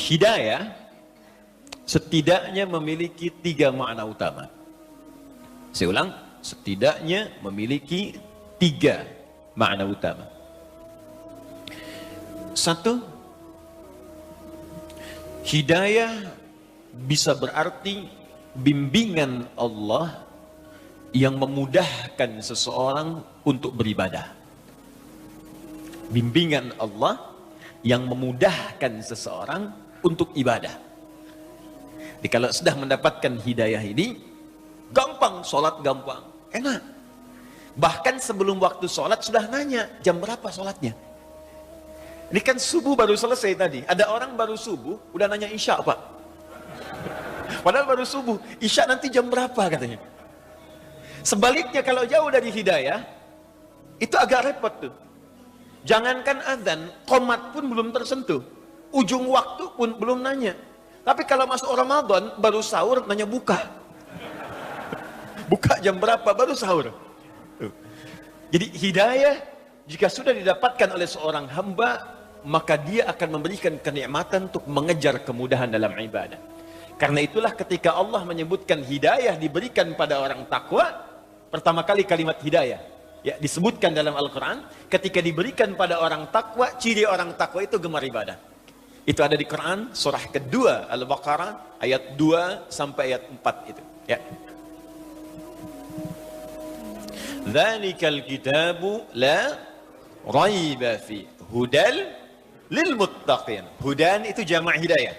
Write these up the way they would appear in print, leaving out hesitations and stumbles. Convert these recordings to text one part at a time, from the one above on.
Hidayah setidaknya memiliki 3 makna utama. Saya ulang, setidaknya memiliki 3 makna utama. 1, hidayah bisa berarti bimbingan Allah yang memudahkan seseorang untuk beribadah. Bimbingan Allah yang memudahkan seseorang untuk ibadah. Jadi kalau sudah mendapatkan hidayah ini, gampang, sholat gampang, enak. Bahkan sebelum waktu sholat sudah nanya, jam berapa sholatnya? Ini kan subuh baru selesai tadi. Ada orang baru subuh, udah nanya isya pak. Padahal baru subuh, isya nanti jam berapa katanya. Sebaliknya kalau jauh dari hidayah, itu agak repot tuh. Jangankan azan, qomat pun belum tersentuh. Ujung waktu pun belum nanya. Tapi kalau masuk Ramadan, baru sahur nanya buka. Buka jam berapa, baru sahur. Jadi hidayah, jika sudah didapatkan oleh seorang hamba, maka dia akan memberikan kenikmatan untuk mengejar kemudahan dalam ibadah. Karena itulah ketika Allah menyebutkan hidayah diberikan pada orang takwa, pertama kali kalimat hidayah ya disebutkan dalam Al-Quran, ketika diberikan pada orang takwa, ciri orang takwa itu gemar ibadah. Itu ada di Quran surah kedua Al-Baqarah ayat 2 sampai ayat 4 itu ya. Dzalikal kitabu la raiba fi hudal lil muttaqin. Hudan itu jamak hidayah.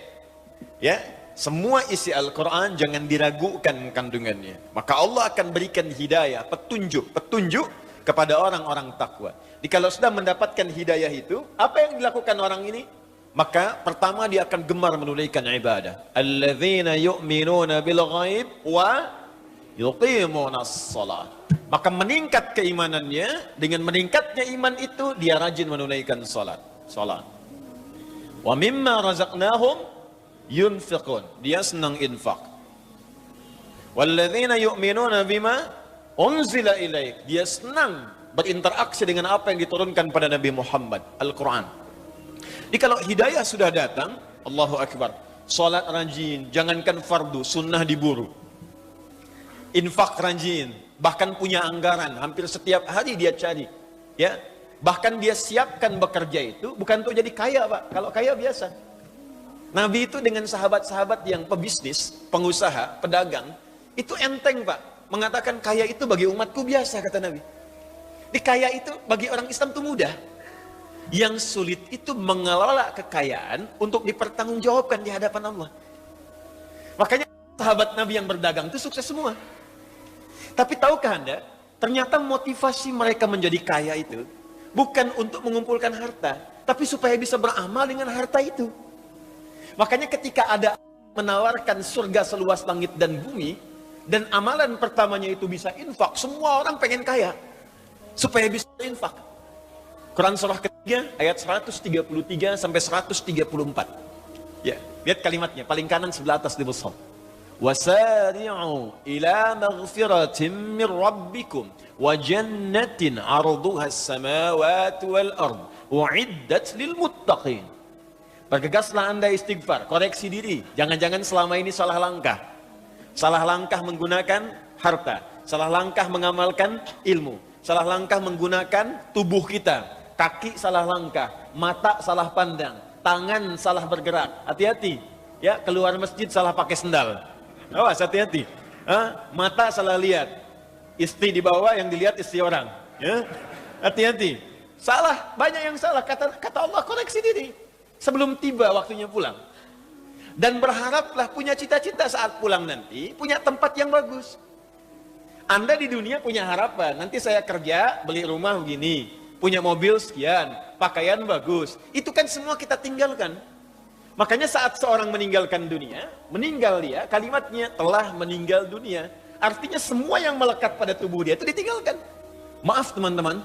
Ya, semua isi Al-Quran jangan diragukan kandungannya. Maka Allah akan berikan hidayah, petunjuk kepada orang-orang takwa. Jadi kalau sudah mendapatkan hidayah itu, apa yang dilakukan orang ini? Maka pertama dia akan gemar menunaikan ibadah. Alladzina yu'minuna bil ghaib wa yuqimunas shalah. Maka meningkat keimanannya, dengan meningkatnya iman itu dia rajin menunaikan salat. Wa mimma razaqnahum yunfiqun. Dia senang infak. Walladzina yu'minuna bima unzila ilaik. Dia senang berinteraksi dengan apa yang diturunkan pada Nabi Muhammad, Al-Quran. Jadi kalau hidayah sudah datang, Allahu Akbar, salat rajin, jangankan fardu, sunnah diburu. Infak rajin, bahkan punya anggaran, hampir setiap hari dia cari. Ya, bahkan dia siapkan bekerja itu bukan untuk jadi kaya pak. Kalau kaya biasa. Nabi itu dengan sahabat-sahabat yang pebisnis, pengusaha, pedagang, itu enteng pak. Mengatakan kaya itu bagi umatku biasa kata Nabi. Di kaya itu bagi orang Islam itu mudah. Yang sulit itu mengelola kekayaan untuk dipertanggungjawabkan di hadapan Allah. Makanya sahabat Nabi yang berdagang itu sukses semua. Tapi tahukah Anda, ternyata motivasi mereka menjadi kaya itu bukan untuk mengumpulkan harta, tapi supaya bisa beramal dengan harta itu. Makanya ketika ada menawarkan surga seluas langit dan bumi, dan amalan pertamanya itu bisa infak, semua orang pengen kaya supaya bisa infak. Quran surah ketiga ayat 133 sampai 134. Ya, lihat kalimatnya, paling kanan sebelah atas di mushaf. Wasari'u ila maghfiratin min rabbikum wa jannatin 'arduha as-samawati wal ard u'iddat lil muttaqin. Bergegaslah Anda istighfar, koreksi diri. Jangan-jangan selama ini salah langkah. Salah langkah menggunakan harta, salah langkah mengamalkan ilmu, salah langkah menggunakan tubuh kita. Kaki salah langkah, mata salah pandang, tangan salah bergerak. Hati-hati, ya, keluar masjid salah pakai sendal. Awas, hati-hati. Mata salah lihat, istri di bawah yang dilihat istri orang. Ya, hati-hati. Salah, banyak yang salah. Kata Allah, koreksi diri sebelum tiba waktunya pulang. Dan berharaplah punya cita-cita saat pulang nanti, punya tempat yang bagus. Anda di dunia punya harapan, nanti saya kerja, beli rumah begini, punya mobil sekian, pakaian bagus. Itu kan semua kita tinggalkan. Makanya saat seorang meninggalkan dunia, meninggal dia, kalimatnya telah meninggal dunia. Artinya semua yang melekat pada tubuh dia itu ditinggalkan. Maaf teman-teman,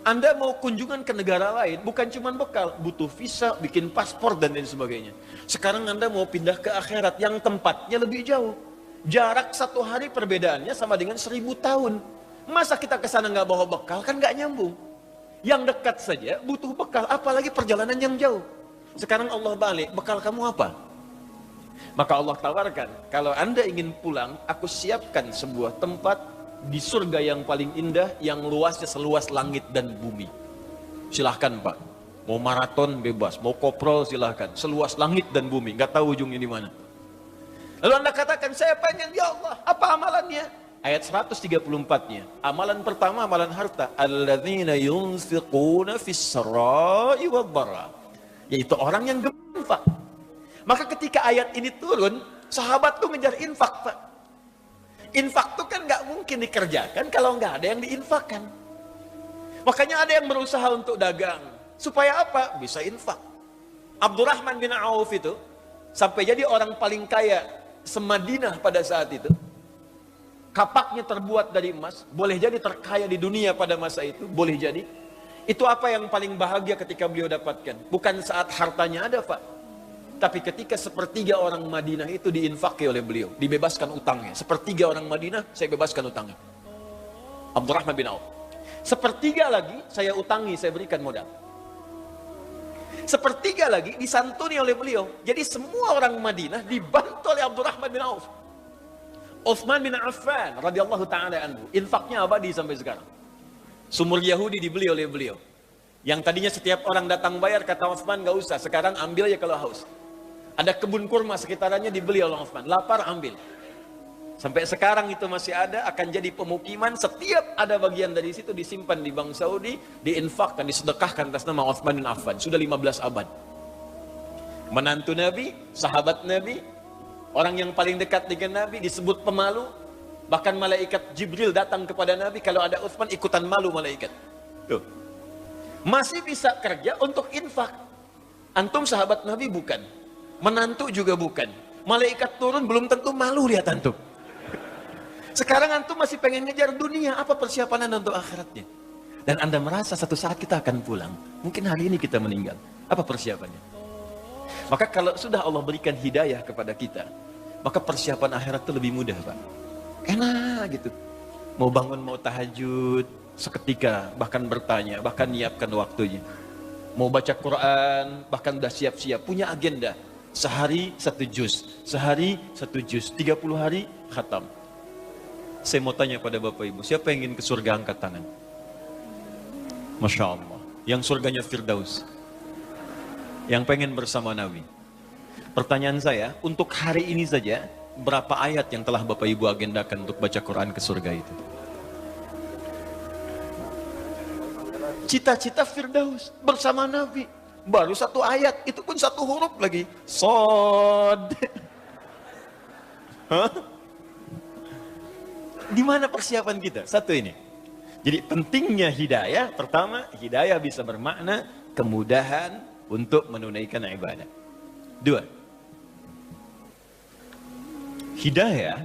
Anda mau kunjungan ke negara lain, bukan cuma bekal, butuh visa, bikin paspor dan lain sebagainya. Sekarang Anda mau pindah ke akhirat yang tempatnya lebih jauh. Jarak 1 hari perbedaannya sama dengan 1000 tahun. Masa kita ke sana nggak bawa bekal, kan nggak nyambung. Yang dekat saja butuh bekal, apalagi perjalanan yang jauh. Sekarang Allah balik, bekal kamu apa? Maka Allah tawarkan, kalau Anda ingin pulang, aku siapkan sebuah tempat di surga yang paling indah, yang luasnya seluas langit dan bumi. Silahkan Pak, mau maraton bebas, mau koprol silahkan, seluas langit dan bumi, nggak tahu ujungnya di mana. Lalu Anda katakan, saya pengen, ya Allah, apa amalannya? Ayat 134-nya, amalan pertama, amalan harta. Alladzina yunfiquna fis-sarai wad-dharra, yaitu orang yang berinfak. Maka ketika ayat ini turun, sahabat tuh ngejar infak, Pak. Infak tuh kan nggak mungkin dikerjakan kalau nggak ada yang diinfakkan. Makanya ada yang berusaha untuk dagang, supaya apa? Bisa infak. Abdurrahman bin Auf itu sampai jadi orang paling kaya se-Madinah pada saat itu. Kapaknya terbuat dari emas, boleh jadi terkaya di dunia pada masa itu, boleh jadi. Itu apa yang paling bahagia ketika beliau dapatkan? Bukan saat hartanya ada, Pak. Tapi ketika sepertiga orang Madinah itu diinfaki oleh beliau, dibebaskan utangnya. Sepertiga orang Madinah, saya bebaskan utangnya. Abdurrahman bin Auf. Sepertiga lagi, saya utangi, saya berikan modal. Sepertiga lagi disantuni oleh beliau. Jadi semua orang Madinah dibantu oleh Abdurrahman bin Auf. Utsman bin Affan radhiyallahu taala anhu, infaknya abadi sampai sekarang. Sumur Yahudi dibeli oleh beliau. Yang tadinya setiap orang datang bayar, kata Utsman nggak usah, sekarang ambil ya kalau haus. Ada kebun kurma sekitarannya dibeli oleh Utsman, lapar ambil. Sampai sekarang itu masih ada, akan jadi pemukiman, setiap ada bagian dari situ disimpan di Bank Saudi, diinfakkan, disedekahkan atas nama Utsman bin Affan, sudah 15 abad. Menantu Nabi, sahabat Nabi, orang yang paling dekat dengan Nabi, disebut pemalu. Bahkan malaikat Jibril datang kepada Nabi, kalau ada Utsman ikutan malu malaikat. Tuh. Masih bisa kerja untuk infak. Antum sahabat Nabi bukan, menantu juga bukan. Malaikat turun belum tentu malu lihat antum. Sekarang antum masih pengen ngejar dunia, apa persiapan Anda untuk akhiratnya? Dan Anda merasa satu saat kita akan pulang. Mungkin hari ini kita meninggal. Apa persiapannya? Maka kalau sudah Allah berikan hidayah kepada kita, maka persiapan akhirat itu lebih mudah, Pak. Enak gitu. Mau bangun, mau tahajud, seketika, bahkan bertanya, bahkan nyiapkan waktunya. Mau baca Quran, bahkan udah siap-siap, punya agenda. Sehari 1 juz, sehari 1 juz, 30 hari khatam. Saya mau tanya pada Bapak Ibu, siapa yang ingin ke surga angkat tangan? Masya Allah. Yang surganya Firdaus. Yang pengen bersama Nabi. Pertanyaan saya, untuk hari ini saja, berapa ayat yang telah Bapak Ibu agendakan untuk baca Quran ke surga itu? Cita-cita Firdaus bersama Nabi. Baru 1 ayat, itu pun 1 huruf lagi. Sod. Hah? Di mana persiapan kita? 1 ini. Jadi pentingnya hidayah, pertama, hidayah bisa bermakna kemudahan untuk menunaikan ibadah. 2, hidayah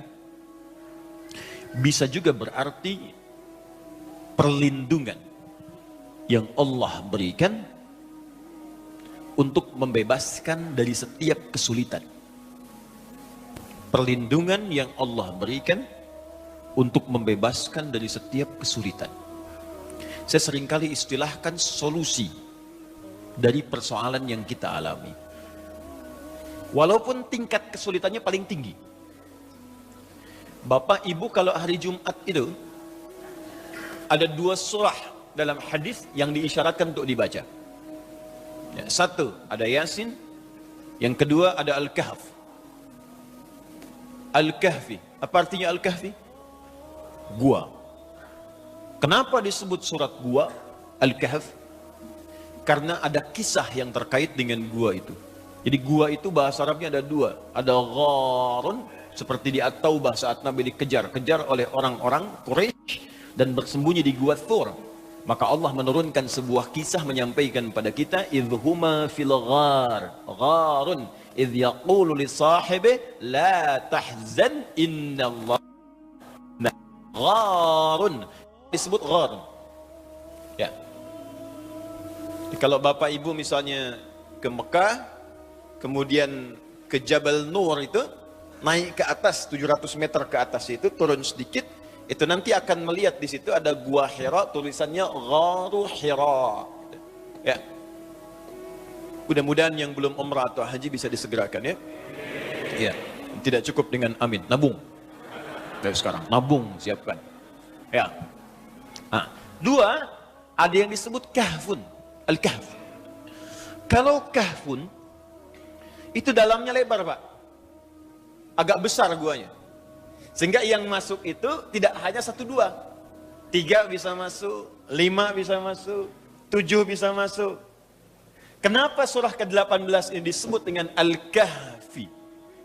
bisa juga berarti perlindungan yang Allah berikan untuk membebaskan dari setiap kesulitan. Perlindungan yang Allah berikan untuk membebaskan dari setiap kesulitan. Saya seringkali istilahkan solusi dari persoalan yang kita alami. Walaupun tingkat kesulitannya paling tinggi. Bapak Ibu kalau hari Jumat itu ada 2 surah dalam hadis yang diisyaratkan untuk dibaca. Ya, 1 ada Yasin, yang kedua ada Al-Kahf. Al-Kahfi, apa artinya Al-Kahfi? Gua. Kenapa disebut surat gua Al-Kahf? Karena ada kisah yang terkait dengan gua itu. Jadi gua itu bahasa Arabnya ada 2. Ada gharun, seperti di At-Taubah saat Nabi dikejar-kejar oleh orang-orang Quraisy dan bersembunyi di gua Thur. Maka Allah menurunkan sebuah kisah menyampaikan pada kita, idhuma fil ghar, gharun, idh yaqulu li sahibi la tahzan innallah. Nah, gharun disebut gharun. Ya. Kalau Bapak Ibu misalnya ke Mekah, kemudian ke Jabal Nur itu, naik ke atas 700 meter ke atas itu, turun sedikit, itu nanti akan melihat di situ ada gua Hira, tulisannya Gharu Hira. Ya. Mudah-mudahan yang belum umrah atau haji bisa disegerakan ya. Iya. Tidak cukup dengan amin, nabung. Dari sekarang, nabung, siapkan. Ya. Nah, dua, ada yang disebut kahfun. Al-kahf. Kalau kahfun, itu dalamnya lebar, Pak. Agak besar guanya. Sehingga yang masuk itu tidak hanya 1, 2. 3 bisa masuk, 5 bisa masuk, 7 bisa masuk. Kenapa surah ke-18 ini disebut dengan Al-Kahfi?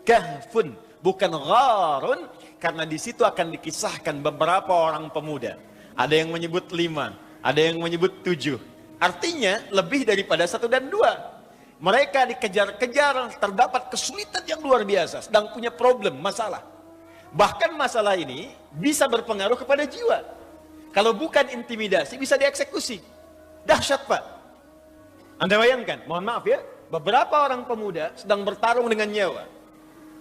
Kahfun, bukan gharun, karena di situ akan dikisahkan beberapa orang pemuda. Ada yang menyebut 5, ada yang menyebut 7. Artinya lebih daripada 1 dan 2. Mereka dikejar-kejar, terdapat kesulitan yang luar biasa, sedang punya problem, masalah. Bahkan masalah ini bisa berpengaruh kepada jiwa. Kalau bukan intimidasi, bisa dieksekusi. Dahsyat, Pak. Anda bayangkan, mohon maaf ya, beberapa orang pemuda sedang bertarung dengan nyawa.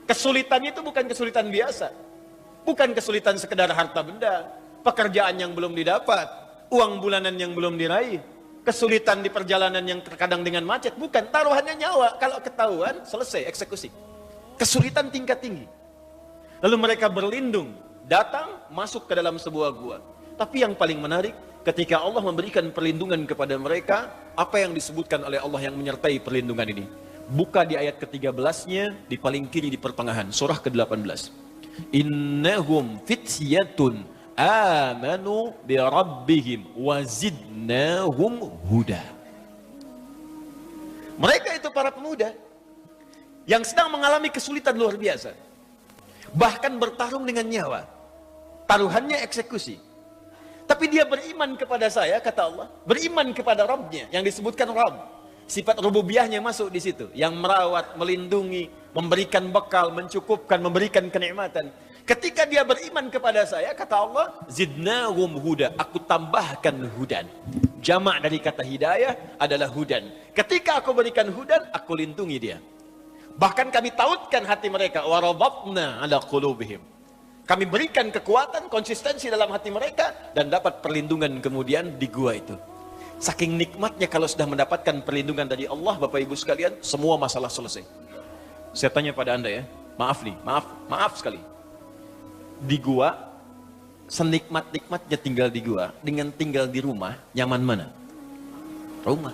Kesulitannya itu bukan kesulitan biasa. Bukan kesulitan sekedar harta benda, pekerjaan yang belum didapat, uang bulanan yang belum diraih, kesulitan di perjalanan yang terkadang dengan macet. Bukan, taruhannya nyawa. Kalau ketahuan, selesai, eksekusi. Kesulitan tingkat tinggi. Lalu mereka berlindung, datang, masuk ke dalam sebuah gua. Tapi yang paling menarik, ketika Allah memberikan perlindungan kepada mereka, apa yang disebutkan oleh Allah yang menyertai perlindungan ini? Buka di ayat ke-13-nya, di paling kiri di pertengahan, surah ke-18. Innahum fityatun amanu bi rabbihim wazidnahum huda. Mereka itu para pemuda yang sedang mengalami kesulitan luar biasa. Bahkan bertarung dengan nyawa. Taruhannya eksekusi. Tapi dia beriman kepada saya, kata Allah. Beriman kepada Rabbnya, yang disebutkan Rabb. Sifat rububiyahnya masuk di situ. Yang merawat, melindungi, memberikan bekal, mencukupkan, memberikan kenikmatan. Ketika dia beriman kepada saya, kata Allah, zidnahum huda. Aku tambahkan hudan. Jamak dari kata hidayah adalah hudan. Ketika aku berikan hudan, aku lindungi dia. Bahkan kami tautkan hati mereka. Warabatna ala qulubihim. Kami berikan kekuatan, konsistensi dalam hati mereka, dan dapat perlindungan kemudian di gua itu. Saking nikmatnya kalau sudah mendapatkan perlindungan dari Allah, Bapak Ibu sekalian, semua masalah selesai. Saya tanya pada Anda ya, maaf nih, maaf sekali. Di gua, senikmat-nikmatnya tinggal di gua, dengan tinggal di rumah, nyaman mana? Rumah.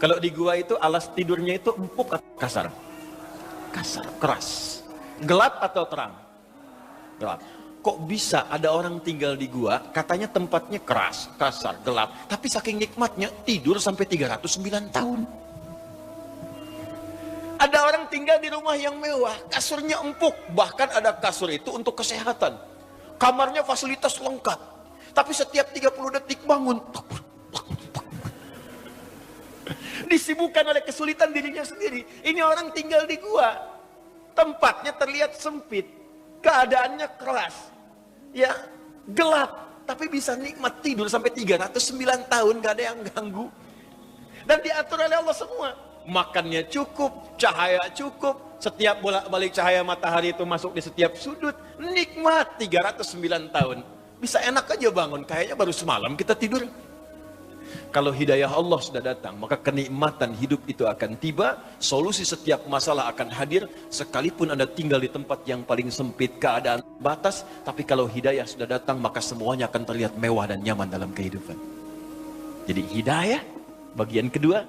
Kalau di gua itu alas tidurnya itu empuk atau kasar? Kasar, keras. Gelap atau terang? Gelap. Kok bisa ada orang tinggal di gua, katanya tempatnya keras, kasar, gelap, tapi saking nikmatnya tidur sampai 309 tahun. Ada orang tinggal di rumah yang mewah, kasurnya empuk, bahkan ada kasur itu untuk kesehatan. Kamarnya fasilitas lengkap, tapi setiap 30 detik bangun. Disibukkan oleh kesulitan dirinya sendiri. Ini orang tinggal di gua, tempatnya terlihat sempit, keadaannya keras. Ya, gelap, tapi bisa nikmat tidur sampai 309 tahun, gak ada yang ganggu. Dan diatur oleh Allah semua. Makannya cukup, cahaya cukup, setiap bolak-balik cahaya matahari itu masuk di setiap sudut. Nikmat 309 tahun. Bisa enak aja bangun, kayaknya baru semalam kita tidur. Kalau hidayah Allah sudah datang, maka kenikmatan hidup itu akan tiba, solusi setiap masalah akan hadir, sekalipun Anda tinggal di tempat yang paling sempit, keadaan batas, tapi kalau hidayah sudah datang, maka semuanya akan terlihat mewah dan nyaman dalam kehidupan. Jadi hidayah, bagian kedua,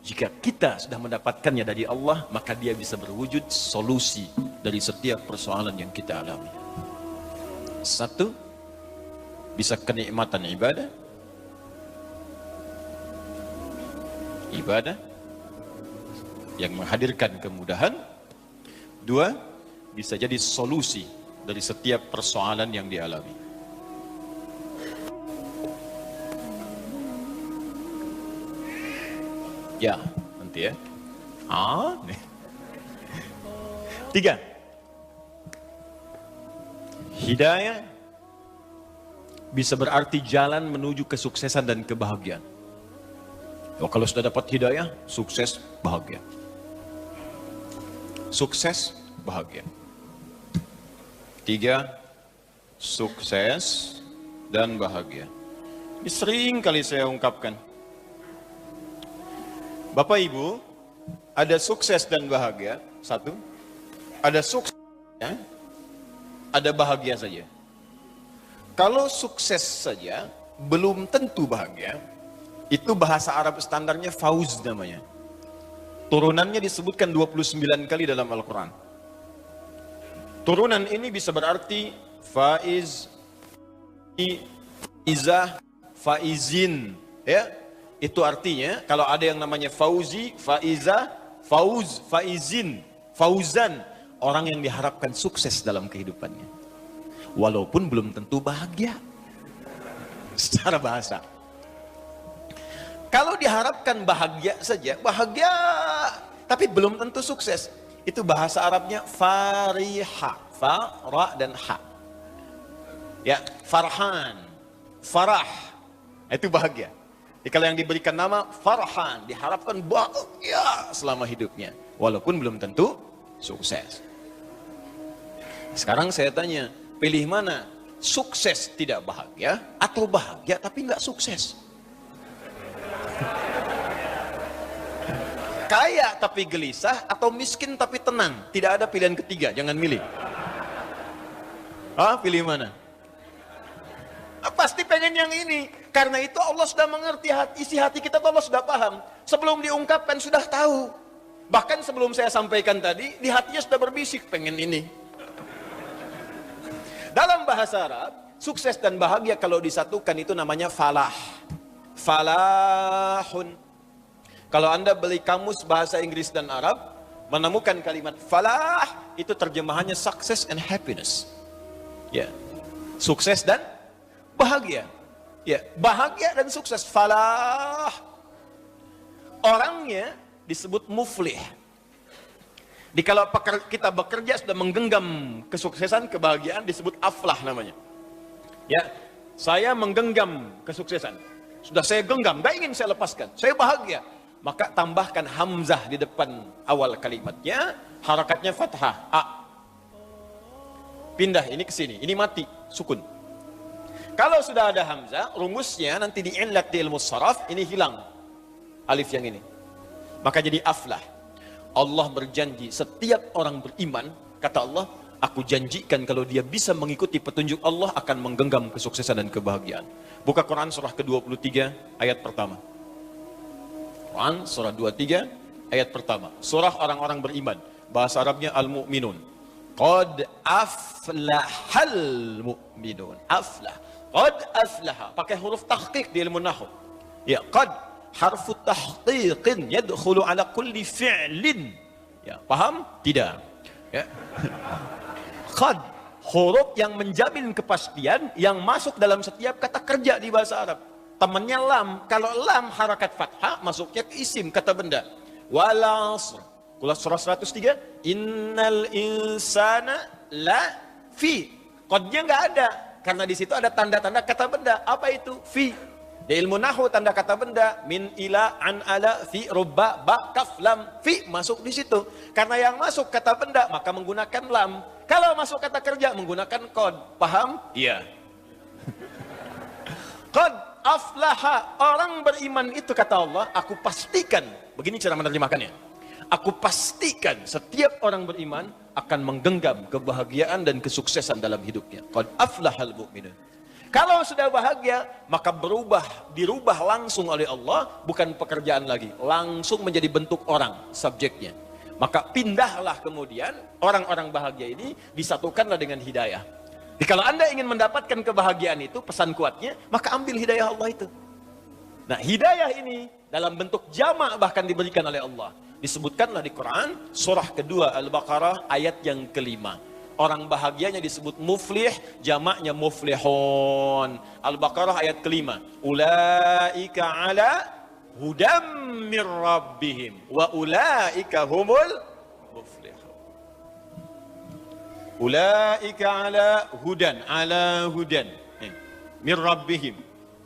jika kita sudah mendapatkannya dari Allah, maka dia bisa berwujud solusi dari setiap persoalan yang kita alami. Satu, bisa kenikmatan ibadah. Ibadah yang menghadirkan kemudahan. Dua, bisa jadi solusi dari setiap persoalan yang dialami. Ya, nanti ya. Nih. Tiga, hidayah bisa berarti jalan menuju kesuksesan dan kebahagiaan. Kalau sudah dapat hidayah, sukses, bahagia. Sukses, bahagia. Tiga, sukses dan bahagia. Ini sering kali saya ungkapkan. Bapak Ibu, Ada sukses dan bahagia, satu. Ada sukses, ya. Ada bahagia saja. Kalau sukses saja, belum tentu bahagia. Itu bahasa Arab standarnya fauz namanya. Turunannya disebutkan 29 kali dalam Al-Quran. Turunan ini bisa berarti faiz, izah, faizin. Ya, itu artinya kalau ada yang namanya fauzi, faizah, fauz, faizin, fauzan, orang yang diharapkan sukses dalam kehidupannya. Walaupun belum tentu bahagia. Secara bahasa. Kalau diharapkan bahagia saja, bahagia, tapi belum tentu sukses. Itu bahasa Arabnya fariha, fa, ra, dan ha. Ya, farhan, farah, itu bahagia. Jadi kalau yang diberikan nama farhan, diharapkan bahagia selama hidupnya. Walaupun belum tentu sukses. Sekarang saya tanya, pilih mana? Sukses tidak bahagia, atau bahagia tapi nggak sukses? Kaya tapi gelisah, atau miskin tapi tenang? Tidak ada pilihan ketiga, jangan milih. Pilih mana? Pasti pengen yang ini. Karena itu Allah sudah mengerti isi hati kita, Allah sudah paham. Sebelum diungkapkan sudah tahu. Bahkan sebelum saya sampaikan tadi, di hatinya sudah berbisik, pengen ini. Dalam bahasa Arab, sukses dan bahagia kalau disatukan itu namanya falah. Falahun. Kalau Anda beli kamus bahasa Inggris dan Arab, menemukan kalimat falah, itu terjemahannya success and happiness. Ya, sukses dan bahagia. Ya, bahagia dan sukses. Falah. Orangnya disebut muflih. Di kalau kita bekerja sudah menggenggam kesuksesan, kebahagiaan, disebut aflah namanya. Ya, saya menggenggam kesuksesan. Sudah saya genggam, gak ingin saya lepaskan. Saya bahagia. Maka tambahkan hamzah di depan awal kalimatnya, harakatnya fathah, a. Pindah ini ke sini, ini mati, sukun. Kalau sudah ada hamzah, rumusnya nanti diillat di ilmu saraf, ini hilang alif yang ini. Maka jadi aflah. Allah berjanji setiap orang beriman, kata Allah, aku janjikan kalau dia bisa mengikuti petunjuk Allah akan menggenggam kesuksesan dan kebahagiaan. Buka Quran surah ke-23 ayat pertama. Quran surah 23 ayat pertama. Surah orang-orang beriman. Bahasa Arabnya al-mu'minun. Qad aflahal mu'minun. Aflah. Qad aflaha. Pakai huruf tahqiq di ilmu nahwu. Ya, qad harfu tahqiqin yadkhulu ala kulli fi'lin. Ya, paham? Tidak. Ya. Qad, huruf yang menjamin kepastian yang masuk dalam setiap kata kerja di bahasa Arab. Temannya lam. Kalau lam harakat fathah, masuknya ke isim, kata benda. Wal asr. Surah 103. Innal insana la fi. Qadnya nggak ada. Karena di situ ada tanda-tanda kata benda. Apa itu? Fi. Di ilmu nahwu tanda kata benda. Min, ila, an, ala, fi, rubba, ba, kaf, lam. Fi masuk di situ. Karena yang masuk kata benda, maka menggunakan lam. Kalau masuk kata kerja, menggunakan qad. Paham? Iya. Qad aflaha, orang beriman itu kata Allah, aku pastikan, begini cara menerjemahkannya, aku pastikan setiap orang beriman akan menggenggam kebahagiaan dan kesuksesan dalam hidupnya. Qad aflahal mu'minun. Kalau sudah bahagia, maka dirubah langsung oleh Allah, bukan pekerjaan lagi, langsung menjadi bentuk orang, subjeknya. Maka pindahlah kemudian orang-orang bahagia ini disatukanlah dengan hidayah. Jadi kalau Anda ingin mendapatkan kebahagiaan itu, pesan kuatnya, maka ambil hidayah Allah itu. Nah, hidayah ini dalam bentuk jamak bahkan diberikan oleh Allah. Disebutkanlah di Quran, surah kedua Al-Baqarah ayat yang kelima. Orang bahagianya disebut muflih, jamaknya muflihun. Al-Baqarah ayat kelima. Ulaika ala hudam mir rabbihim wa ulaika humul muflihun. Ulaika ala hudan mir rabbihim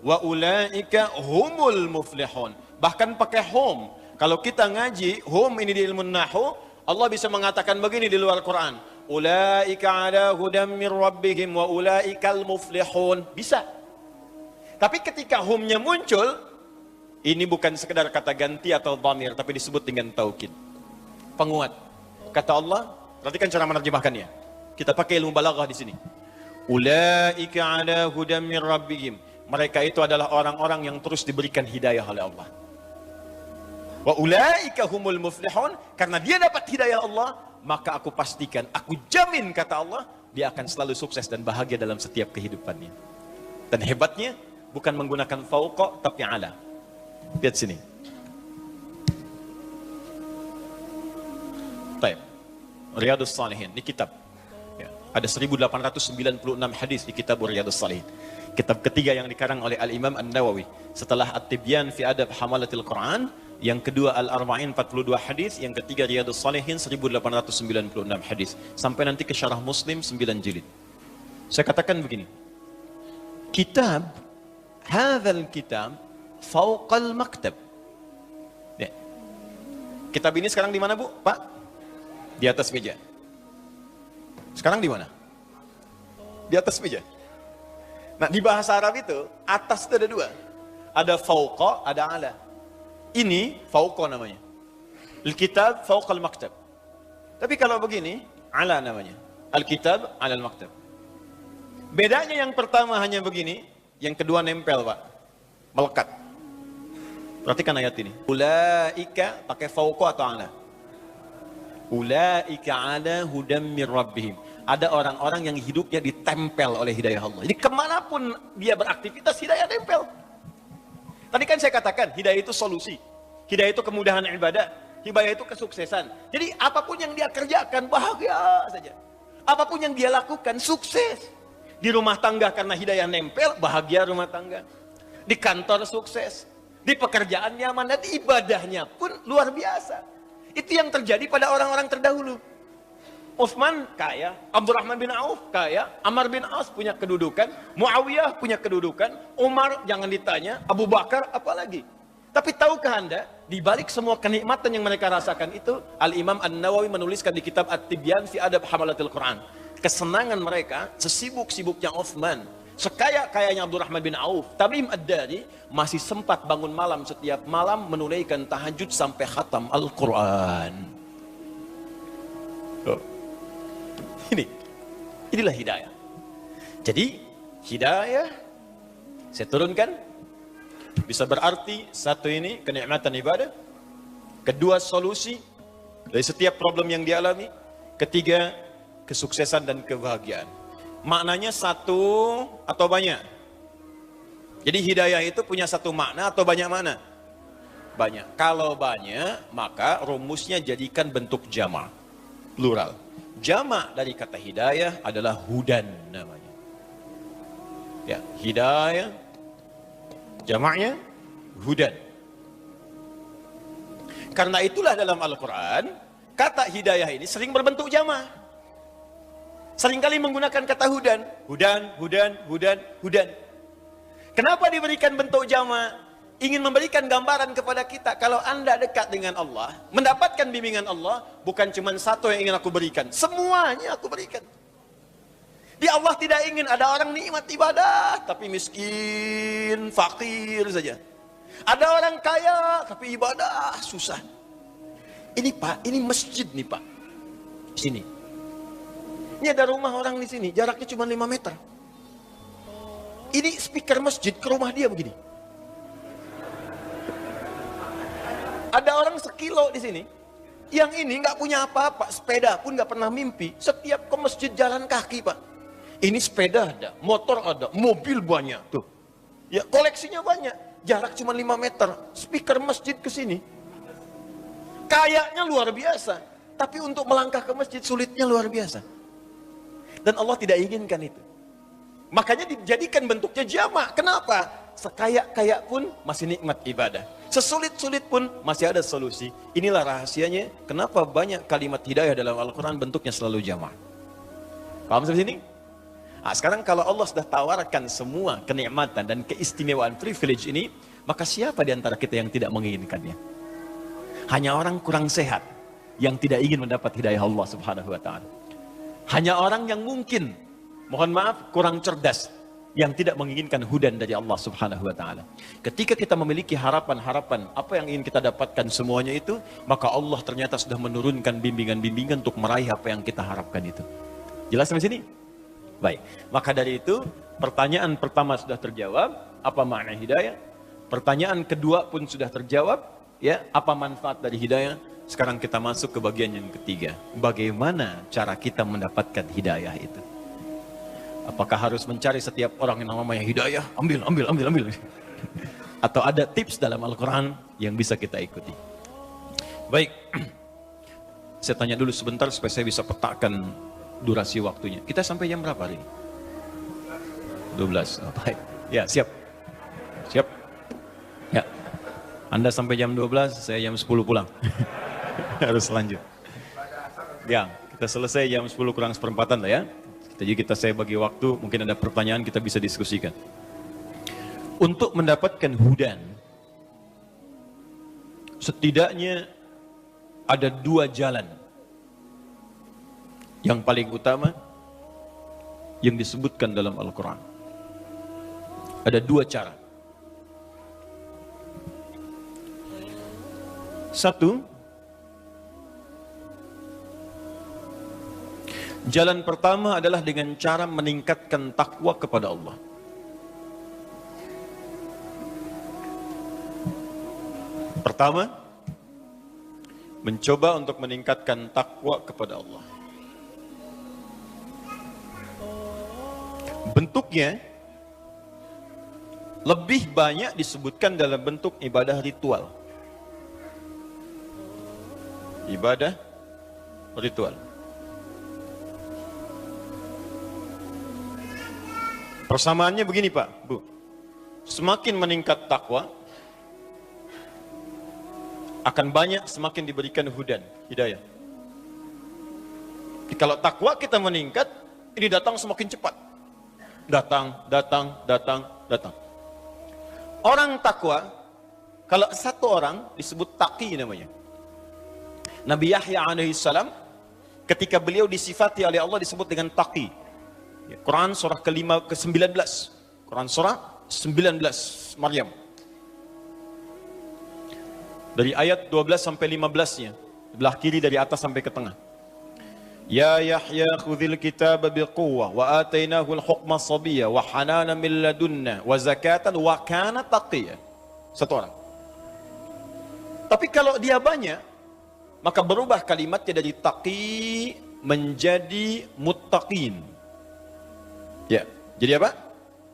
wa ulaika humul muflihun. Bahkan pakai hum. Kalau kita ngaji hum ini di ilmu nahwu, Allah bisa mengatakan begini di luar Quran, ulaika ala hudan mir rabbihim wa ulaikal muflihun. Bisa. Tapi ketika humnya muncul, Ini bukan sekedar kata ganti atau dhamir, tapi disebut dengan taukid. Penguat. Kata Allah, perhatikan cara menerjemahkannya. Kita pakai ilmu balaghah di sini. Ulaika ala hudam min rabbihim. Mereka itu adalah orang-orang yang terus diberikan hidayah oleh Allah. Wa ulaika humul muflihun. Karena dia dapat hidayah Allah, maka aku pastikan, aku jamin, kata Allah, dia akan selalu sukses dan bahagia dalam setiap kehidupannya. Dan hebatnya, bukan menggunakan fauqa, tapi ala. Lihat sini. Baik. Riyadhus Shalihin, ini kitab. Ya, ada 1896 hadis di kitab Riyadhus Shalihin. Kitab ketiga yang dikarang oleh Al-Imam An-Nawawi. Setelah At-Tibyan fi Adab Hamalatil Quran, yang kedua Al-Arba'in 42 hadis, yang ketiga Riyadhus Shalihin 1896 hadis. Sampai nanti ke Syarah Muslim 9 jilid. Saya katakan begini. Kitab, hadzal kitab fauqal maktab. Ya. Kitab ini sekarang di mana, Bu? Pak? Di atas meja. Sekarang di mana? Di atas meja. Nah, di bahasa Arab itu, atas itu ada dua. Ada fauqa, ada ala. Ini fauqa namanya. Al-kitab fauqal maktab. Tapi kalau begini, ala namanya. Al-kitab ala al-maktab. Bedanya yang pertama hanya begini, yang kedua nempel, Pak. Melekat. Perhatikan ayat ini. Ulaika pakai fauqa atau ala? Ulaika ala hudam min rabbihim. Ada orang-orang yang hidupnya ditempel oleh hidayah Allah. Jadi kemanapun dia beraktivitas, hidayah tempel. Tadi kan saya katakan, hidayah itu solusi. Hidayah itu kemudahan ibadah. Hidayah itu kesuksesan. Jadi apapun yang dia kerjakan, bahagia saja. Apapun yang dia lakukan, sukses. Di rumah tangga karena hidayah nempel, bahagia rumah tangga. Di kantor sukses. Di pekerjaan nyaman, dan ibadahnya pun luar biasa. Itu yang terjadi pada orang-orang terdahulu. Utsman kaya, Abdurrahman bin Auf kaya, Amr bin As punya kedudukan, Muawiyah punya kedudukan, Umar jangan ditanya, Abu Bakar apalagi. Tapi tahukah Anda, di balik semua kenikmatan yang mereka rasakan itu, Al-Imam An-Nawawi menuliskan di kitab At-Tibyan fi Adab Hamalatil Quran. Kesenangan mereka, sesibuk-sibuknya Utsman, sekaya-kayanya Abdurrahman bin Auf, Tamim Ad-Dari masih sempat bangun malam setiap malam menunaikan tahajud sampai khatam Al-Quran. Oh. Inilah hidayah. Jadi hidayah saya turunkan bisa berarti satu ini kenikmatan ibadah, kedua solusi dari setiap problem yang dialami, ketiga kesuksesan dan kebahagiaan. Maknanya satu atau banyak? Jadi hidayah itu punya satu makna atau banyak makna? Banyak. Kalau banyak, maka rumusnya jadikan bentuk jama', plural. Jama' dari kata hidayah adalah hudan namanya. Ya, hidayah jamaknya hudan. Karena itulah dalam Al-Quran kata hidayah ini sering berbentuk jama'. Seringkali menggunakan kata hudan, hudan, hudan, hudan, hudan. Kenapa diberikan bentuk jama'? Ingin memberikan gambaran kepada kita, kalau Anda dekat dengan Allah, mendapatkan bimbingan Allah, bukan cuma satu yang ingin aku berikan, semuanya aku berikan. Di Allah tidak ingin ada orang nikmat ibadah, tapi miskin, fakir saja. Ada orang kaya, tapi ibadah susah. Ini Pak, ini masjid nih Pak. Sini. Ini ada rumah orang di sini, jaraknya cuma 5 meter. Ini speaker masjid ke rumah dia begini. Ada orang sekilo di sini, yang ini nggak punya apa-apa, sepeda pun nggak pernah mimpi. Setiap ke masjid jalan kaki Pak. Ini sepeda ada, motor ada, mobil banyak tuh. Ya koleksinya banyak, jarak cuma 5 meter. Speaker masjid ke sini, kayaknya luar biasa. Tapi untuk melangkah ke masjid sulitnya luar biasa. Dan Allah tidak inginkan itu. Makanya dijadikan bentuknya jamak. Kenapa? Sekaya-kaya pun masih nikmat ibadah. Sesulit-sulit pun masih ada solusi. Inilah rahasianya kenapa banyak kalimat hidayah dalam Al-Quran bentuknya selalu jamak. Paham sampai sini? Nah, sekarang kalau Allah sudah tawarkan semua kenikmatan dan keistimewaan privilege ini, maka siapa di antara kita yang tidak menginginkannya? Hanya orang kurang sehat yang tidak ingin mendapat hidayah Allah Subhanahu wa ta'ala. Hanya orang yang mungkin, mohon maaf, kurang cerdas, yang tidak menginginkan hudan dari Allah Subhanahu wa taala. Ketika kita memiliki harapan-harapan apa yang ingin kita dapatkan semuanya itu, maka Allah ternyata sudah menurunkan bimbingan-bimbingan untuk meraih apa yang kita harapkan itu. Jelas sampai sini? Baik. Maka dari itu, pertanyaan pertama sudah terjawab, apa makna hidayah? Pertanyaan kedua pun sudah terjawab, ya, apa manfaat dari hidayah? Sekarang kita masuk ke bagian yang ketiga. Bagaimana cara kita mendapatkan hidayah itu? Apakah harus mencari setiap orang yang namanya hidayah? Ambil. Atau ada tips dalam Al-Quran yang bisa kita ikuti? Baik. Saya tanya dulu sebentar supaya saya bisa petakan durasi waktunya. Kita sampai jam berapa hari ini? 12. Oh, baik. Ya, siap. Siap. Ya. Anda sampai jam 12, saya jam 10 pulang. Harus lanjut. Ya, kita selesai jam 10 kurang seperempatan lah ya. Jadi saya bagi waktu, mungkin ada pertanyaan kita bisa diskusikan. Untuk mendapatkan hudan, setidaknya ada 2 jalan. Yang paling utama, yang disebutkan dalam Al-Quran. Ada 2 cara. Satu, jalan pertama adalah dengan cara meningkatkan takwa kepada Allah. Pertama, mencoba untuk meningkatkan takwa kepada Allah. Bentuknya lebih banyak disebutkan dalam bentuk ibadah ritual. Ibadah ritual. Persamaannya begini Pak, Bu. Semakin meningkat takwa, akan banyak semakin diberikan hudan, hidayah. Jadi kalau takwa kita meningkat, ini datang semakin cepat. Datang. Orang takwa, kalau satu orang disebut taqi namanya. Nabi Yahya alaihissalam, ketika beliau disifati oleh Allah disebut dengan taqi. Quran surah ke-19. Quran surah 19 Maryam. Dari ayat 12 sampai 15-nya. Sebelah kiri dari atas sampai ke tengah. Ya Yahya khudhil kitaba biquwwah wa atainahu al-hukma sabiyya wa hanana min ladunna wa zakatan wa kana taqiyya. Satu orang. Tapi kalau dia banyak, maka berubah kalimatnya dari taqi menjadi muttaqin. Ya, jadi apa?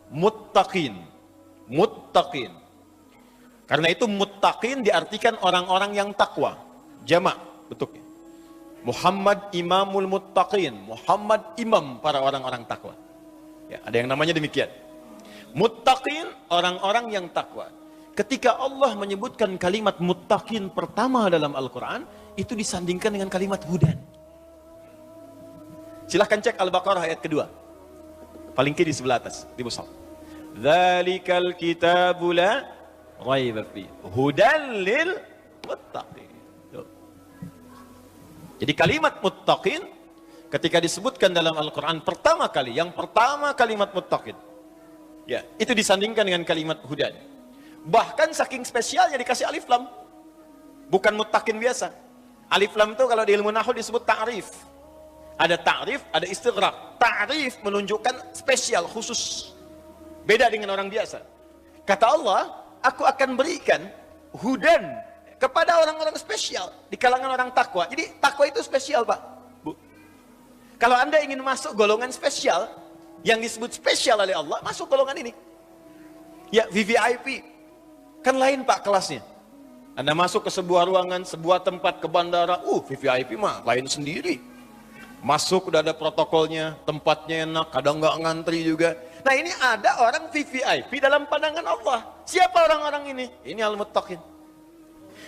Muttaqin. Karena itu muttaqin diartikan orang-orang yang takwa. Jamak bentuknya. Muhammad imamul muttaqin. Muhammad imam para orang-orang takwa. Ya, ada yang namanya demikian. Muttaqin, orang-orang yang takwa. Ketika Allah menyebutkan kalimat muttaqin pertama dalam Al-Quran, itu disandingkan dengan kalimat hudan. Silahkan cek Al-Baqarah ayat kedua. Paling kiri sebelah atas di mushaf. Dzalikal kitabu la raiba fi hudan lil muttaqin. Jadi kalimat muttaqin ketika disebutkan dalam Al-Qur'an pertama kali, yang pertama kalimat muttaqin. Ya, itu disandingkan dengan kalimat hudan. Bahkan saking spesialnya dikasih alif lam. Bukan muttaqin biasa. Alif lam itu kalau di ilmu nahwu disebut ta'rif. Ada ta'rif, ada istighraq. Ta'rif menunjukkan spesial, khusus. Beda dengan orang biasa. Kata Allah, aku akan berikan hudan kepada orang-orang spesial di kalangan orang takwa. Jadi takwa itu spesial, Pak, Bu. Kalau Anda ingin masuk golongan spesial yang disebut spesial oleh Allah, masuk golongan ini. Ya, VVIP. Kan lain, Pak, kelasnya. Anda masuk ke sebuah ruangan, sebuah tempat, ke bandara, VVIP mah lain sendiri. Masuk udah ada protokolnya, tempatnya enak, kadang nggak ngantri juga. Nah, ini ada orang VVIP dalam pandangan Allah. Siapa orang-orang ini? Ini al-muttaqin.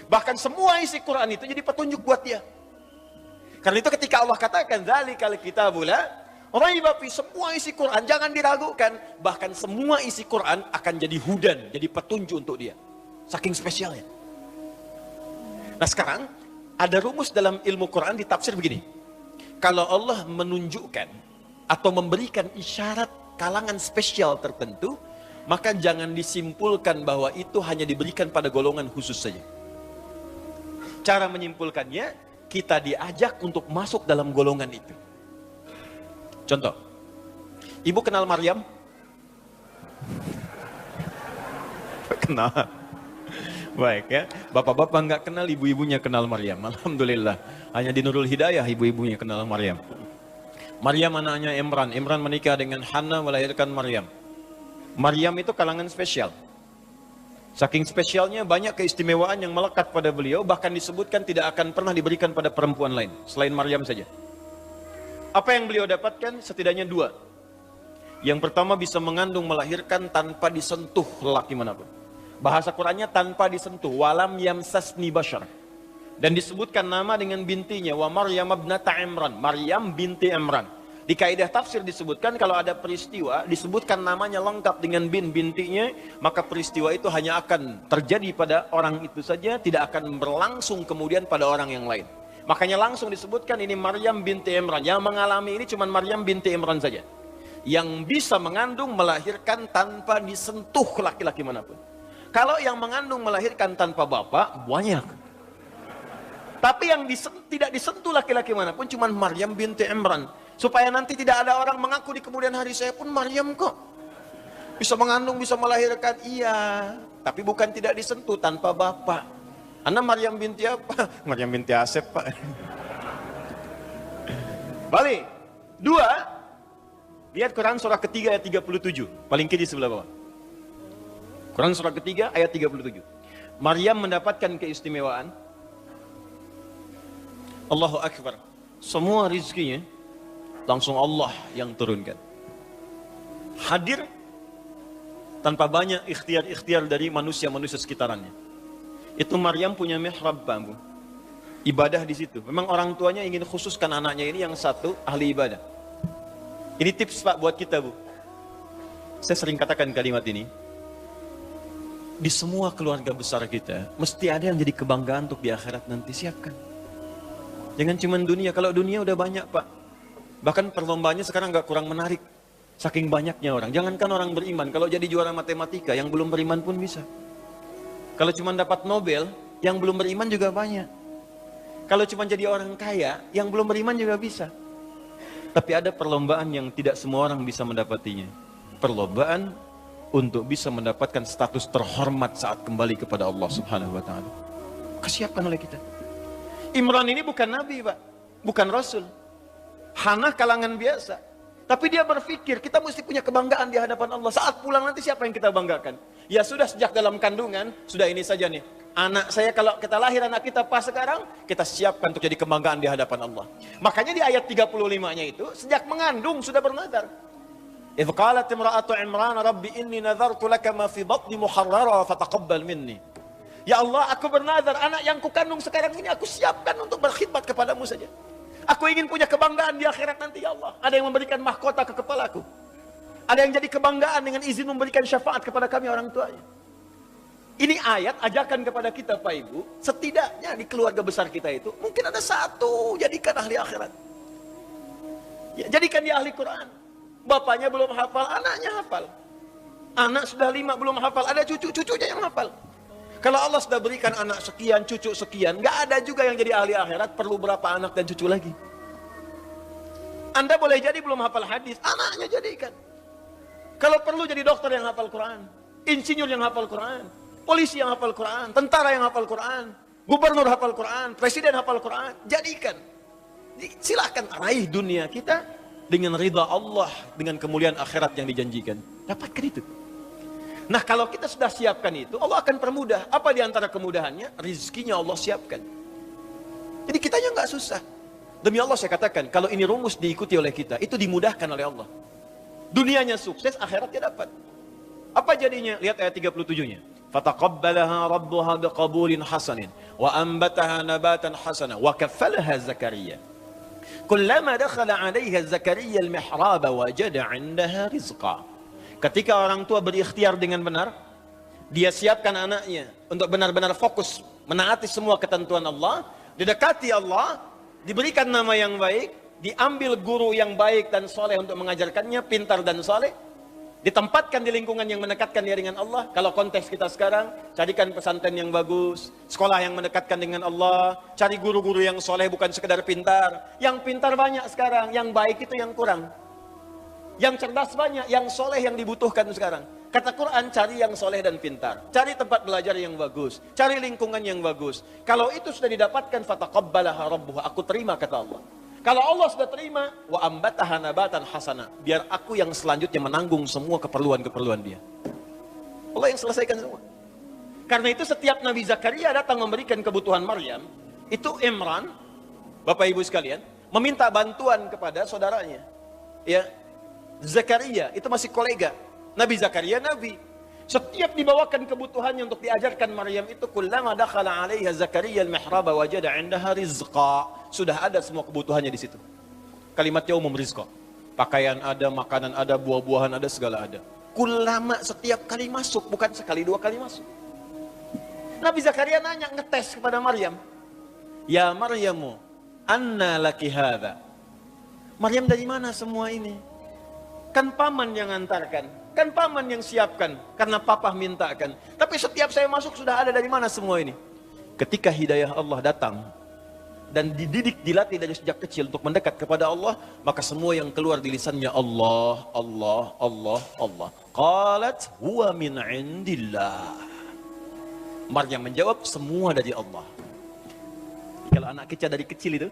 Bahkan semua isi Quran itu jadi petunjuk buat dia. Karena itu ketika Allah katakan dzalikal kitabu la raiba fi, semua isi Quran jangan diragukan, bahkan semua isi Quran akan jadi hudan, jadi petunjuk untuk dia. Saking spesialnya. Nah, sekarang ada rumus dalam ilmu Quran ditafsir begini. Kalau Allah menunjukkan atau memberikan isyarat kalangan spesial tertentu, maka jangan disimpulkan bahwa itu hanya diberikan pada golongan khusus saja. Cara menyimpulkannya, kita diajak untuk masuk dalam golongan itu. Contoh, ibu kenal Maryam? Kenal. Baik ya, bapak-bapak nggak kenal, ibu-ibunya kenal Maryam. Alhamdulillah, hanya di Nurul Hidayah ibu-ibunya kenal Maryam. Maryam anaknya Imran. Imran menikah dengan Hannah, melahirkan Maryam. Maryam itu kalangan spesial. Saking spesialnya banyak keistimewaan yang melekat pada beliau, bahkan disebutkan tidak akan pernah diberikan pada perempuan lain selain Maryam saja. Apa yang beliau dapatkan? Setidaknya dua. Yang pertama, bisa mengandung, melahirkan tanpa disentuh lelaki manapun. Bahasa Qur'annya tanpa disentuh, walam yamsasni bashar. Dan disebutkan nama dengan bintinya, wa Maryam ibnata Imran, Maryam binti Imran. Di kaidah tafsir disebutkan kalau ada peristiwa disebutkan namanya lengkap dengan bintinya, maka peristiwa itu hanya akan terjadi pada orang itu saja, tidak akan berlangsung kemudian pada orang yang lain. Makanya langsung disebutkan ini Maryam binti Imran. Yang mengalami ini cuma Maryam binti Imran saja, yang bisa mengandung, melahirkan tanpa disentuh laki-laki manapun. Kalau yang mengandung, melahirkan tanpa bapak, banyak. Tapi yang tidak disentuh laki-laki manapun cuma Maryam binti Imran. Supaya nanti tidak ada orang mengaku di kemudian hari, saya pun Maryam kok. Bisa mengandung, bisa melahirkan, iya. Tapi bukan tidak disentuh, tanpa bapak. Anda Maryam binti apa? Maryam binti Asep, Pak. Balik. Dua. Lihat Quran surah ketiga ayat 37. Paling kiri sebelah bawah. Quran surah ketiga ayat 37. Maryam mendapatkan keistimewaan. Allahu Akbar. Semua rizkinya langsung Allah yang turunkan. Hadir tanpa banyak ikhtiar-ikhtiar dari manusia-manusia sekitarannya. Itu Maryam punya mihrab, Bu. Ibadah di situ. Memang orang tuanya ingin khususkan anaknya ini yang satu ahli ibadah. Ini tips Pak buat kita, Bu. Saya sering katakan kalimat ini. Di semua keluarga besar kita, mesti ada yang jadi kebanggaan untuk di akhirat nanti. Siapkan. Jangan cuma dunia. Kalau dunia udah banyak, Pak. Bahkan perlombaannya sekarang nggak kurang menarik. Saking banyaknya orang. Jangankan orang beriman. Kalau jadi juara matematika, yang belum beriman pun bisa. Kalau cuma dapat Nobel, yang belum beriman juga banyak. Kalau cuma jadi orang kaya, yang belum beriman juga bisa. Tapi ada perlombaan yang tidak semua orang bisa mendapatinya. Perlombaan untuk bisa mendapatkan status terhormat saat kembali kepada Allah Subhanahu wa taala. Kesiapkan oleh kita. Imran ini bukan nabi, Pak. Bukan rasul. Hannah kalangan biasa. Tapi dia berpikir kita mesti punya kebanggaan di hadapan Allah. Saat pulang nanti siapa yang kita banggakan? Ya sudah, sejak dalam kandungan, sudah ini saja nih. Anak saya, kalau kita lahir anak kita pas sekarang, kita siapkan untuk jadi kebanggaan di hadapan Allah. Makanya di ayat 35-nya itu, sejak mengandung sudah bernazar. Idh qalat imra'atu Imran rabbi inni nazartu laka ma fi batni muharrara fataqabbal minni. Ya Allah, aku bernazar anak yang kukandung sekarang ini aku siapkan untuk berkhidmat kepadamu saja. Aku ingin punya kebanggaan di akhirat nanti, ya Allah. Ada yang memberikan mahkota ke kepalaku. Ada yang jadi kebanggaan dengan izin memberikan syafaat kepada kami orang tuanya. Ini ayat ajakan kepada kita, Pak Ibu, setidaknya di keluarga besar kita itu mungkin ada satu jadikan ahli akhirat. Ya, jadikan dia ahli Quran. Bapaknya belum hafal, anaknya hafal. Anak sudah 5 belum hafal, ada cucu-cucunya yang hafal. Kalau Allah sudah berikan anak sekian, cucu sekian, nggak ada juga yang jadi ahli akhirat, perlu berapa anak dan cucu lagi. Anda boleh jadi belum hafal hadis, anaknya jadikan. Kalau perlu jadi dokter yang hafal Quran, insinyur yang hafal Quran, polisi yang hafal Quran, tentara yang hafal Quran, gubernur hafal Quran, presiden hafal Quran, jadikan. Silahkan raih dunia kita dengan ridha Allah, dengan kemuliaan akhirat yang dijanjikan. Dapatkan itu. Nah, kalau kita sudah siapkan itu, Allah akan permudah. Apa di antara kemudahannya? Rizkinya Allah siapkan. Jadi kitanya nggak susah. Demi Allah saya katakan, kalau ini rumus diikuti oleh kita, itu dimudahkan oleh Allah. Dunianya sukses, akhiratnya dapat. Apa jadinya? Lihat ayat 37-nya. Fataqabbalaha rabbuha biqabulin hasanin wa anbataha nabatan hasana wa kaffalaha Zakaria. Kullama dakhala 'alaiha Zakaria al-mihrab wajada 'indaha rizqa. Ketika orang tua berikhtiar dengan benar, dia siapkan anaknya untuk benar-benar fokus menaati semua ketentuan Allah, didekati Allah, diberikan nama yang baik, diambil guru yang baik dan soleh untuk mengajarkannya, pintar dan soleh, Ditempatkan di lingkungan yang mendekatkan dia dengan Allah. Kalau konteks kita sekarang, carikan pesantren yang bagus, sekolah yang mendekatkan dengan Allah, cari guru-guru yang soleh bukan sekedar pintar. Yang pintar banyak sekarang, yang baik itu yang kurang. Yang cerdas banyak, yang soleh yang dibutuhkan sekarang. Kata Quran, cari yang soleh dan pintar. Cari tempat belajar yang bagus, cari lingkungan yang bagus. Kalau itu sudah didapatkan, fataqabbalaha rabbuha, aku terima kata Allah. Kalau Allah sudah terima, wa ambataha nabatan hasana, biar aku yang selanjutnya menanggung semua keperluan-keperluan dia. Allah yang selesaikan semua. Karena itu setiap Nabi Zakaria datang memberikan kebutuhan Maryam, itu Imran, Bapak Ibu sekalian, meminta bantuan kepada saudaranya. Ya, Zakaria itu masih kolega. Nabi Zakaria nabi. Setiap dibawakan kebutuhannya untuk diajarkan Maryam itu, kullama dakhala 'alaiha Zakaria al-mihraba wajada 'indaha rizqa. Sudah ada semua kebutuhannya di situ. Kalimatnya umum, rizqa. Pakaian ada, makanan ada, buah-buahan ada, segala ada. Kullama, setiap kali masuk, bukan sekali dua kali masuk. Nabi Zakaria nanya, ngetes kepada Maryam. Ya Maryamu, anna laki hadza? Maryam, dari mana semua ini? Kan paman yang antarkan. Kan paman yang siapkan, karena papa mintakan. Tapi setiap saya masuk sudah ada, dari mana semua ini? Ketika hidayah Allah datang, dan dididik, dilatih dari sejak kecil untuk mendekat kepada Allah, maka semua yang keluar di lisannya Allah, Allah, Allah, Allah. Qalat huwa min indillah. Maryam menjawab, semua dari Allah. Kalau anak kecil dari kecil itu,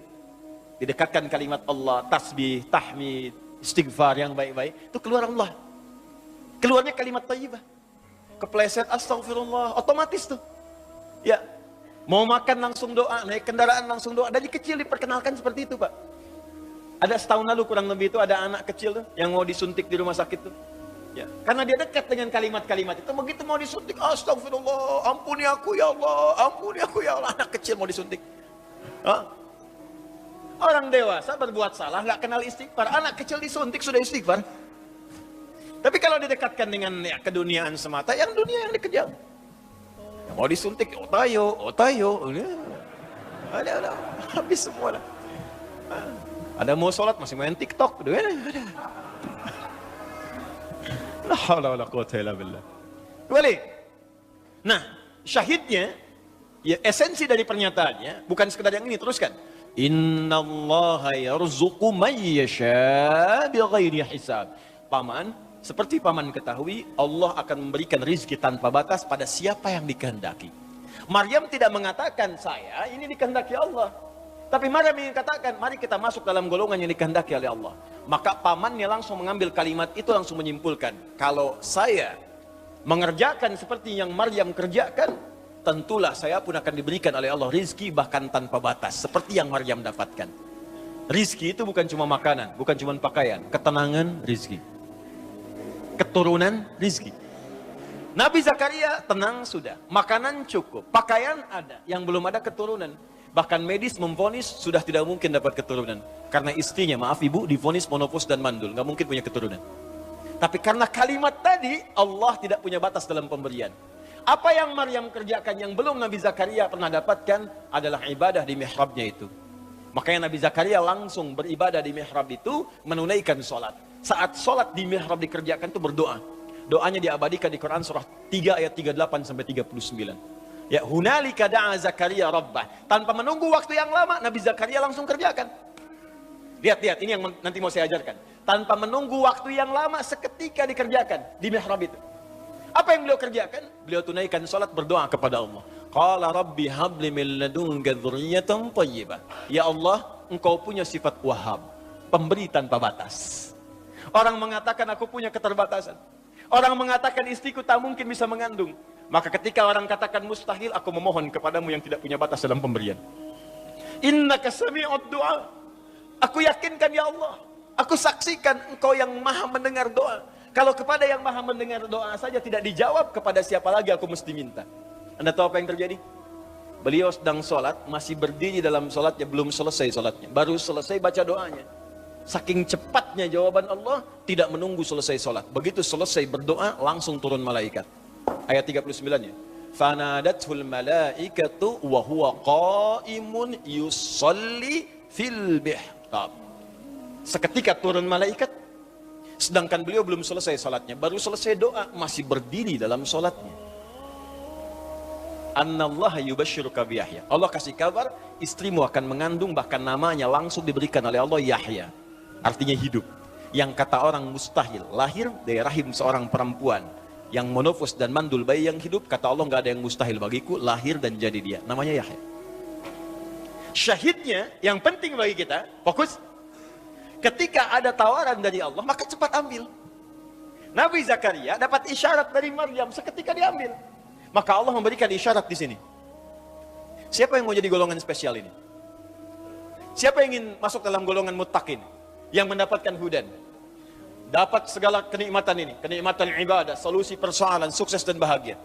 didekatkan kalimat Allah, tasbih, tahmid, istighfar yang baik-baik, itu keluar Allah. Keluarnya kalimat thayyibah. Kepleset astagfirullah, otomatis tuh. Ya, mau makan langsung doa, naik kendaraan langsung doa. Dari kecil diperkenalkan seperti itu, Pak. Ada setahun lalu kurang lebih itu ada anak kecil tuh yang mau disuntik di rumah sakit tuh. Ya, karena dia dekat dengan kalimat-kalimat itu, begitu mau disuntik, astagfirullah, ampuni aku ya Allah, ampuni aku ya Allah. Anak kecil mau disuntik. Hah? Orang dewasa berbuat salah, nggak kenal istighfar. Anak kecil disuntik sudah istighfar. Tapi kalau didekatkan dengan ya, keduniaan semata, yang dunia yang dikejar. Yang mau disuntik, otayo, otayo. Ada, habis semua. Ada mau sholat, masih main TikTok. Ada. La haula wala quwwata illa billah. Kembali. Nah, syahidnya, ya esensi dari pernyataannya, bukan sekedar yang ini, teruskan. Innallaha yarzuqu man yasha bighairi hisab. Paman, seperti paman ketahui, Allah akan memberikan rizki tanpa batas pada siapa yang dikehendaki. Maryam tidak mengatakan, saya ini dikehendaki Allah. Tapi Maryam ingin katakan, mari kita masuk dalam golongan yang dikehendaki oleh Allah. Maka pamannya langsung mengambil kalimat itu, langsung menyimpulkan, kalau saya mengerjakan seperti yang Maryam kerjakan, tentulah saya pun akan diberikan oleh Allah rizki bahkan tanpa batas. Seperti yang Maryam dapatkan. Rizki itu bukan cuma makanan, bukan cuma pakaian. Ketenangan, rizki. Keturunan, rizki. Nabi Zakaria tenang sudah. Makanan cukup, pakaian ada. Yang belum ada keturunan. Bahkan medis memvonis sudah tidak mungkin dapat keturunan. Karena istrinya, maaf ibu, divonis monopos dan mandul. Nggak mungkin punya keturunan. Tapi karena kalimat tadi, Allah tidak punya batas dalam pemberian. Apa yang Maryam kerjakan yang belum Nabi Zakaria pernah dapatkan adalah ibadah di mihrabnya itu. Makanya Nabi Zakaria langsung beribadah di mihrab itu, menunaikan sholat. Saat sholat di mihrab dikerjakan itu berdoa. Doanya diabadikan di Quran surah 3 ayat 38 sampai 39. Ya, hunalika da'a Zakaria rabbah. Tanpa menunggu waktu yang lama, Nabi Zakaria langsung kerjakan. Lihat, ini yang nanti mau saya ajarkan. Tanpa menunggu waktu yang lama, seketika dikerjakan di mihrab itu. Apa yang beliau kerjakan? Beliau tunaikan salat, berdoa kepada Allah. Qala rabbi habli min ladunka dzurriyyatan thayyibah. Ya Allah, Engkau punya sifat Wahhab, pemberi tanpa batas. Orang mengatakan aku punya keterbatasan. Orang mengatakan istriku tak mungkin bisa mengandung. Maka ketika orang katakan mustahil, aku memohon kepadamu yang tidak punya batas dalam pemberian. Innaka sami'ud du'a. Aku yakinkan ya Allah, aku saksikan Engkau yang maha mendengar doa. Kalau kepada yang maha mendengar doa saja tidak dijawab, kepada siapa lagi aku mesti minta? Anda tahu apa yang terjadi? Beliau sedang sholat, masih berdiri dalam sholatnya, belum selesai sholatnya, baru selesai baca doanya. Saking cepatnya jawaban Allah, tidak menunggu selesai sholat. Begitu selesai berdoa, langsung turun malaikat. Ayat 39-nya. Fanadathul malaikatu wa huwa qaimun yusalli fil mihrab. Seketika turun malaikat, Sedangkan beliau belum selesai salatnya, baru selesai doa, masih berdiri dalam salatnya. Annallaha yubashshiruka bi Yahya. Allah kasih kabar, istrimu akan mengandung, bahkan namanya langsung diberikan oleh Allah Yahya. Artinya hidup. Yang kata orang mustahil, lahir dari rahim seorang perempuan yang monofos dan mandul, bayi yang hidup, kata Allah nggak ada yang mustahil bagiku, lahir dan jadi dia. Namanya Yahya. Syahidnya, yang penting bagi kita, fokus. Ketika ada tawaran dari Allah, maka cepat ambil. Nabi Zakaria dapat isyarat dari Maryam, seketika diambil. Maka Allah memberikan isyarat di sini. Siapa yang mau jadi golongan spesial ini? Siapa yang ingin masuk dalam golongan muttaqin, yang mendapatkan hudan, dapat segala kenikmatan ini, kenikmatan ibadah, solusi persoalan, sukses dan bahagia?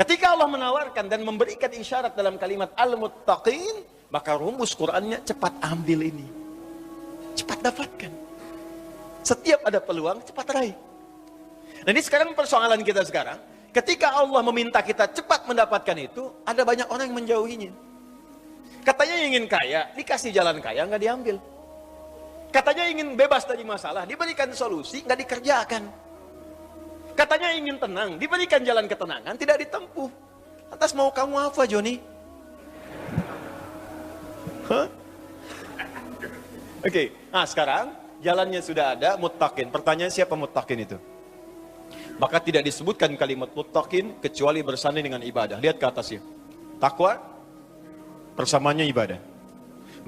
Ketika Allah menawarkan dan memberikan isyarat dalam kalimat al-muttaqin, maka rumus Qur'annya cepat ambil ini. Cepat dapatkan. Setiap ada peluang, cepat raih. Nah, ini sekarang persoalan kita sekarang. Ketika Allah meminta kita cepat mendapatkan itu, ada banyak orang yang menjauhinya. Katanya ingin kaya, dikasih jalan kaya, nggak diambil. Katanya ingin bebas dari masalah, diberikan solusi, nggak dikerjakan. Katanya ingin tenang, diberikan jalan ketenangan, tidak ditempuh. Lantas mau kamu apa, Joni? Hah? Oke, nah sekarang jalannya sudah ada, muttaqin. Pertanyaan, siapa muttaqin itu? Maka tidak disebutkan kalimat muttaqin kecuali bersanding dengan ibadah. Lihat ke atasnya. Takwa bersamanya ibadah.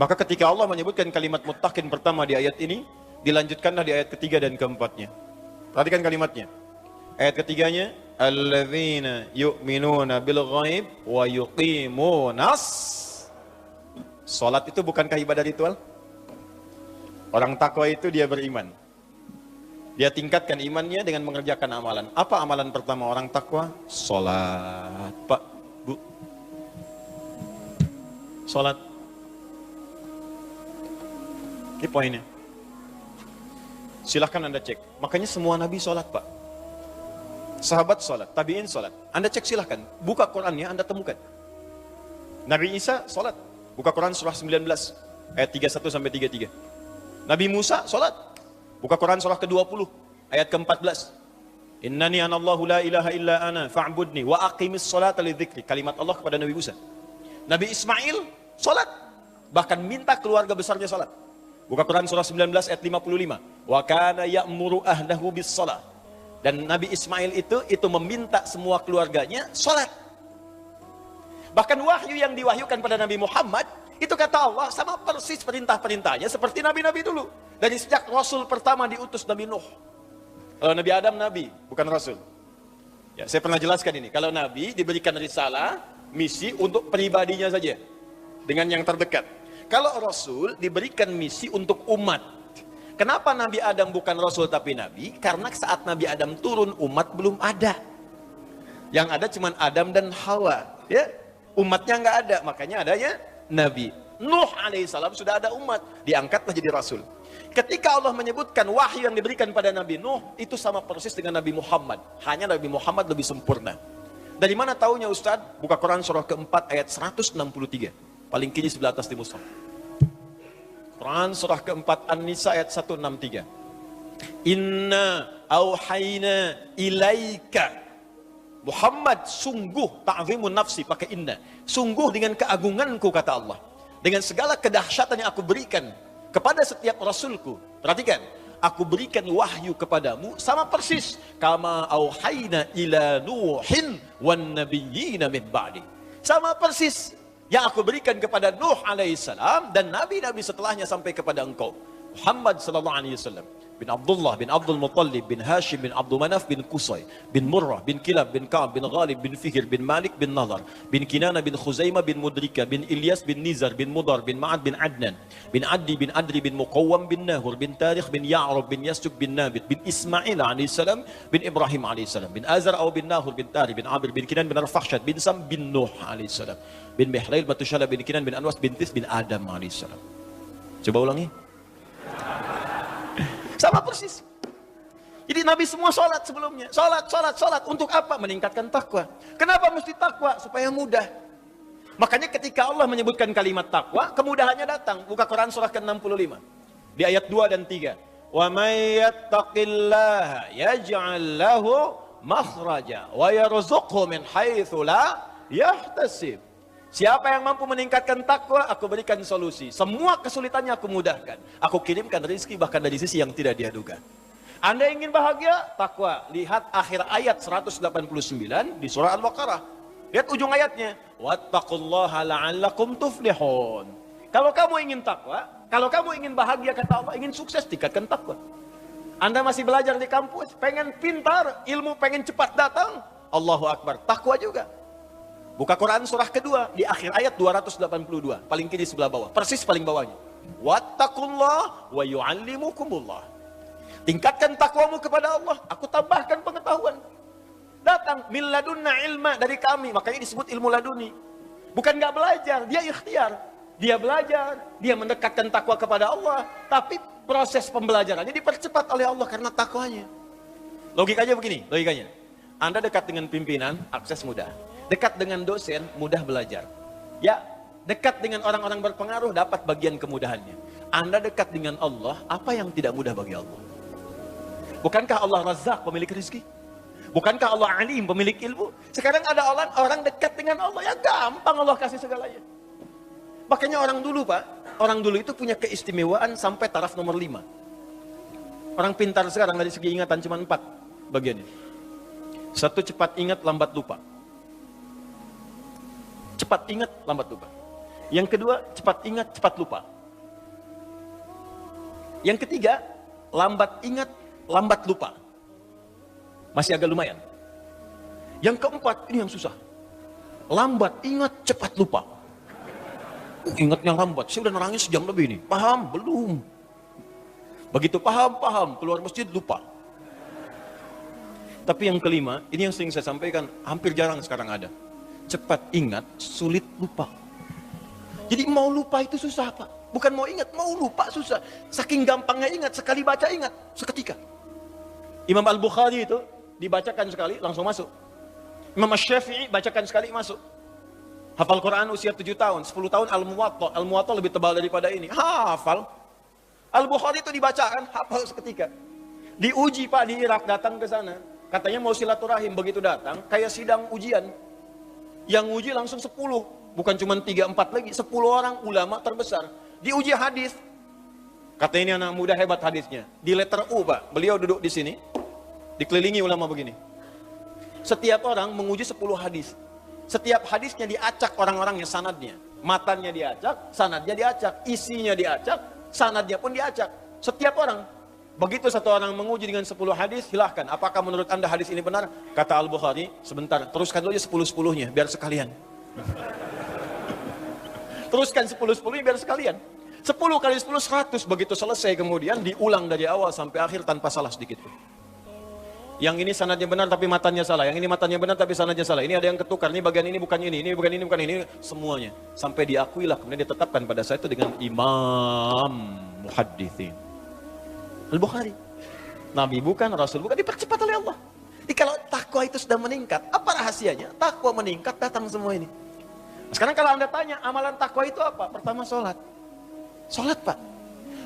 Maka ketika Allah menyebutkan kalimat muttaqin pertama di ayat ini, dilanjutkanlah di ayat ketiga dan keempatnya. Perhatikan kalimatnya. Ayat ketiganya, alladzina yu'minuna bil ghaib wa yuqimunas. Salat itu bukankah ibadah ritual? Orang takwa itu dia beriman. Dia tingkatkan imannya dengan mengerjakan amalan. Apa amalan pertama orang takwa? Salat. Pak, Bu. Salat. Ini poinnya. Silahkan Anda cek. Makanya semua Nabi salat, Pak. Sahabat salat, tabi'in salat. Anda cek silahkan. Buka Qurannya, Anda temukan. Nabi Isa salat. Buka Quran surah 19 ayat 31 sampai 33. Nabi Musa salat. Buka Quran surah ke-20 ayat ke-14. Innani anallahu la ilaha illa ana fa'budni wa aqimis salata lidzikri. Kalimat Allah kepada Nabi Musa. Nabi Ismail salat. Bahkan minta keluarga besarnya salat. Buka Quran surah 19 ayat 55. Wa kana ya'muru ahlahu bis salat. Dan Nabi Ismail itu meminta semua keluarganya salat. Bahkan wahyu yang diwahyukan pada Nabi Muhammad, itu kata Allah sama persis perintah-perintahnya seperti nabi-nabi dulu. Dari sejak Rasul pertama diutus Nabi Nuh. Kalau Nabi Adam Nabi, bukan Rasul. Ya, saya pernah jelaskan ini. Kalau Nabi diberikan risalah, misi untuk pribadinya saja. Dengan yang terdekat. Kalau Rasul diberikan misi untuk umat. Kenapa Nabi Adam bukan Rasul tapi Nabi? Karena saat Nabi Adam turun, umat belum ada. Yang ada cuma Adam dan Hawa. Ya, umatnya nggak ada, makanya adanya Nabi. Nuh alaihissalam sudah ada umat, diangkatlah jadi Rasul. Ketika Allah menyebutkan wahyu yang diberikan pada Nabi Nuh, itu sama persis dengan Nabi Muhammad. Hanya Nabi Muhammad lebih sempurna. Dari mana taunya Ustaz? Buka Quran surah keempat ayat 163. Paling kiri sebelah atas di mushaf. Quran surah keempat An-Nisa ayat 163. Inna auhayna ilaika. Muhammad, sungguh ta'zimun nafsi, pakai inna. Sungguh dengan keagunganku, kata Allah. Dengan segala kedahsyatan yang aku berikan kepada setiap rasulku. Perhatikan, aku berikan wahyu kepadamu sama persis kama auhayna ila nuhin wan nabiyyina min ba'di. Sama persis yang aku berikan kepada Nuh alaihissalam dan nabi-nabi setelahnya sampai kepada engkau Muhammad sallallahu alaihi wasallam. Bin Abdullah, bin Abdul Muttalib, bin Hashim, bin Abdul Manaf, bin Qusay, bin Murrah, bin Kilab, bin Ka'ab, bin Ghalib, bin Fihr, bin Malik, bin Nadar, bin Kinana, bin Khuzaimah, bin Mudrika, bin Ilyas, bin Nizar, bin Mudar, bin Ma'ad, bin Adnan, bin Addi, bin Adri, bin Muqawwam, bin Nahur, bin Tarikh, bin Ya'rub, bin Yasjub, bin Nabit, bin Ismail alaihissalam, bin Ibrahim alaihissalam, bin Azar atau bin Nahur, bin Tari, bin Amir, bin Kinan, bin Arfakhshad, bin Sam, bin Nuh alaihissalam, bin Mihlail, Batushala, bin Kinan, bin Anwas, bin Tis, bin Adam alaihissalam. Coba ulangi. Sama persis. Jadi Nabi semua sholat sebelumnya. Sholat. Untuk apa? Meningkatkan takwa. Kenapa mesti takwa? Supaya mudah. Makanya ketika Allah menyebutkan kalimat takwa, kemudahannya datang. Buka Quran surah ke-65. Di ayat 2 dan 3. Wa may yattaqillaha yaj'al lahu makhraja wa yarzuqhu min haitsu la yahtasib. Siapa yang mampu meningkatkan takwa, aku berikan solusi. Semua kesulitannya aku mudahkan. Aku kirimkan rezeki bahkan dari sisi yang tidak dia duga. Anda ingin bahagia? Takwa. Lihat akhir ayat 189 di surah Al-Baqarah. Lihat ujung ayatnya. Wattaqullaha la'allakum tuflihun. Kalau kamu ingin takwa, kalau kamu ingin bahagia kata Allah, ingin sukses, tingkatkan takwa. Anda masih belajar di kampus, pengen pintar, ilmu pengen cepat datang. Allahu Akbar. Takwa juga. Buka Quran surah kedua di akhir ayat 282, paling kiri sebelah bawah, persis paling bawahnya. Wattaqullah wa yu'allimukumullah. Tingkatkan takwamu kepada Allah, aku tambahkan pengetahuan. Datang min ladunna ilma, dari kami, makanya disebut ilmu laduni. Bukan nggak belajar, dia ikhtiar. Dia belajar, dia mendekatkan takwa kepada Allah, tapi proses pembelajarannya dipercepat oleh Allah karena takwanya. Logikanya begini, logikanya. Anda dekat dengan pimpinan, akses mudah. Dekat dengan dosen, mudah belajar. Ya, dekat dengan orang-orang berpengaruh, dapat bagian kemudahannya. Anda dekat dengan Allah, apa yang tidak mudah bagi Allah? Bukankah Allah Razzaq, pemilik rezeki? Bukankah Allah Alim, pemilik ilmu? Sekarang ada orang dekat dengan Allah, ya gampang Allah kasih segalanya. Makanya orang dulu Pak, orang dulu itu punya keistimewaan sampai taraf nomor 5. Orang pintar sekarang dari segi ingatan cuma 4 bagiannya. 1, cepat ingat, lambat lupa. Cepat ingat, lambat lupa. Yang kedua, cepat ingat, cepat lupa. Yang ketiga, lambat ingat, lambat lupa. Masih agak lumayan. Yang keempat, ini yang susah. Lambat ingat, cepat lupa. Ingatnya lambat, saya udah nerangin sejam lebih ini. Paham? Belum. Begitu paham, keluar masjid lupa. Tapi yang kelima, ini yang sering saya sampaikan, hampir jarang sekarang ada. Cepat ingat, sulit lupa. Jadi mau lupa itu susah Pak. Bukan mau ingat, mau lupa susah. Saking gampangnya ingat, sekali baca ingat, seketika. Imam Al-Bukhari itu dibacakan sekali, langsung masuk. Imam Asy-Syafi'i bacakan sekali, masuk. Hafal Quran usia 7 tahun, 10 tahun Al-Muwatta. Al-Muwatta lebih tebal daripada ini. Hafal. Al-Bukhari itu dibacakan, hafal seketika. Diuji Pak di Irak, datang ke sana. Katanya mau silaturahim, begitu datang, kayak sidang ujian. Yang uji langsung 10, bukan cuma 3-4 lagi, 10 orang ulama terbesar. Diuji hadis. Kata ini anak muda hebat hadisnya. Di letter U Pak, beliau duduk di sini, dikelilingi ulama begini. Setiap orang menguji 10 hadis. Setiap hadisnya diacak orang-orangnya, sanadnya. Matanya diacak, sanadnya diacak. Isinya diacak, sanadnya pun diacak. Setiap orang. Begitu satu orang menguji dengan 10 hadis, silahkan. Apakah menurut anda hadis ini benar? Kata Al-Bukhari, sebentar, teruskan dulu 10-10-nya, biar sekalian. Teruskan 10-10-nya biar sekalian. 10 kali 10, 100. Begitu selesai kemudian diulang dari awal sampai akhir tanpa salah sedikit pun. Yang ini sanadnya benar tapi matanya salah. Yang ini matanya benar tapi sanadnya salah. Ini ada yang ketukar, ini bagian ini bukan ini bukan ini bukan ini. Semuanya. Sampai diakuilah, kemudian ditetapkan pada saat itu dengan Imam Muhaddithin. Al-Bukhari. Nabi bukan, Rasul bukan, dipercepat oleh Allah. Jadi kalau takwa itu sudah meningkat, apa rahasianya? Takwa meningkat, datang semua ini. Sekarang kalau anda tanya, amalan takwa itu apa? Pertama sholat. Sholat Pak.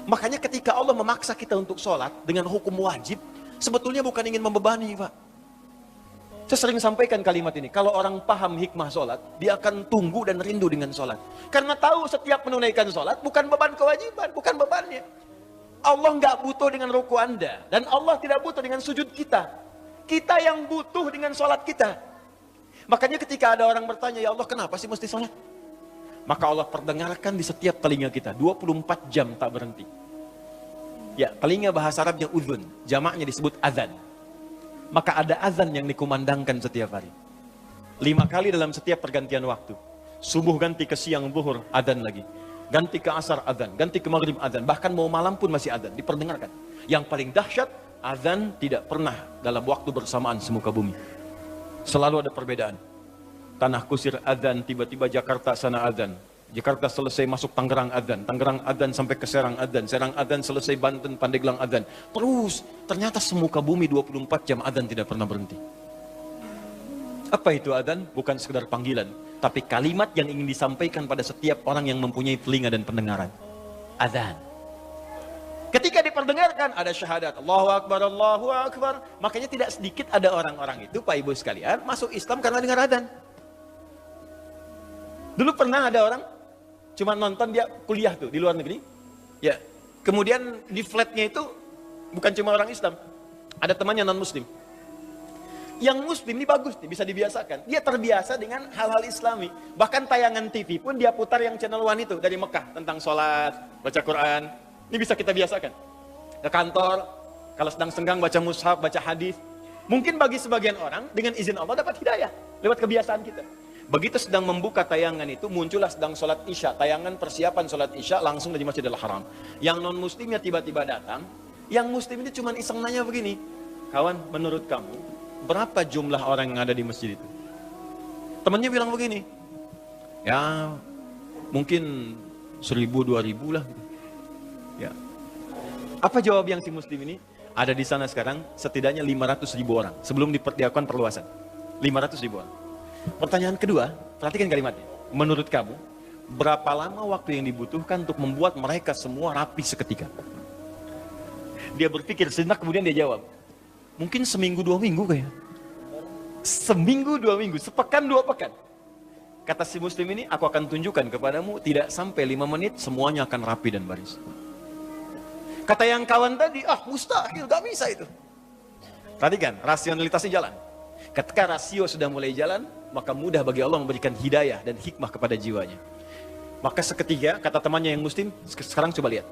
Makanya ketika Allah memaksa kita untuk sholat dengan hukum wajib, sebetulnya bukan ingin membebani Pak. Saya sering sampaikan kalimat ini, kalau orang paham hikmah sholat, dia akan tunggu dan rindu dengan sholat. Karena tahu setiap menunaikan sholat bukan beban kewajiban, bukan bebannya. Allah nggak butuh dengan ruku anda. Dan Allah tidak butuh dengan sujud kita. Kita yang butuh dengan sholat kita. Makanya ketika ada orang bertanya, ya Allah kenapa sih mesti sholat? Maka Allah perdengarkan di setiap telinga kita. 24 jam tak berhenti. Ya, telinga bahasa Arabnya udhun. Jamaknya disebut azan. Maka ada azan yang dikumandangkan setiap hari. 5 kali dalam setiap pergantian waktu. Subuh ganti ke siang, zuhur, azan lagi. Ganti ke asar, azan. Ganti ke maghrib, azan. Bahkan mau malam pun masih azan. Diperdengarkan. Yang paling dahsyat, azan tidak pernah dalam waktu bersamaan semuka bumi. Selalu ada perbedaan. Tanah Kusir azan, tiba-tiba Jakarta sana azan. Jakarta selesai masuk Tangerang azan. Tangerang azan sampai ke Serang azan. Serang azan selesai Banten, Pandeglang azan. Terus, ternyata semuka bumi 24 jam azan tidak pernah berhenti. Apa itu azan? Bukan sekedar panggilan. Tapi kalimat yang ingin disampaikan pada setiap orang yang mempunyai telinga dan pendengaran. Azan. Ketika dengarkan ada syahadat, Allahu Akbar, Allahu Akbar. Makanya tidak sedikit ada orang-orang itu, Pak Ibu sekalian, masuk Islam karena dengar adzan. Dulu pernah ada orang cuma nonton, dia kuliah tuh di luar negeri. Ya, kemudian di flatnya itu bukan cuma orang Islam, ada temannya non Muslim. Yang Muslim ini bagus nih, bisa dibiasakan. Dia terbiasa dengan hal-hal Islami. Bahkan tayangan TV pun dia putar yang channel One itu dari Mekah tentang sholat, baca Quran. Ini bisa kita biasakan. Ke kantor, kalau sedang senggang baca mushaf, baca hadis. Mungkin bagi sebagian orang dengan izin Allah dapat hidayah lewat kebiasaan kita. Begitu sedang membuka tayangan itu, muncullah sedang sholat Isya, tayangan persiapan sholat Isya langsung dari Masjidil Haram. Yang non Muslimnya tiba-tiba datang, yang Muslim ini cuma iseng nanya begini, kawan, menurut kamu berapa jumlah orang yang ada di masjid itu? Temannya bilang begini, ya mungkin 1000, 2000 lah. Ya. Apa jawab yang si Muslim ini? Ada di sana sekarang setidaknya 500.000 orang sebelum dilakukan perluasan. 500.000 orang. Pertanyaan kedua, perhatikan kalimatnya. Menurut kamu, berapa lama waktu yang dibutuhkan untuk membuat mereka semua rapi seketika? Dia berpikir sejenak, kemudian dia jawab, mungkin seminggu 2 minggu kayak. Seminggu 2 minggu, sepekan 2 pekan. Kata si Muslim ini, aku akan tunjukkan kepadamu, tidak sampai 5 menit semuanya akan rapi dan baris. Kata yang kawan tadi, mustahil, gak bisa itu. Tadi kan, rasionalitasnya jalan. Ketika rasio sudah mulai jalan, maka mudah bagi Allah memberikan hidayah dan hikmah kepada jiwanya. Maka seketika, kata temannya yang Muslim, sekarang coba lihat.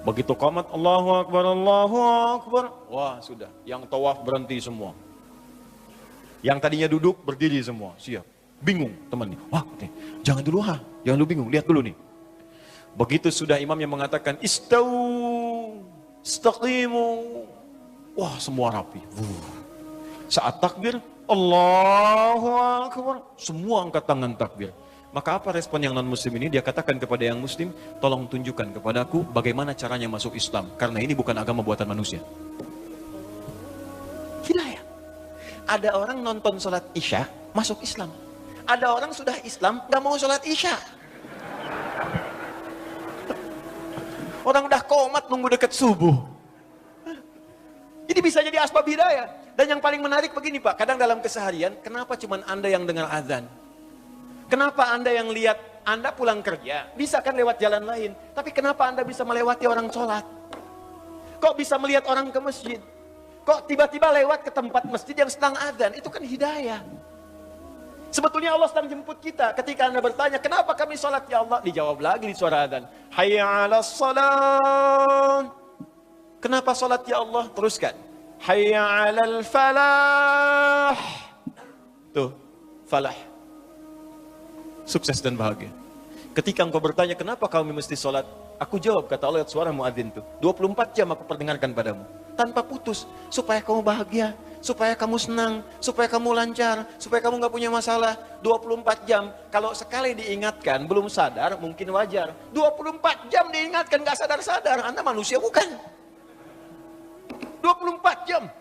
Begitu qomat Allahu Akbar, Allahu Akbar. Wah sudah, yang tawaf berhenti semua. Yang tadinya duduk berdiri semua, siap. Bingung temannya. Wah, jangan dulu jangan dulu bingung, lihat dulu nih. Begitu sudah imam yang mengatakan istau, istaqimu. Wah, semua rapi. Saat takbir, Allahu Akbar. Semua angkat tangan takbir. Maka apa respon yang non-muslim ini? Dia katakan kepada yang muslim, tolong tunjukkan kepadaku bagaimana caranya masuk Islam. Karena ini bukan agama buatan manusia. Hidayah. Ada orang nonton sholat Isya, masuk Islam. Ada orang sudah Islam, gak mau sholat Isya. Orang udah komat nunggu dekat subuh. Jadi bisa jadi asbab hidayah. Dan yang paling menarik begini Pak, kadang dalam keseharian, kenapa cuma Anda yang dengar azan? Kenapa Anda yang lihat, Anda pulang kerja, bisa kan lewat jalan lain. Tapi kenapa Anda bisa melewati orang sholat? Kok bisa melihat orang ke masjid? Kok tiba-tiba lewat ke tempat masjid yang sedang azan? Itu kan hidayah. Sebetulnya Allah sedang jemput kita. Ketika Anda bertanya, kenapa kami sholat ya Allah? Dijawab lagi di suara azan. Hayya 'alas shalah. Kenapa sholat ya Allah? Teruskan. Hayya 'alal falah. Tuh, falah. Sukses dan bahagia. Ketika engkau bertanya, kenapa kami mesti sholat? Aku jawab, kata Allah, suara muadzin tuh. 24 jam aku perdengarkan padamu. Tanpa putus. Supaya kamu bahagia. Supaya kamu senang. Supaya kamu lancar. Supaya kamu gak punya masalah. 24 jam. Kalau sekali diingatkan, belum sadar, mungkin wajar. 24 jam diingatkan, gak sadar-sadar. Anda manusia bukan. 24 jam.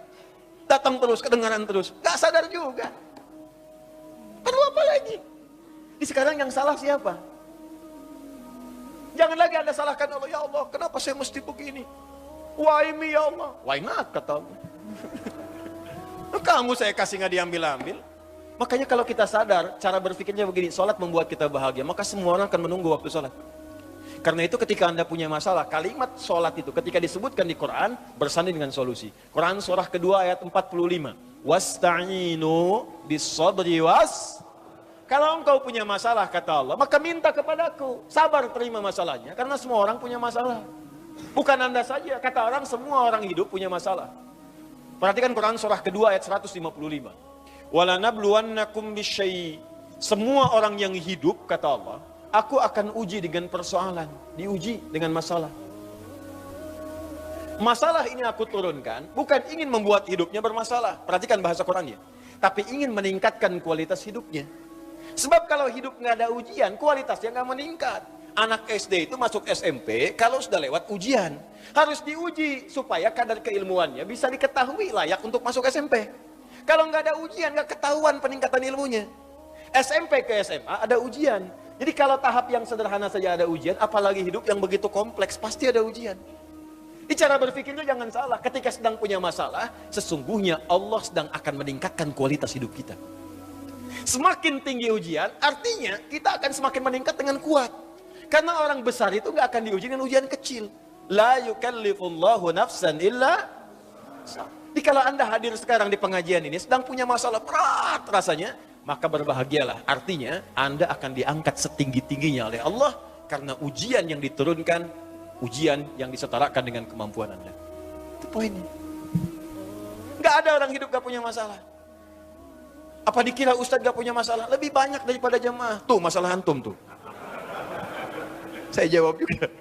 Datang terus, kedengaran terus. Gak sadar juga. Perlu apa lagi? Sekarang yang salah siapa? Jangan lagi Anda salahkan Allah. Ya Allah, kenapa saya mesti begini? Why me ya Allah? Why not, kata Allah. Kamu saya kasih gak diambil-ambil. Makanya kalau kita sadar, cara berpikirnya begini, sholat membuat kita bahagia, maka semua orang akan menunggu waktu sholat. Karena itu ketika Anda punya masalah, kalimat sholat itu ketika disebutkan di Quran, bersanding dengan solusi. Quran surah kedua ayat 45. Wasta'inu bis-sabri was. Kalau engkau punya masalah, kata Allah, maka minta kepadaku. Sabar terima masalahnya, karena semua orang punya masalah. Bukan Anda saja, kata orang, semua orang hidup punya masalah. Perhatikan Quran surah kedua ayat 155. Walanabluwannakum bisyai. Semua orang yang hidup, kata Allah, aku akan uji dengan persoalan. Diuji dengan masalah. Masalah ini aku turunkan, bukan ingin membuat hidupnya bermasalah. Perhatikan bahasa Qurannya. Tapi ingin meningkatkan kualitas hidupnya. Sebab kalau hidup nggak ada ujian, kualitasnya nggak meningkat. Anak SD itu masuk SMP kalau sudah lewat ujian. Harus diuji supaya kadar keilmuannya bisa diketahui layak untuk masuk SMP. Kalau nggak ada ujian, nggak ketahuan peningkatan ilmunya. SMP ke SMA ada ujian. Jadi kalau tahap yang sederhana saja ada ujian, apalagi hidup yang begitu kompleks, pasti ada ujian. Di cara berpikirnya jangan salah. Ketika sedang punya masalah, sesungguhnya Allah sedang akan meningkatkan kualitas hidup kita. Semakin tinggi ujian, artinya kita akan semakin meningkat dengan kuat. Karena orang besar itu nggak akan diuji dengan ujian kecil. La yukallifullahu nafsan illa. Kalau Anda hadir sekarang di pengajian ini sedang punya masalah berat rasanya, maka berbahagialah. Artinya Anda akan diangkat setinggi-tingginya oleh Allah karena ujian yang diturunkan, ujian yang disetarakan dengan kemampuan Anda. Itu poinnya. Nggak ada orang hidup gak punya masalah. Apa dikira Ustadz gak punya masalah? Lebih banyak daripada jemaah. Tuh masalah antum tuh. Saya jawab juga.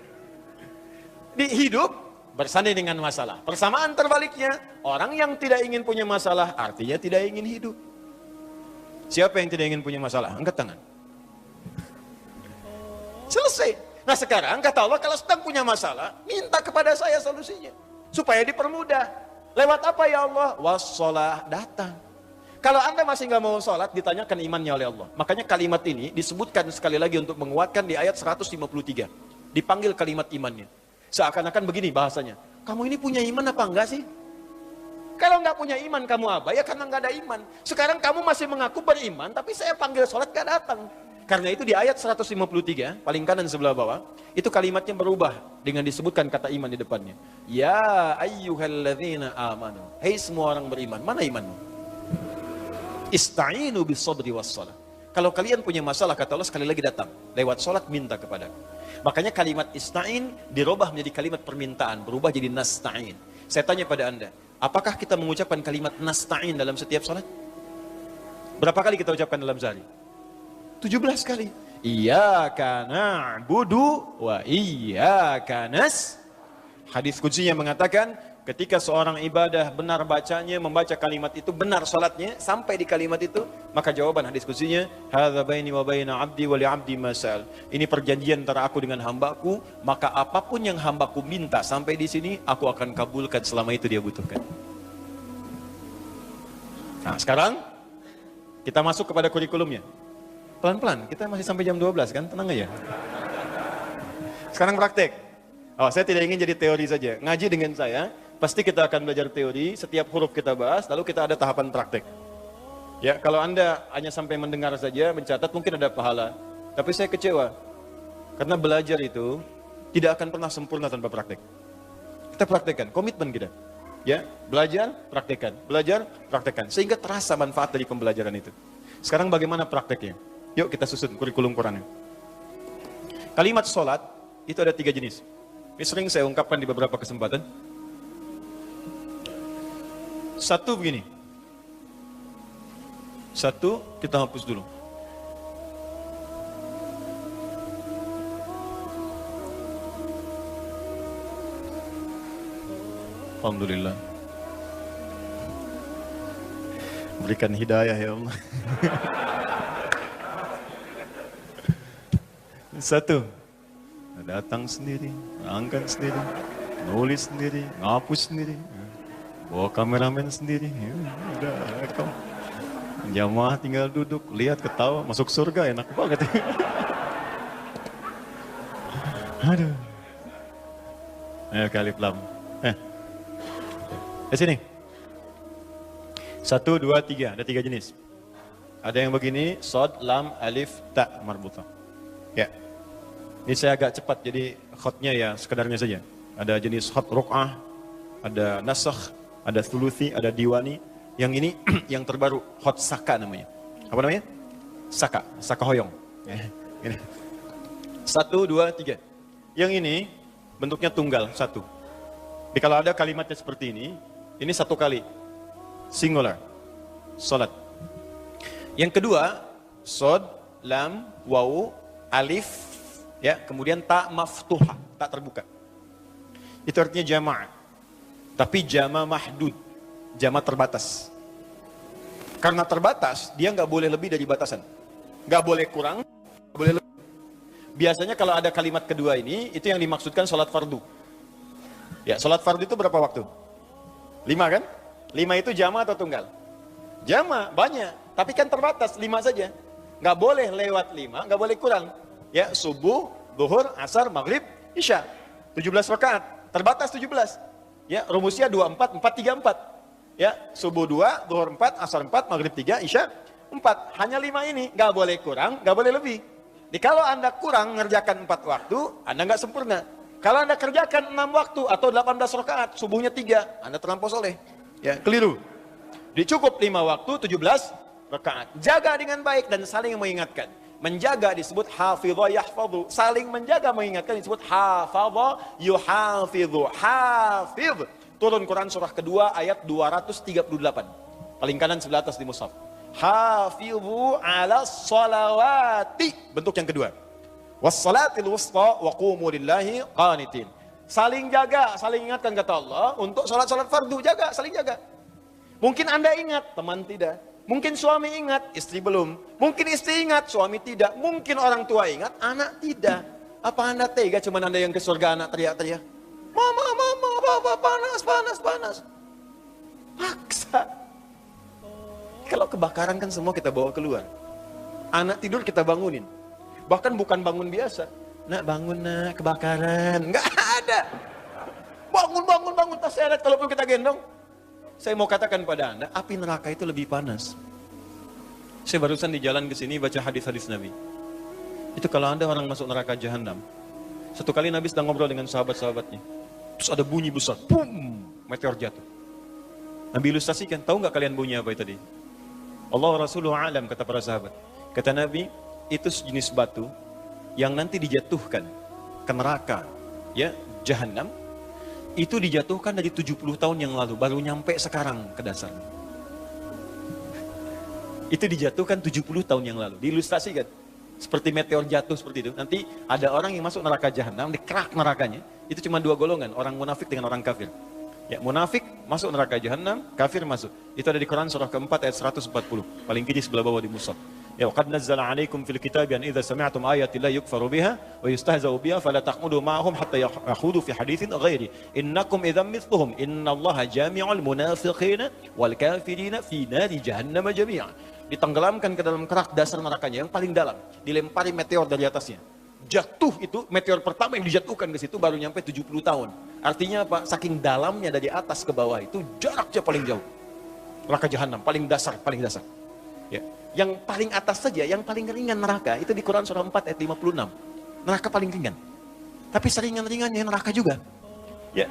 Di hidup bersanding dengan masalah. Persamaan terbaliknya, orang yang tidak ingin punya masalah artinya tidak ingin hidup. Siapa yang tidak ingin punya masalah? Angkat tangan. Selesai. Nah sekarang kata Allah, kalau sedang punya masalah, minta kepada saya solusinya. Supaya dipermudah. Lewat apa ya Allah? Wassalah, datang. Kalau Anda masih nggak mau sholat, ditanyakan imannya oleh Allah. Makanya kalimat ini disebutkan sekali lagi untuk menguatkan di ayat 153. Dipanggil kalimat imannya. Seakan-akan begini bahasanya. Kamu ini punya iman apa enggak sih? Kalau nggak punya iman kamu apa? Ya karena nggak ada iman. Sekarang kamu masih mengaku beriman, tapi saya panggil sholat nggak datang. Karena itu di ayat 153, paling kanan sebelah bawah, itu kalimatnya berubah dengan disebutkan kata iman di depannya. Ya ayyuhalladzina amanu. Hei semua orang beriman, mana imanmu? Ista'inu bis sabri was salah. Kalau kalian punya masalah, kata Allah, sekali lagi datang. Lewat salat minta kepadaku. Makanya kalimat ista'in dirubah menjadi kalimat permintaan, berubah jadi nasta'in. Saya tanya pada Anda, apakah kita mengucapkan kalimat nasta'in dalam setiap salat? Berapa kali kita ucapkan dalam sehari? 17 kali. Iyyaka na'budu wa iyyaka nas. Hadis qudsinya mengatakan, ketika seorang ibadah benar bacanya, membaca kalimat itu, benar salatnya, sampai di kalimat itu, maka jawaban hadis qudsinya, hadza baini wa baina 'abdi wa li 'abdi ma sa'al. Ini perjanjian antara aku dengan hambaku, maka apapun yang hambaku minta sampai di sini, aku akan kabulkan selama itu dia butuhkan. Nah, sekarang kita masuk kepada kurikulumnya. Pelan-pelan, kita masih sampai jam 12 kan, tenang aja. Sekarang praktek. Oh, saya tidak ingin jadi teori saja. Ngaji dengan saya, pasti kita akan belajar teori, setiap huruf kita bahas, lalu kita ada tahapan praktek. Ya, kalau Anda hanya sampai mendengar saja, mencatat, mungkin ada pahala. Tapi saya kecewa, karena belajar itu tidak akan pernah sempurna tanpa praktek. Kita praktekkan, komitmen kita. Ya, belajar, praktekkan, sehingga terasa manfaat dari pembelajaran itu. Sekarang bagaimana prakteknya? Yuk kita susun kurikulum Qurannya. Kalimat sholat, itu ada 3 jenis. Ini sering saya ungkapkan di beberapa kesempatan. Satu begini. Satu, kita hapus dulu. Alhamdulillah. Berikan hidayah ya Allah. Satu, datang sendiri, angkat sendiri, nulis sendiri, ngapus sendiri, bawa kameramen sendiri. Ya, udah, rekam. Jamaah tinggal duduk, lihat, ketawa, masuk surga, enak banget. Aduh. Ayo Alif Lam. Di sini. 1, 2, 3, ada 3 jenis. Ada yang begini, Shad, Lam, Alif, Ta, marbutah. Ya. Ini saya agak cepat, jadi khotnya ya sekedarnya saja. Ada jenis khot ruk'ah, ada nasakh, ada thuluthi, ada diwani. Yang ini yang terbaru, khot saka namanya. Apa namanya? Saka, saka hoyong. Ya, ini. 1, 2, 3. Yang ini bentuknya tunggal, 1. Jadi kalau ada kalimatnya seperti ini 1 kali. Singular, salat. Yang kedua, Shad, Lam, Waw, Alif, ya, kemudian ta maftuhah, tak terbuka. Itu artinya jama'. Tapi jama' mahdud, jama' terbatas. Karena terbatas, dia nggak boleh lebih dari batasan. Nggak boleh kurang, nggak boleh lebih. Biasanya kalau ada kalimat kedua ini, itu yang dimaksudkan sholat fardu. Ya, sholat fardu itu berapa waktu? 5 kan? 5 itu jama' atau tunggal? Jama' banyak, tapi kan terbatas, 5 saja. Nggak boleh lewat 5, nggak boleh kurang. Ya, subuh, zuhur, asar, maghrib, isya. 17 rakaat. terbatas 17. Ya, rumusnya 24, 4, 3, 4. Ya, subuh 2, zuhur 4, asar 4, maghrib 3, isya 4. Hanya 5 ini, nggak boleh kurang, nggak boleh lebih. Jadi kalau Anda kurang ngerjakan 4 waktu, Anda nggak sempurna. Kalau Anda kerjakan 6 waktu atau 18 rakaat, subuhnya 3, Anda terlampau soleh. Ya, keliru. Dicukup 5 waktu, 17 rakaat. Jaga dengan baik dan saling mengingatkan. Menjaga disebut hafidha yahfadhu. Saling menjaga mengingatkan disebut hafadha yuhafidhu. Hafidh. Turun Quran surah kedua ayat 238. Paling kanan sebelah atas di mushaf. Hafidhu ala salawati. Bentuk yang kedua. Wassalatil wusta wa qumu lillahi qanitin. Saling jaga, saling ingatkan kata Allah untuk salat-salat fardu. Jaga, saling jaga. Mungkin Anda ingat, teman tidak. Mungkin suami ingat, istri belum. Mungkin istri ingat, suami tidak. Mungkin orang tua ingat, anak tidak. Apa Anda tega cuman Anda yang ke surga anak teriak-teriak? Mama, mama, papa, panas, panas, panas. Paksa. Kalau kebakaran kan semua kita bawa keluar. Anak tidur kita bangunin. Bahkan bukan bangun biasa. Nak bangun nak, kebakaran. Enggak ada. Bangun, bangun, bangun. Tas seret kalau perlu kita gendong. Saya mau katakan pada Anda, api neraka itu lebih panas. Saya barusan di jalan ke sini baca hadis-hadis Nabi. Itu kalau Anda orang masuk neraka jahanam. Satu kali Nabi sedang ngobrol dengan sahabat-sahabatnya. Terus ada bunyi besar, boom, meteor jatuh. Nabi ilustrasikan, tahu nggak kalian bunyi apa itu tadi? Allah Rasulullah alam, kata para sahabat. Kata Nabi, itu sejenis batu yang nanti dijatuhkan ke neraka, ya, jahanam. Itu dijatuhkan dari 70 tahun yang lalu, baru nyampe sekarang ke dasar. Itu dijatuhkan 70 tahun yang lalu, diilustrasikan. Seperti meteor jatuh seperti itu. Nanti ada orang yang masuk neraka jahanam, dikerak nerakanya. Itu cuma 2 golongan, orang munafik dengan orang kafir. Ya, munafik masuk neraka jahanam, kafir masuk. Itu ada di Quran surah keempat ayat 140. Paling kiri sebelah bawah di mushaf. Ya, qad nazzala 'alaikum fil kitabi an idza sami'tum ayati la yukfaru biha wa yustahza'u biha fala taqudu ma'ahum hatta yakhudu fi haditsin ghairi innakum idzam mithluhum innallaha jami'ul munafiqina wal kafirina fi nari jahannam jami'a. Ditenggelamkan ke dalam kerak dasar nerakanya yang paling dalam, dilempari meteor dari atasnya. Jatuh itu meteor pertama yang dijatuhkan ke situ baru nyampe 70 tahun. Artinya apa? Saking dalamnya dari atas ke bawah itu jaraknya paling jauh. Neraka jahanam paling dasar, paling dasar. Ya. Yang paling atas saja, yang paling ringan neraka, itu di Quran surah 4 ayat 56. Neraka paling ringan. Tapi seringan-ringannya neraka juga. Ya.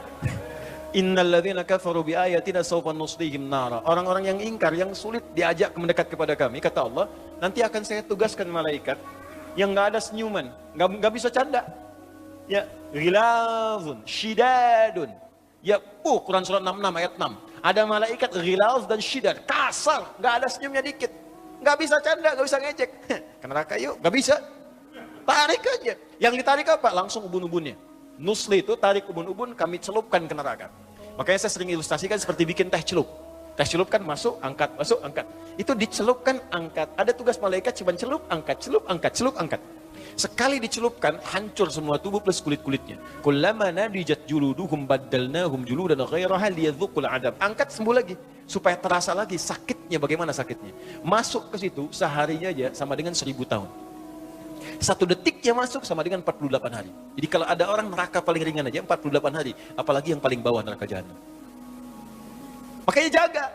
Innalladzina kafaru bi ayatina sawfa nuslihim nara. Orang-orang yang ingkar, yang sulit diajak mendekat kepada kami, kata Allah, nanti akan saya tugaskan malaikat yang enggak ada senyuman, enggak bisa canda. Ya, ghilazun, syidadun. Ya, Quran surah 66 ayat 6. Ada malaikat ghilaz dan syidad, kasar, enggak ada senyumnya dikit. Nggak bisa canda, nggak bisa ngecek. Ke neraka yuk, nggak bisa. Tarik aja. Yang ditarik apa? Langsung ubun-ubunnya. Nusli itu tarik ubun-ubun, kami celupkan ke neraka. Makanya saya sering ilustrasikan seperti bikin teh celup. Teh celup kan masuk, angkat, masuk, angkat. Itu dicelupkan, angkat. Ada tugas malaikat cuma celup, angkat, celup, angkat, celup, angkat. Sekali dicelupkan, hancur semua tubuh plus kulit-kulitnya. Kullama nadijat juluduhum baddalnahum juludan ghairaha liyadzuqul adab. Angkat, sembuh lagi. Supaya terasa lagi sakitnya, bagaimana sakitnya. Masuk ke situ seharinya aja sama dengan 1000 tahun. 1 detiknya masuk sama dengan 48 hari. Jadi kalau ada orang neraka paling ringan aja 48 hari. Apalagi yang paling bawah neraka jahanam. Makanya jaga.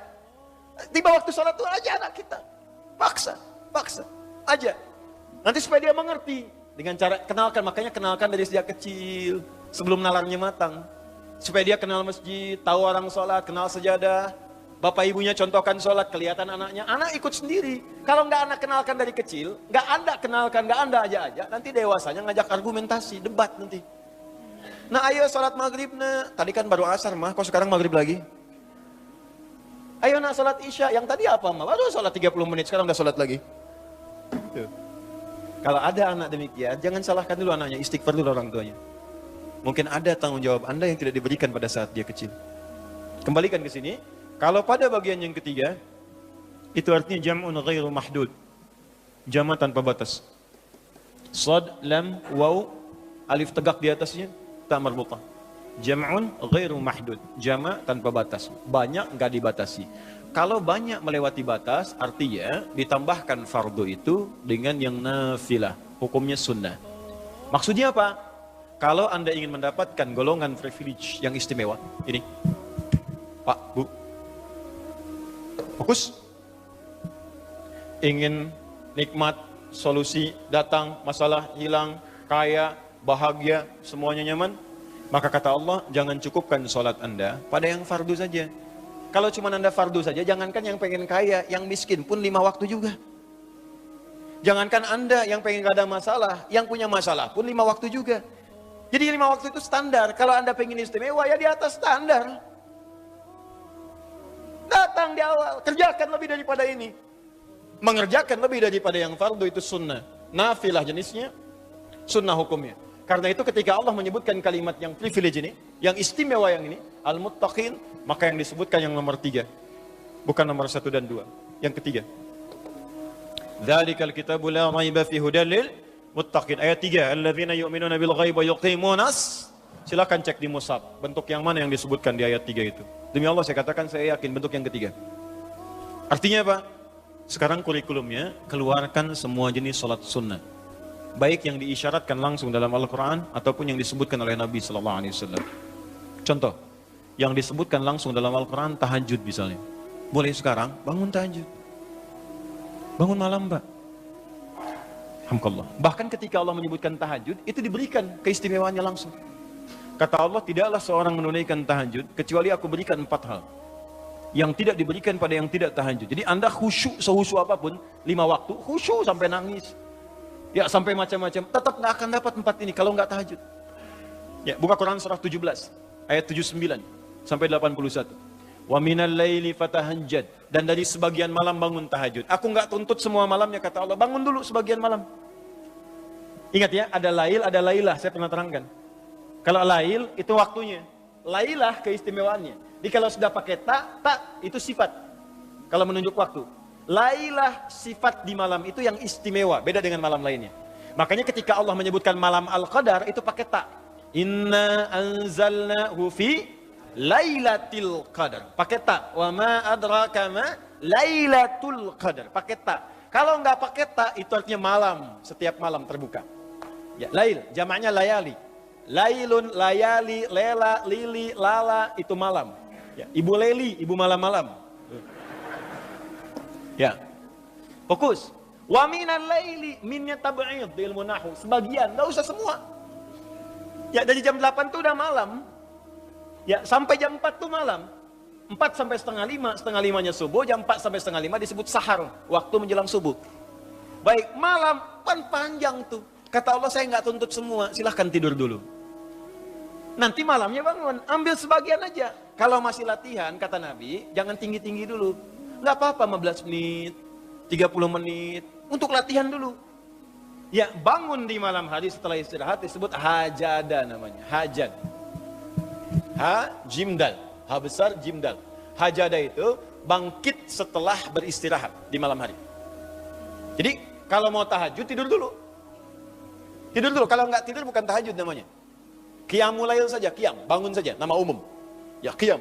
Tiba waktu sholat itu aja anak kita. Paksa, paksa, aja. Nanti supaya dia mengerti. Dengan cara kenalkan, makanya kenalkan dari sejak kecil. Sebelum nalarnya matang. Supaya dia kenal masjid, tahu orang sholat, kenal sejadah. Bapak ibunya contohkan sholat, kelihatan anaknya. Anak ikut sendiri. Kalau nggak anak kenalkan dari kecil, nggak Anda kenalkan, nggak Anda aja-aja. Nanti dewasanya ngajak argumentasi, debat nanti. Nah ayo sholat maghrib nah. Tadi kan baru asar mah, kok sekarang maghrib lagi? Ayo nak sholat isya, yang tadi apa mah? Baru sholat 30 menit, sekarang udah sholat lagi. Tuh. Kalau ada anak demikian, jangan salahkan dulu anaknya, istighfar dulu orang tuanya. Mungkin ada tanggung jawab Anda yang tidak diberikan pada saat dia kecil. Kembalikan ke sini. Kalau pada bagian yang ketiga, itu artinya jam'un ghairu mahdud. Jama' tanpa batas. Shad, lam, waw, alif tegak di atasnya, ta marbutah. Jam'un ghairu mahdud. Jama' tanpa batas. Banyak enggak dibatasi. Kalau banyak melewati batas, artinya ditambahkan fardu itu dengan yang nafilah. Hukumnya sunnah. Maksudnya apa? Kalau Anda ingin mendapatkan golongan privilege yang istimewa, ini, Pak, Bu, fokus. Ingin nikmat, solusi, datang, masalah hilang, kaya, bahagia, semuanya nyaman, maka kata Allah, jangan cukupkan sholat Anda pada yang fardu saja. Kalau cuma Anda fardu saja, jangankan yang pengen kaya, yang miskin pun 5 waktu juga. Jangankan Anda yang pengen gak ada masalah, yang punya masalah pun 5 waktu juga. Jadi 5 waktu itu standar. Kalau Anda pengen istimewa, ya di atas standar. Datang di awal, kerjakan lebih daripada ini. Mengerjakan lebih daripada yang fardu itu sunnah. Nafilah jenisnya, sunnah hukumnya. Karena itu ketika Allah menyebutkan kalimat yang privilege ini, yang istimewa yang ini, al-muttaqin, maka yang disebutkan yang nomor 3. Bukan nomor 1 dan 2. Yang ketiga. Dzalikal kitabu la raiba fi hudal lil muttaqin. Ayat 3. Alladzina yu'minuna bil ghaib wa yuqimunas. Silakan cek di mushaf. Bentuk yang mana yang disebutkan di ayat 3 itu. Demi Allah saya katakan saya yakin bentuk yang ketiga. Artinya apa? Sekarang kurikulumnya keluarkan semua jenis salat sunnah. Baik yang diisyaratkan langsung dalam Al-Quran ataupun yang disebutkan oleh Nabi SAW. Contoh, yang disebutkan langsung dalam Al-Quran tahajud misalnya. Boleh sekarang bangun tahajud. Bangun malam, Pak. Alhamdulillah. Bahkan ketika Allah menyebutkan tahajud, itu diberikan keistimewaannya langsung. Kata Allah, tidaklah seorang menunaikan tahajud kecuali aku berikan 4 hal. Yang tidak diberikan pada yang tidak tahajud. Jadi Anda khusyuk sehusyuk apapun, 5 waktu, khusyuk sampai nangis. Ya sampai macam-macam, tetap nggak akan dapat 4 ini kalau nggak tahajud. Ya, buka Quran surah 17 ayat 79 sampai 81. Wa minal laili fatahajjad, dan dari sebagian malam bangun tahajud. Aku nggak tuntut semua malamnya, kata Allah, bangun dulu sebagian malam. Ingat ya, ada lail, ada lailah, saya pernah terangkan. Kalau lail itu waktunya, lailah keistimewaannya. Jadi kalau sudah pakai tak itu sifat. Kalau menunjuk waktu. Lailah sifat di malam itu yang istimewa, beda dengan malam lainnya. Makanya ketika Allah menyebutkan malam Al-Qadar itu pakai ta. Inna anzalnahu fi lailatul qadar. Pakai ta. Wa ma adraka ma lailatul qadar. Pakai ta. Kalau nggak pakai ta itu artinya malam, setiap malam terbuka. Ya, lail, jamaknya layali. Lailun, layali, lela, lili, lala itu malam. Ya, ibu leli, ibu malam-malam. Ya, fokus. Wa minal laili, minnya tab'id di ilmu nahwu. Sebagian, nggak usah semua. Ya, dari jam 8 tuh udah malam. Ya, sampai jam 4 tuh malam. 4 sampai setengah 5, setengah 5-nya subuh, jam 4 sampai setengah 5 disebut sahar, waktu menjelang subuh. Baik, malam kan panjang tuh. Kata Allah, saya nggak tuntut semua, silahkan tidur dulu. Nanti malamnya bangun, ambil sebagian aja. Kalau masih latihan, kata Nabi, jangan tinggi-tinggi dulu. Nggak apa-apa 15 menit, 30 menit, untuk latihan dulu. Ya, bangun di malam hari setelah istirahat disebut hajada namanya, hajad. Ha, jimdal, ha besar jimdal. Hajada itu bangkit setelah beristirahat di malam hari. Jadi, kalau mau tahajud tidur dulu. Tidur dulu, kalau nggak tidur bukan tahajud namanya. Qiyamul lail saja, qiyam, bangun saja, nama umum. Ya, qiyam.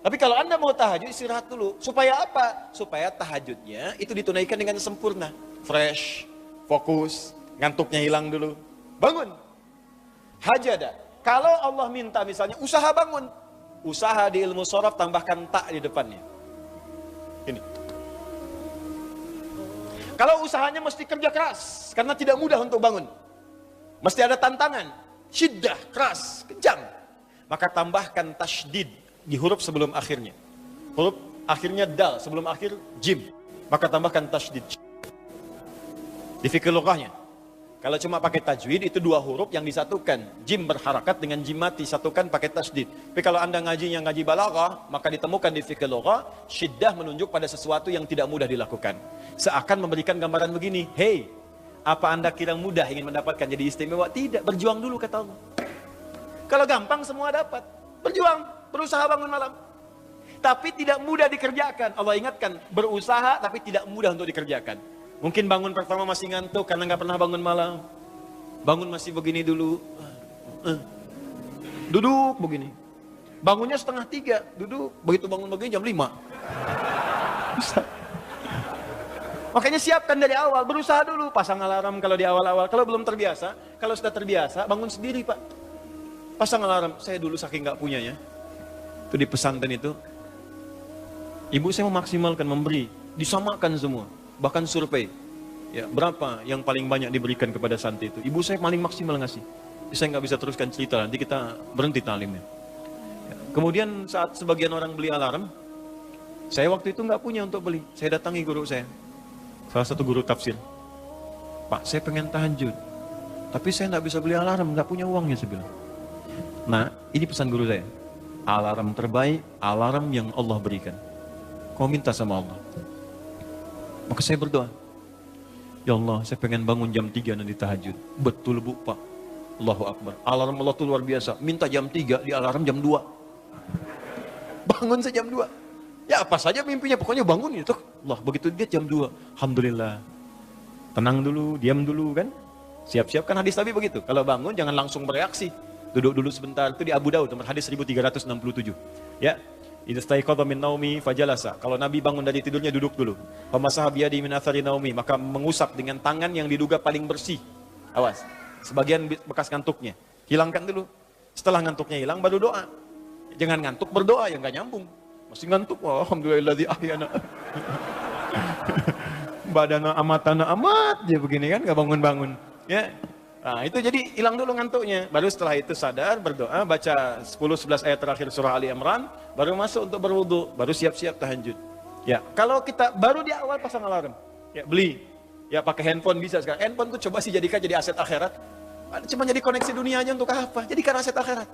Tapi kalau Anda mau tahajud, istirahat dulu. Supaya apa? Supaya tahajudnya itu ditunaikan dengan sempurna. Fresh, fokus, ngantuknya hilang dulu. Bangun. Hajada. Kalau Allah minta misalnya, usaha bangun. Usaha di ilmu sorof tambahkan tak di depannya. Ini. Kalau usahanya mesti kerja keras. Karena tidak mudah untuk bangun. Mesti ada tantangan. Syiddah, keras, kencang. Maka tambahkan tasydid di huruf sebelum akhirnya. Huruf akhirnya dal, sebelum akhir jim. Maka tambahkan tasydid. Di fikih lughahnya. Kalau cuma pakai tajwid itu 2 huruf yang disatukan. Jim berharakat dengan jim mati, satukan pakai tasydid. Tapi kalau Anda ngaji balaghah, maka ditemukan di fikih lughah, syiddah menunjuk pada sesuatu yang tidak mudah dilakukan. Seakan memberikan gambaran begini, hey, apa Anda kira mudah ingin mendapatkan jadi istimewa? Tidak, berjuang dulu kata Allah. Kalau gampang semua dapat. Berjuang, berusaha bangun malam. Tapi tidak mudah dikerjakan. Allah ingatkan, berusaha tapi tidak mudah untuk dikerjakan. Mungkin bangun pertama masih ngantuk karena nggak pernah bangun malam. Bangun masih begini dulu. Duduk begini. Bangunnya 2:30, duduk. Begitu bangun begini jam 5. Makanya siapkan dari awal, berusaha dulu, pasang alarm kalau di awal-awal. Kalau belum terbiasa, kalau sudah terbiasa, bangun sendiri Pak. Pasang alarm. Saya dulu saking nggak punyanya, itu di pesantren itu, ibu saya memaksimalkan memberi, disamakan semua, bahkan survei. Ya, berapa yang paling banyak diberikan kepada santri itu? Ibu saya paling maksimal ngasih. Saya nggak bisa teruskan cerita, nanti kita berhenti talimnya. Ya. Kemudian saat sebagian orang beli alarm, saya waktu itu nggak punya untuk beli. Saya datangi guru saya, salah satu guru tafsir. Pak, saya pengen tahajud, tapi saya nggak bisa beli alarm, nggak punya uangnya, saya bilang. Nah, ini pesan guru saya. Alarm terbaik, alarm yang Allah berikan. Kau minta sama Allah. Maka saya berdoa. Ya Allah, saya pengen bangun jam 3 nanti tahajud. Betul bu, Pak. Allahu Akbar. Alarm Allah itu luar biasa. Minta jam 3, di alarm jam 2. Bangun saya jam 2. Ya apa saja mimpinya, pokoknya bangun itu. Allah, begitu dia jam 2. Alhamdulillah. Tenang dulu, diam dulu kan. Siap-siap kan hadis Nabi begitu. Kalau bangun jangan langsung bereaksi. Duduk dulu sebentar. Itu di Abu Daud, nomor hadis 1367. Ya. Idza staiqadha min naumi fajalasa. Kalau Nabi bangun dari tidurnya duduk dulu. Famasaha biyadi min athari naumi, maka mengusap dengan tangan yang diduga paling bersih. Awas. Sebagian bekas ngantuknya. Hilangkan dulu. Setelah ngantuknya hilang baru doa. Jangan ngantuk berdoa yang enggak nyambung. Masih ngantuk. Wah, alhamdulilladzi ahyana. Badana amatana amat dia begini kan, enggak bangun-bangun. Ya. Nah, itu jadi hilang dulu ngantuknya. Baru setelah itu sadar, berdoa, baca 10-11 ayat terakhir surah Ali Imran, baru masuk untuk berwudu, baru siap-siap tahajud. Ya, kalau kita baru di awal pasang alarm, ya beli. Ya pakai handphone bisa sekarang. Handphone tuh coba sih jadikan jadi aset akhirat. Cuma jadi koneksi dunia aja untuk apa? Jadikan aset akhirat.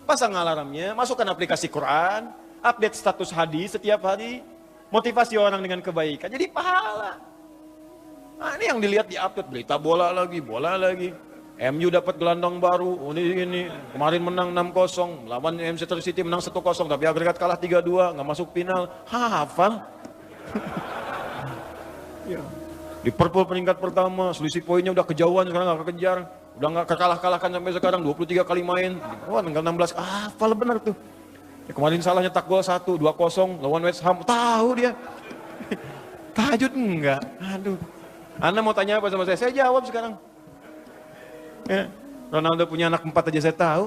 Pasang alarmnya, masukkan aplikasi Quran, update status hadis setiap hari, motivasi orang dengan kebaikan. Jadi pahala. Nah, ini yang dilihat di update, berita bola lagi. MU dapat gelandang baru, ini. Kemarin menang 6-0, lawan Manchester City menang 1-0, tapi agregat kalah 3-2, nggak masuk final. Hafal. Ya. Liverpool peringkat pertama, selisih poinnya udah kejauhan, sekarang nggak kekejar. Udah nggak kekalah-kalahkan sampai sekarang, 23 kali main. Wah, tinggal 16, hafal benar tuh. Ya, kemarin salah nyetak gol 1, 2-0, lawan West Ham, tahu dia. Tahajud enggak, aduh. Anda mau tanya apa sama saya jawab sekarang. Ya, Ronaldo punya anak 4 aja saya tahu.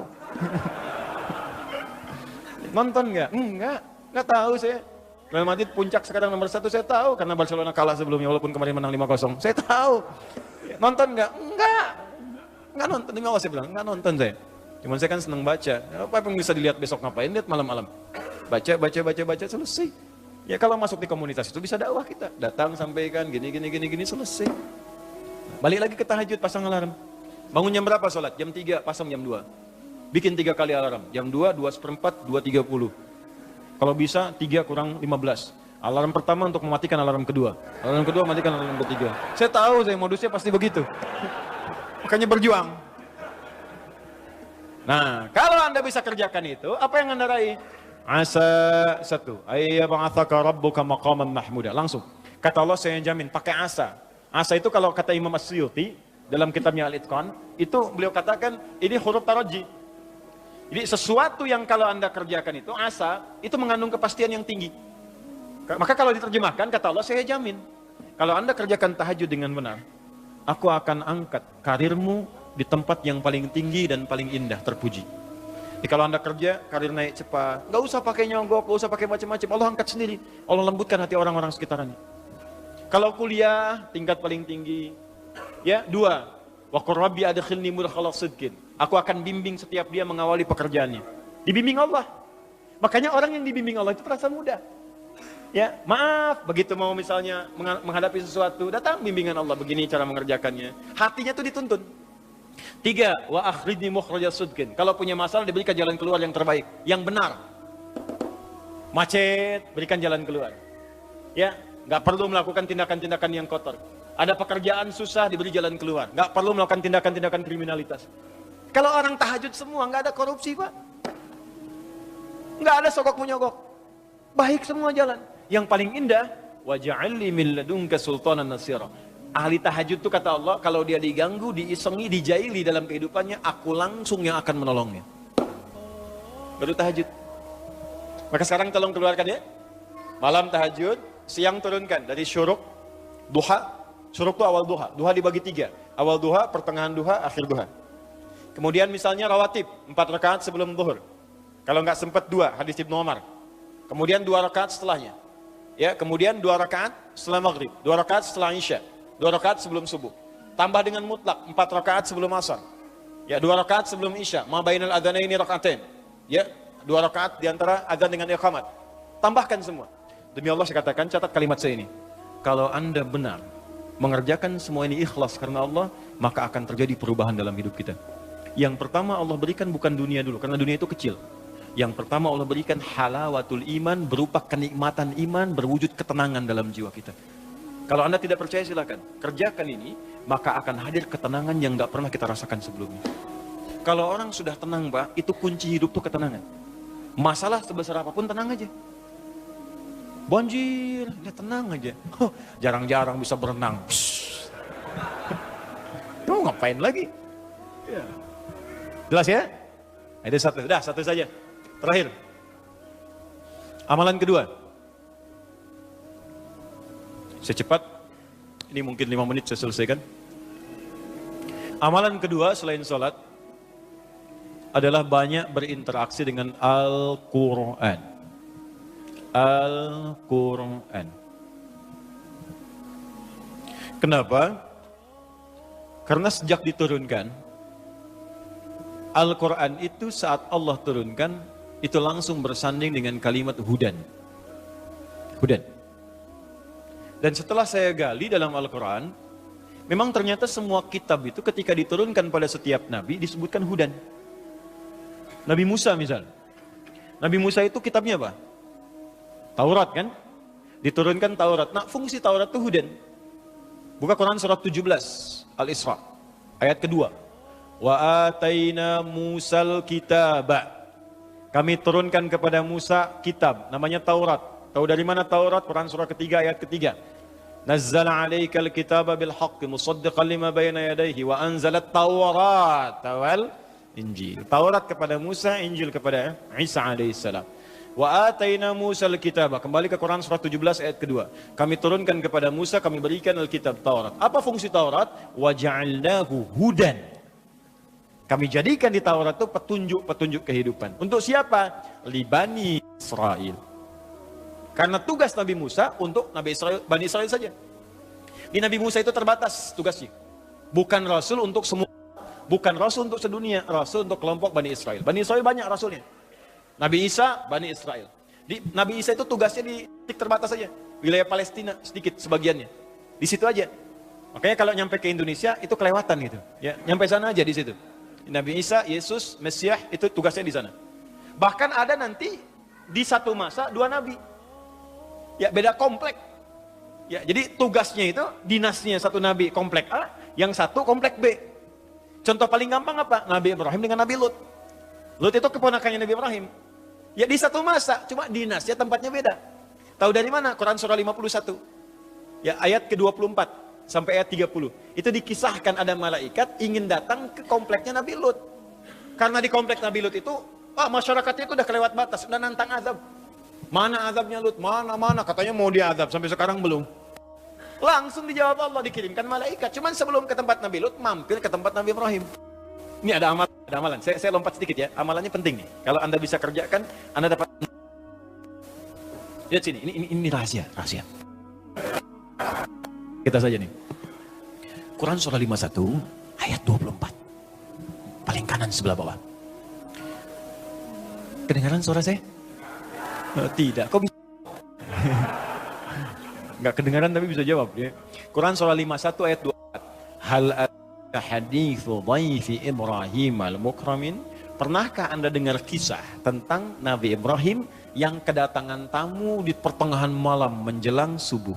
Nonton nggak? Nggak tahu saya. Real Madrid puncak sekarang nomor 1 saya tahu, karena Barcelona kalah sebelumnya walaupun kemarin menang 5-0. Saya tahu. Nonton nggak? Nggak nonton. Demi Allah saya bilang, nggak nonton saya. Cuman saya kan senang baca. Apa yang bisa dilihat besok ngapain? Lihat malam-malam. Baca, selesai. Ya kalau masuk di komunitas itu bisa dakwah kita. Datang sampaikan gini selesai. Balik lagi ke tahajud, pasang alarm. Bangun jam berapa sholat? Jam 3, pasang jam 2. Bikin 3 kali alarm. Jam 2, 2:04, 2:30. Kalau bisa 3 kurang 15. Alarm pertama untuk mematikan alarm kedua. Alarm kedua matikan alarm ketiga. Saya tahu modusnya pasti begitu. Makanya berjuang. Nah, kalau Anda bisa kerjakan itu, apa yang Anda raih? Asa 1, ayyab'atsaka rabbuka maqaman mahmuda. Langsung. Kata Allah saya jamin pakai asa. Asa itu kalau kata Imam As-Suyuti dalam kitabnya Al-Itqan, itu beliau katakan ini huruf taraji. Jadi sesuatu yang kalau Anda kerjakan itu asa, itu mengandung kepastian yang tinggi. Maka kalau diterjemahkan kata Allah saya jamin. Kalau Anda kerjakan tahajud dengan benar, aku akan angkat karirmu di tempat yang paling tinggi dan paling indah, terpuji. Jadi kalau Anda kerja, karir naik cepat. Nggak usah pakai nyogok, nggak usah pakai macam-macam. Allah angkat sendiri. Allah lembutkan hati orang-orang sekitarnya. Kalau kuliah, tingkat paling tinggi. Ya, 2. Wa qur rabbi adkhilni mudkhala sidqin. Aku akan bimbing setiap dia mengawali pekerjaannya. Dibimbing Allah. Makanya orang yang dibimbing Allah itu terasa mudah. Ya, maaf, begitu mau misalnya menghadapi sesuatu, datang bimbingan Allah, begini cara mengerjakannya. Hatinya tuh dituntun. 3, wa akhrijni mukhrajas sidqin. Kalau punya masalah diberikan jalan keluar yang terbaik, yang benar. Macet, berikan jalan keluar. Ya, nggak perlu melakukan tindakan-tindakan yang kotor. Ada pekerjaan susah, diberi jalan keluar. Nggak perlu melakukan tindakan-tindakan kriminalitas. Kalau orang tahajud semua, nggak ada korupsi, Pak. Nggak ada sogok menyogok. Baik semua jalan. Yang paling indah, waj'alni min ladunka sultanan nasira. Ahli tahajud itu kata Allah, kalau dia diganggu, diisengi, dijaili dalam kehidupannya, aku langsung yang akan menolongnya. Baru tahajud. Maka sekarang tolong keluarkan ya. Malam tahajud, siang turunkan dari syuruk, duha. Syuruk itu awal duha. Duha dibagi 3. Awal duha, pertengahan duha, akhir duha. Kemudian misalnya rawatib, 4 rakaat sebelum zuhur. Kalau nggak sempat 2, hadis Ibnu Umar. Kemudian 2 rakaat setelahnya. Ya, kemudian 2 rakaat setelah maghrib, 2 rakaat setelah isya, 2 rakaat sebelum subuh. Tambah dengan mutlak 4 rakaat sebelum asar. Ya, 2 rakaat sebelum isya, ma bainal adzanaini rakaatain. Ya, 2 rakaat di antara adzan dengan iqamat. Tambahkan semua. Demi Allah saya katakan, catat kalimat saya ini. Kalau Anda benar mengerjakan semua ini ikhlas karena Allah, maka akan terjadi perubahan dalam hidup kita. Yang pertama Allah berikan bukan dunia dulu, karena dunia itu kecil. Yang pertama Allah berikan halawatul iman, berupa kenikmatan iman, berwujud ketenangan dalam jiwa kita. Kalau Anda tidak percaya silakan, kerjakan ini, maka akan hadir ketenangan yang tidak pernah kita rasakan sebelumnya. Kalau orang sudah tenang, Pak, itu kunci hidup tuh ketenangan. Masalah sebesar apapun tenang aja. Banjir, ya tenang aja. Jarang-jarang bisa berenang. Kamu ngapain lagi? Ya. Jelas ya? Ada satu saja. Terakhir. Amalan kedua. Secepat, ini mungkin 5 menit saya selesaikan. Amalan kedua selain sholat adalah banyak berinteraksi dengan Al-Quran. Al-Quran. Kenapa? Karena sejak diturunkan, Al-Quran itu saat Allah turunkan, itu langsung bersanding dengan kalimat hudan. Hudan. Dan setelah saya gali dalam Al-Quran, memang ternyata semua kitab itu ketika diturunkan pada setiap nabi disebutkan hudan. Nabi Musa misal. Nabi Musa itu kitabnya apa? Taurat kan? Diturunkan Taurat. Nah, fungsi Taurat itu hudan. Buka Quran surat 17 Al-Isra ayat kedua. Wa ataina Musal kitaba. Kami turunkan kepada Musa kitab namanya Taurat. Tahu dari mana Taurat? Quran surah ketiga ayat ketiga. Nazzala 'alaikal kitaba bil haqqi musaddiqan lima bayna yadayhi wa anzalat Taurat wal Injil. Taurat kepada Musa, Injil kepada Isa alaihissalam. Wa ataina Musa al-kitaba. Kembali ke Quran surah 17 ayat kedua. Kami turunkan kepada Musa, kami berikan Alkitab Taurat. Apa fungsi Taurat? Wa ja'alnahu hudan. Kami jadikan di Taurat itu petunjuk-petunjuk kehidupan. Untuk siapa? Li Bani Israel. Karena tugas Nabi Musa untuk Nabi Israel, Bani Israel saja. Di Nabi Musa itu terbatas tugasnya. Bukan Rasul untuk semua. Bukan Rasul untuk sedunia. Rasul untuk kelompok Bani Israel. Bani Israel banyak Rasulnya. Nabi Isa, Bani Israel. Nabi Isa itu tugasnya di titik terbatas saja. Wilayah Palestina sedikit sebagiannya. Di situ aja. Makanya kalau nyampe ke Indonesia itu kelewatan gitu. Ya, nyampe sana aja di situ. Nabi Isa, Yesus, Mesias itu tugasnya di sana. Bahkan ada nanti di satu masa 2 nabi. Ya, beda komplek. Ya, jadi tugasnya itu dinasnya satu nabi komplek A, yang satu komplek B. Contoh paling gampang apa? Nabi Ibrahim dengan Nabi Lut. Lut itu keponakannya Nabi Ibrahim. Ya di satu masa, cuma dinasnya tempatnya beda. Tahu dari mana? Quran surah 51. Ya ayat ke-24 sampai ayat 30. Itu dikisahkan ada malaikat ingin datang ke kompleknya Nabi Lut. Karena di komplek Nabi Lut itu, masyarakatnya itu udah kelewat batas, udah nantang azab. Mana azabnya Lut? Mana? Katanya mau diazab, sampai sekarang belum. Langsung dijawab Allah, dikirimkan malaikat. Cuman sebelum ke tempat Nabi Lut, mampir ke tempat Nabi Ibrahim. Ini ada amalan. Saya lompat sedikit ya. Amalannya penting nih. Kalau Anda bisa kerjakan, Anda dapat. Lihat sini. Ini rahasia. Kita saja nih. Quran surah 51 ayat 24. Paling kanan sebelah bawah. Kedengaran suara saya? Tidak. Kok bisa? Enggak kedengaran tapi bisa jawab ya. Quran surah 51 ayat 24. Hal hadithu dhaifi Ibrahim al-mukramin. Pernahkah Anda dengar kisah tentang Nabi Ibrahim yang kedatangan tamu di pertengahan malam menjelang subuh?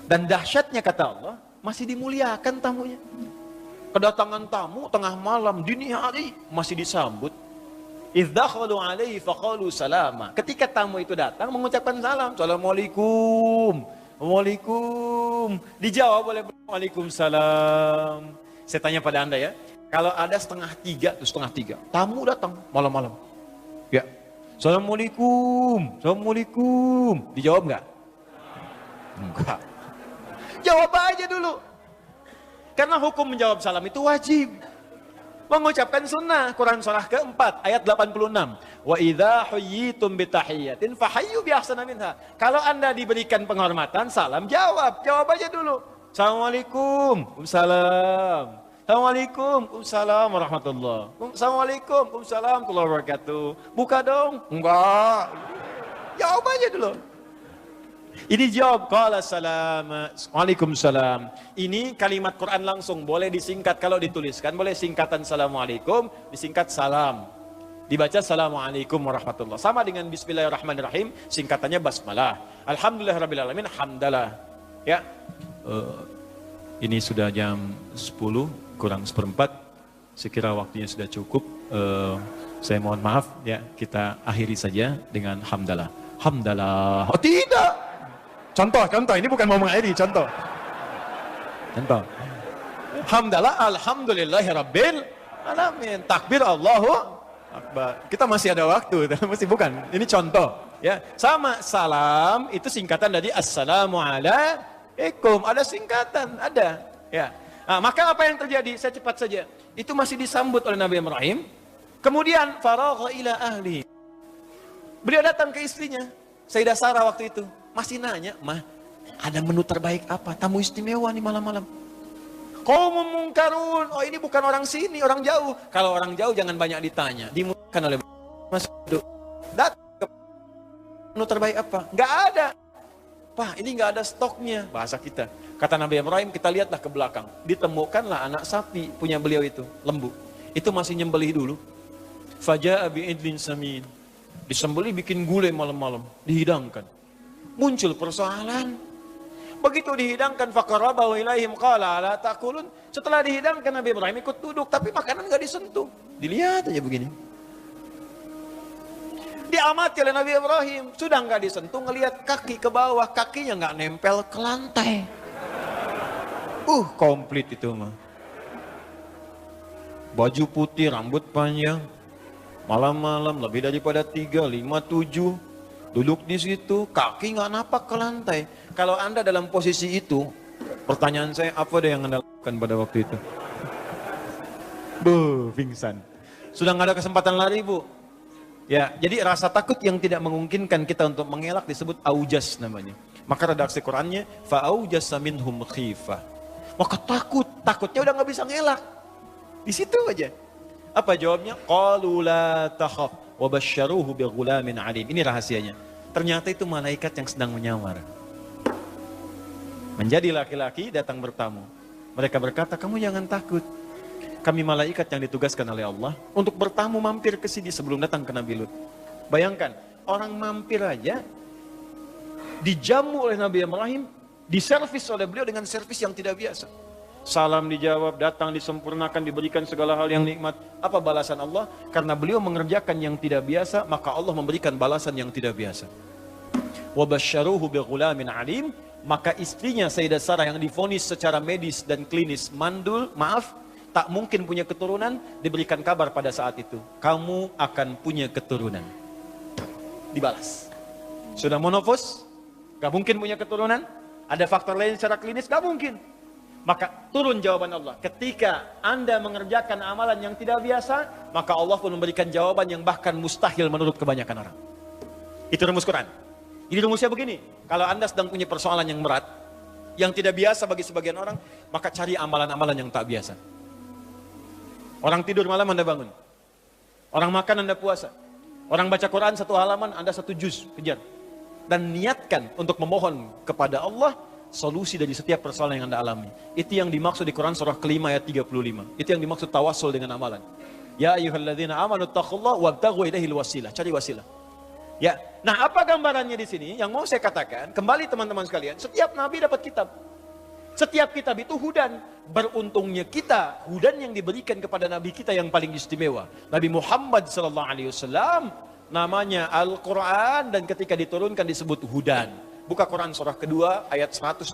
Dan dahsyatnya kata Allah, masih dimuliakan tamunya. Kedatangan tamu tengah malam, dini hari, masih disambut. Idh dakhalu alaihi faqalu salama. Ketika tamu itu datang mengucapkan salam. Assalamualaikum. Waalaikum. Dijawab oleh Waalaikumsalam. Saya tanya pada Anda ya. Kalau ada 2:30 tuh 2:30. Tamu datang malam-malam. Ya. Assalamualaikum. Dijawab enggak? Enggak. Jawab aja dulu. Karena hukum menjawab salam itu wajib. mengucapkan sunnah. Quran surah keempat ayat 86. Wa idza huyyitum bitahiyyatin fahayyu bi ahsana minha. Kalau Anda diberikan penghormatan, salam jawab. Jawab aja dulu. Assalamualaikum. Waalaikumsalam. Assalamualaikum. Waalaikumsalam warahmatullahi. Assalamualaikum. Waalaikumsalam warahmatullahi wabarakatuh. Buka dong. Enggak. Jawab aja dulu. Ini jawab, qala salam, waalaikumsalam. Ini kalimat Quran langsung, boleh disingkat kalau dituliskan, boleh singkatan assalamualaikum, disingkat salam. Dibaca assalamualaikum warahmatullah. Sama dengan bismillahirrahmanirrahim, singkatannya basmalah. Alhamdulillahirrabbilalamin, hamdalah. Ya, ini sudah jam 10 kurang seperempat. Sekira waktunya sudah cukup. Saya mohon maaf ya, kita akhiri saja dengan hamdalah. Hamdalah. Oh tidak. Contoh, ini bukan mau mengakhiri, contoh. Hamdalah, alhamdulillahirabbil alamin. Takbir Allahu Akbar. Kita masih ada waktu, masih bukan. Ini contoh, ya. Sama salam itu singkatan dari assalamualaikum. Ada singkatan, ada, ya. Nah, maka apa yang terjadi? Saya cepat saja. Itu masih disambut oleh Nabi Ibrahim. Kemudian faragha ila ahli. Beliau datang ke istrinya, Sayyidah Sarah waktu itu. Masih nanya, mah ada menu terbaik apa? Tamu istimewa nih malam-malam. Qaumun munkarun. Oh ini bukan orang sini, orang jauh. Kalau orang jauh jangan banyak ditanya. Dimudahkan oleh Mas Duk. Datang ke menu terbaik apa? Enggak ada. Pak, ini enggak ada stoknya. Bahasa kita. Kata Nabi Ibrahim, kita lihatlah ke belakang. Ditemukanlah anak sapi punya beliau itu, lembu. Itu masih nyembelih dulu. Faja'a bi'idlin samin. Disembelih bikin gulai malam-malam, dihidangkan. Muncul persoalan. Begitu dihidangkan faqarabahu ilaihim qala ala taqulun. Setelah dihidangkan Nabi Ibrahim ikut duduk tapi makanan enggak disentuh. Dilihat aja begini. Diamati oleh Nabi Ibrahim, sudah enggak disentuh, ngelihat kaki ke bawah, kakinya enggak nempel ke lantai. Komplit itu mah. Baju putih, rambut panjang. Malam-malam lebih daripada 3, 5, 7. Duduk di situ, kaki nggak napak ke lantai. Kalau Anda dalam posisi itu, pertanyaan saya, apa deh yang Anda lakukan pada waktu itu? Pingsan. Sudah nggak ada kesempatan lari, Bu. Ya, jadi rasa takut yang tidak memungkinkan kita untuk mengelak disebut aujas namanya. Maka redaksi Qurannya, fa'aujasa minhum khifah. Maka takutnya udah nggak bisa ngelak. Di situ aja. Apa jawabnya? Qalu la takhaf. Wabasyaruhu bighulamin alim. Ini rahasianya. Ternyata itu malaikat yang sedang menyamar. Menjadi laki-laki datang bertamu. Mereka berkata, kamu jangan takut. Kami malaikat yang ditugaskan oleh Allah untuk bertamu mampir ke sini sebelum datang ke Nabi Lut. Bayangkan, orang mampir aja dijamu oleh Nabi Ibrahim, diservis oleh beliau dengan servis yang tidak biasa. Salam dijawab, datang disempurnakan, diberikan segala hal yang nikmat. Apa balasan Allah? Karena beliau mengerjakan yang tidak biasa, maka Allah memberikan balasan yang tidak biasa. Wabasyaruhu bighulamin alim. Maka istrinya Sayyidah Sarah yang divonis secara medis dan klinis mandul, tak mungkin punya keturunan, diberikan kabar pada saat itu. Kamu akan punya keturunan. Dibalas. Sudah monofos, gak mungkin punya keturunan. Ada faktor lain secara klinis, gak mungkin. Maka turun jawaban Allah. Ketika Anda mengerjakan amalan yang tidak biasa, maka Allah pun memberikan jawaban yang bahkan mustahil menurut kebanyakan orang. Itu rumus Quran. Ini rumusnya begini. Kalau Anda sedang punya persoalan yang berat, yang tidak biasa bagi sebagian orang, maka cari amalan-amalan yang tak biasa. Orang tidur malam Anda bangun. Orang makan Anda puasa. Orang baca Quran 1 halaman Anda 1 juz, kejar. Dan niatkan untuk memohon kepada Allah solusi dari setiap persoalan yang Anda alami. Itu yang dimaksud di Quran surah kelima ayat 35. Itu yang dimaksud tawassul dengan amalan. Ya ayyuhalladzina amanu taqullaha wabtaghu ilaihil wasilah. Cari wasilah. Ya. Nah, apa gambarannya di sini? Yang mau saya katakan, kembali teman-teman sekalian, setiap nabi dapat kitab. Setiap kitab itu hudan. Beruntungnya kita, hudan yang diberikan kepada nabi kita yang paling istimewa. Nabi Muhammad SAW, namanya Al-Quran, dan ketika diturunkan disebut hudan. Buka Quran surah kedua ayat 185.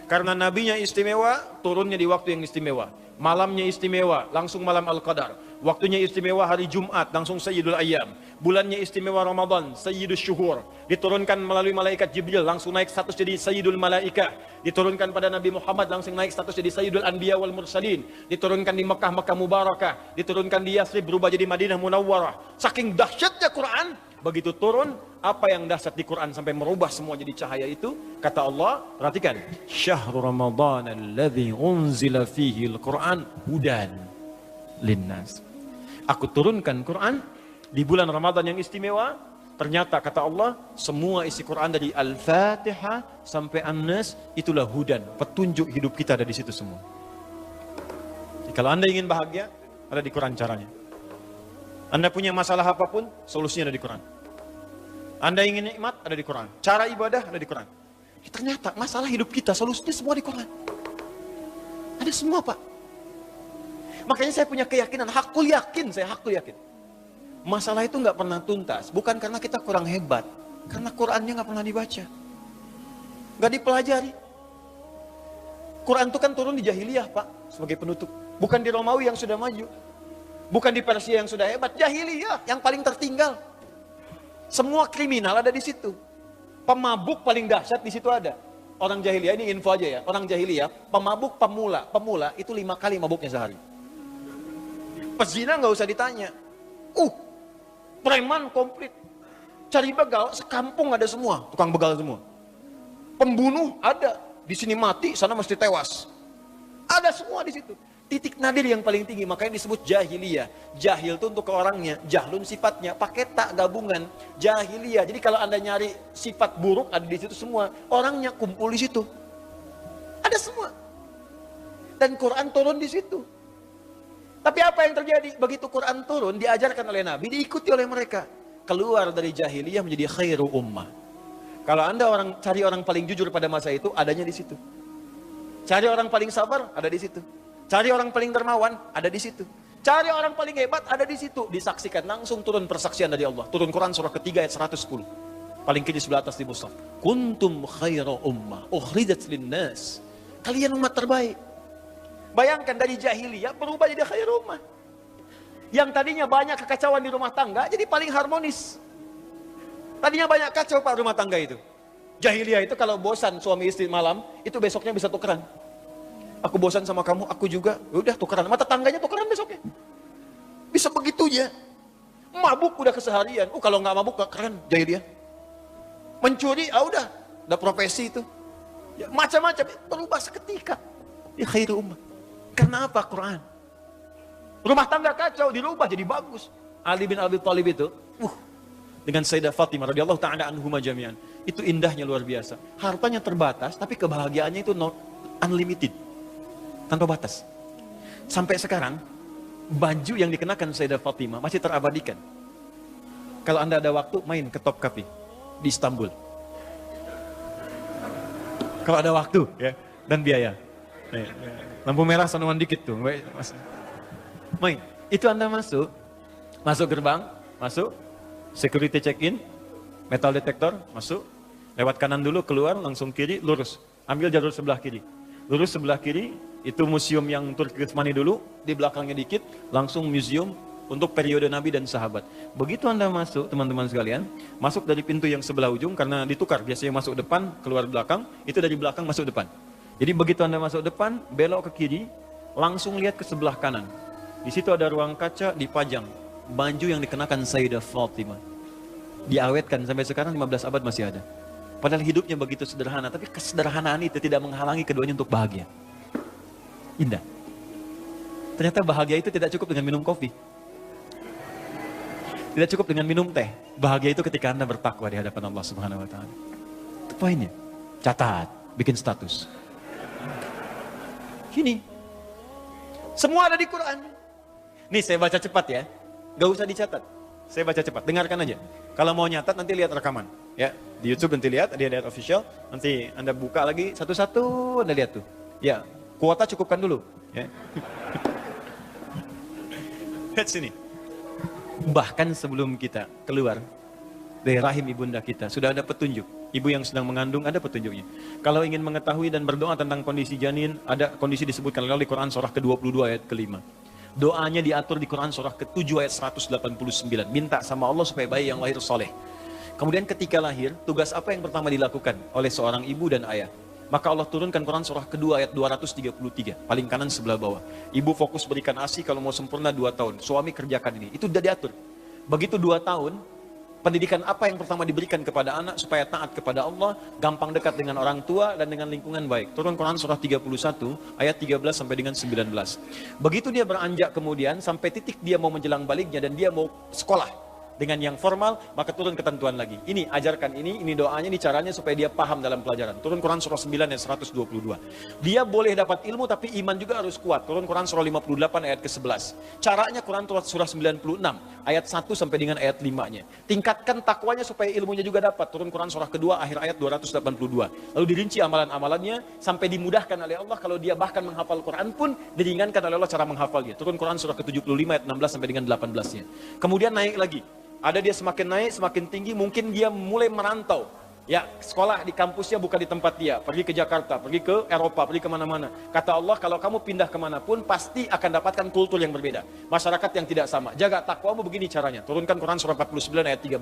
Karena nabinya istimewa, turunnya di waktu yang istimewa. Malamnya istimewa, langsung malam Al-Qadar. Waktunya istimewa hari Jumat, langsung Sayyidul Ayyam. Bulannya istimewa Ramadan, Sayyidul Syuhur. Diturunkan melalui malaikat Jibril, langsung naik status jadi Sayyidul Malaikah. Diturunkan pada Nabi Muhammad, langsung naik status jadi Sayyidul Anbiya wal Mursalin. Diturunkan di Mekah, Mekah Mubarakah. Diturunkan di Yathrib, berubah jadi Madinah Munawwarah. Saking dahsyatnya Quran, begitu turun, apa yang dahsyat di Quran sampai merubah semua jadi cahaya itu, kata Allah, perhatikan, Syahrul Ramadan alladzi unzila fihi al-Quran hudan linnas. Aku turunkan Quran di bulan Ramadan yang istimewa. Ternyata kata Allah, semua isi Quran dari Al-Fatihah sampai An-Nas itulah hudan, petunjuk hidup kita ada di situ semua. Jadi, kalau Anda ingin bahagia, ada di Quran caranya. Anda punya masalah apapun, solusinya ada di Quran. Anda ingin nikmat, ada di Quran. Cara ibadah, ada di Quran. Ternyata masalah hidup kita, solusinya semua di Quran. Ada semua, Pak. Makanya saya punya keyakinan, hakul yakin. Masalah itu nggak pernah tuntas. Bukan karena kita kurang hebat. Karena Qurannya nggak pernah dibaca. Nggak dipelajari. Quran itu kan turun di jahiliyah, Pak. Sebagai penutup. Bukan di Romawi yang sudah maju. Bukan di Persia yang sudah hebat. Jahiliyah yang paling tertinggal. Semua kriminal ada di situ. Pemabuk paling dahsyat di situ ada. Orang jahiliyah, ini info aja ya. Orang jahiliyah, pemabuk pemula itu 5 kali mabuknya sehari. Pezina nggak usah ditanya. Preman komplit. Cari begal, sekampung ada semua. Tukang begal semua. Pembunuh ada. Di sini mati, sana mesti tewas. Ada semua di situ. Titik nadir yang paling tinggi, makanya disebut jahiliyah. Jahil itu untuk ke orangnya, jahlun sifatnya, pakai tak gabungan. Jahiliyah. Jadi kalau Anda nyari sifat buruk, ada di situ semua. Orangnya kumpul di situ. Ada semua. Dan Quran turun di situ. Tapi apa yang terjadi? Begitu Quran turun, diajarkan oleh Nabi, diikuti oleh mereka. Keluar dari jahiliyah menjadi khairu ummah. Kalau Anda cari orang paling jujur pada masa itu, adanya di situ. Cari orang paling sabar, ada di situ. Cari orang paling dermawan, ada di situ. Cari orang paling hebat, ada di situ. Disaksikan, langsung turun persaksian dari Allah. Turun Quran surah ketiga ayat 110. Paling kiri sebelah atas di mushaf. Kuntum khairu ummah, ukhrijat linnas. Kalian umat terbaik. Bayangkan dari jahiliyah berubah jadi khair ummah. Yang tadinya banyak kekacauan di rumah tangga jadi paling harmonis. Tadinya banyak kacau Pak rumah tangga itu. Jahiliyah itu kalau bosan suami istri malam, itu besoknya bisa tukeran. Aku bosan sama kamu, aku juga. Udah tukeran, sama tetangganya tukeran besoknya. Bisa begitunya. Mabuk udah keseharian. Kalau nggak mabuk gak keren jahiliyah. Mencuri, udah profesi itu. Ya, macam-macam berubah seketika. Di khair ummah. Karena apa? Quran. Rumah tangga kacau, dirubah jadi bagus. Ali bin Abi Thalib itu, dengan Sayyidah Fatimah radhiyallahu ta'ala anhuma jami'an. Itu indahnya luar biasa. Hartanya terbatas, tapi kebahagiaannya itu unlimited. Tanpa batas. Sampai sekarang, baju yang dikenakan Sayyidah Fatimah masih terabadikan. Kalau Anda ada waktu, main ke Top Cafe di Istanbul. Kalau ada waktu ya dan biaya. Lampu merah sanuan dikit tuh. Main. Itu Anda masuk gerbang, masuk, security check-in, metal detector, masuk, lewat kanan dulu, keluar, langsung kiri, lurus. Ambil jalur sebelah kiri. Lurus sebelah kiri, itu museum yang Turki Utsmani dulu, di belakangnya dikit, langsung museum untuk periode Nabi dan sahabat. Begitu Anda masuk, teman-teman sekalian, masuk dari pintu yang sebelah ujung, karena ditukar, biasanya masuk depan, keluar belakang, itu dari belakang masuk depan. Jadi begitu Anda masuk depan, belok ke kiri, langsung lihat ke sebelah kanan. Di situ ada ruang kaca dipajang, baju yang dikenakan Sayyidah Fatimah. Diawetkan sampai sekarang 15 abad masih ada. Padahal hidupnya begitu sederhana, tapi kesederhanaan itu tidak menghalangi keduanya untuk bahagia. Indah. Ternyata bahagia itu tidak cukup dengan minum kopi. Tidak cukup dengan minum teh. Bahagia itu ketika Anda bertakwa di hadapan Allah Subhanahu wa taala. Itu poinnya. Catat, bikin status. Gini. Semua ada di Quran. Nih saya baca cepat ya. Gak usah dicatat. Saya baca cepat, dengarkan aja. Kalau mau nyatat nanti lihat rekaman. Ya, di YouTube nanti lihat, ada ayat official. Nanti Anda buka lagi satu-satu, Anda lihat tuh. Ya, kuota cukupkan dulu. Ya. Lihat sini. Bahkan sebelum kita keluar dari rahim ibunda kita, sudah ada petunjuk. Ibu yang sedang mengandung ada petunjuknya. Kalau ingin mengetahui dan berdoa tentang kondisi janin, ada kondisi disebutkan oleh Quran surah ke-22 ayat ke-5. Doanya diatur di Quran surah ke-7 ayat 189. Minta sama Allah supaya bayi yang lahir soleh. Kemudian ketika lahir, tugas apa yang pertama dilakukan oleh seorang ibu dan ayah? Maka Allah turunkan Quran surah kedua ayat 233, paling kanan sebelah bawah. Ibu fokus berikan ASI kalau mau sempurna 2 tahun. Suami kerjakan ini. Itu sudah diatur. Begitu 2 tahun, pendidikan apa yang pertama diberikan kepada anak supaya taat kepada Allah, gampang dekat dengan orang tua dan dengan lingkungan baik. Turun Quran surah 31 ayat 13 sampai dengan 19. Begitu dia beranjak kemudian sampai titik dia mau menjelang baliknya dan dia mau sekolah dengan yang formal, maka turun ketentuan lagi. Ini ajarkan ini doanya, ini caranya supaya dia paham dalam pelajaran. Turun Quran surah 9 ayat 122. Dia boleh dapat ilmu tapi iman juga harus kuat. Turun Quran surah 58 ayat ke-11. Caranya Quran surah 96 ayat 1 sampai dengan ayat 5-nya. Tingkatkan takwanya supaya ilmunya juga dapat. Turun Quran surah kedua akhir ayat 282. Lalu dirinci amalan-amalannya sampai dimudahkan oleh Allah. Kalau dia bahkan menghafal Quran pun diringankan oleh Allah cara menghafalnya. Turun Quran surah ke-75 ayat 16 sampai dengan 18-nya. Kemudian naik lagi. Ada dia semakin naik, semakin tinggi, mungkin dia mulai merantau. Ya, sekolah di kampusnya bukan di tempat dia. Pergi ke Jakarta, pergi ke Eropa, pergi kemana-mana. Kata Allah, kalau kamu pindah kemanapun, pasti akan dapatkan kultur yang berbeda. Masyarakat yang tidak sama. Jaga takwamu begini caranya. Turunkan Quran surah 49 ayat 13.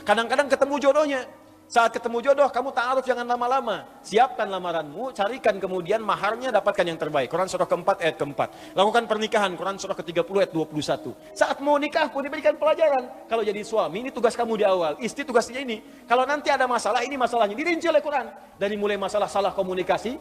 Kadang-kadang ketemu jodohnya. Saat ketemu jodoh, kamu ta'aruf jangan lama-lama. Siapkan lamaranmu, carikan kemudian maharnya, dapatkan yang terbaik. Quran surah keempat ayat keempat. Lakukan pernikahan, Quran surah ke-30 ayat 21. Saat mau nikah pun diberikan pelajaran. Kalau jadi suami, ini tugas kamu di awal. Istri tugasnya ini. Kalau nanti ada masalah, ini masalahnya. Dirinci oleh Quran. Dari mulai masalah salah komunikasi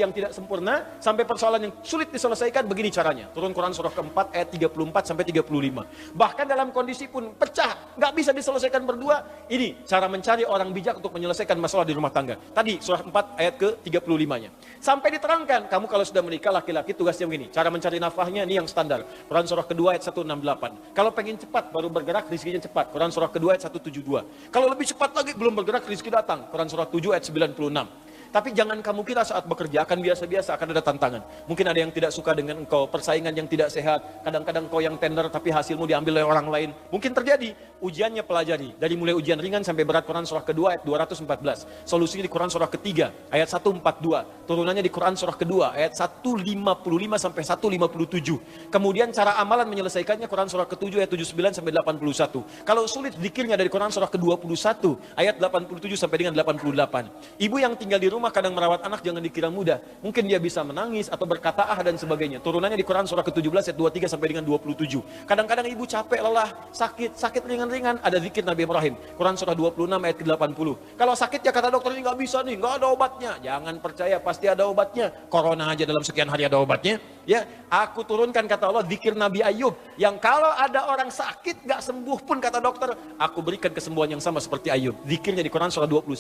yang tidak sempurna, sampai persoalan yang sulit diselesaikan, begini caranya. Turun Quran surah keempat ayat 34 sampai 35. Bahkan dalam kondisi pun pecah, nggak bisa diselesaikan berdua, ini cara mencari orang bijak untuk menyelesaikan masalah di rumah tangga. Tadi surah 4 ayat ke-35-nya. Sampai diterangkan, kamu kalau sudah menikah laki-laki tugasnya begini, cara mencari nafkahnya ini yang standar. Quran surah kedua ayat 168. Kalau pengen cepat baru bergerak, rezekinya cepat. Quran surah kedua ayat 172. Kalau lebih cepat lagi belum bergerak, rezeki datang. Quran surah 7 ayat 96. Tapi jangan kamu kira saat bekerja akan biasa-biasa, akan ada tantangan. Mungkin ada yang tidak suka dengan engkau, persaingan yang tidak sehat. Kadang-kadang kau yang tender tapi hasilmu diambil oleh orang lain. Mungkin terjadi. Ujiannya pelajari. Dari mulai ujian ringan sampai berat. Quran surah kedua ayat 214. Solusinya di Quran surah ketiga ayat 142. Turunannya di Quran surah kedua ayat 155 sampai 157. Kemudian cara amalan menyelesaikannya Quran surah ke-7 ayat 79 sampai 81. Kalau sulit zikirnya dari Quran surah ke-21 ayat 87 sampai dengan 88. Ibu yang tinggal di rumah kadang merawat anak jangan dikira mudah. Mungkin dia bisa menangis atau berkata dan sebagainya. Turunannya di Quran surah ke-17 ayat 23 sampai dengan 27. Kadang-kadang ibu capek, lelah, sakit ringan-ringan, ada zikir Nabi Ibrahim. Quran surah 26 ayat ke-80. Kalau sakit ya kata dokter ini nggak bisa nih, nggak ada obatnya. Jangan percaya, pasti ada obatnya. Corona aja dalam sekian hari ada obatnya. Ya, aku turunkan kata Allah zikir Nabi Ayub yang kalau ada orang sakit nggak sembuh pun kata dokter, aku berikan kesembuhan yang sama seperti Ayub. Zikirnya di Quran surah 21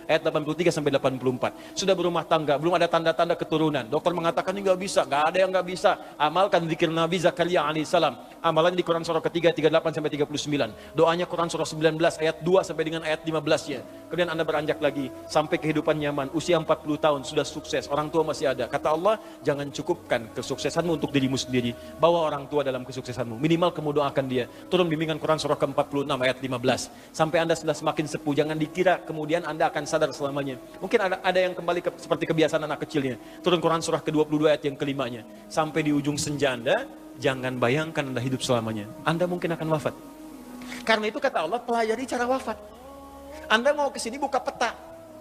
ayat 83 sampai 84. Sudah berumah tangga, belum ada tanda-tanda keturunan. Dokter mengatakan ini nggak bisa, nggak ada yang nggak bisa. Amalkan zikir Nabi Zakaria alaihissalam. Amalan di Quran surah ketiga 38 sampai 39. Doanya Quran surah 19 ayat 2 sampai dengan ayat 15-nya. Kemudian Anda beranjak lagi sampai kehidupan nyaman, usia 40 tahun sudah sukses, orang tua masih ada. Kata Allah, jangan cukupkan kesuksesanmu untuk dirimu sendiri. Bawa orang tua dalam kesuksesanmu. Minimal kamu doakan dia. Turun bimbingan Quran surah ke-46 ayat 15. Sampai Anda sudah semakin sepuh, jangan dikira kemudian Anda akan sadar selamanya. Mungkin ada yang kembali seperti kebiasaan anak kecilnya. Turun Quran surah ke-22 ayat yang kelimanya. Sampai di ujung senja Anda, jangan bayangkan Anda hidup selamanya. Anda mungkin akan wafat. Karena itu kata Allah, pelajari cara wafat. Anda mau ke sini buka peta.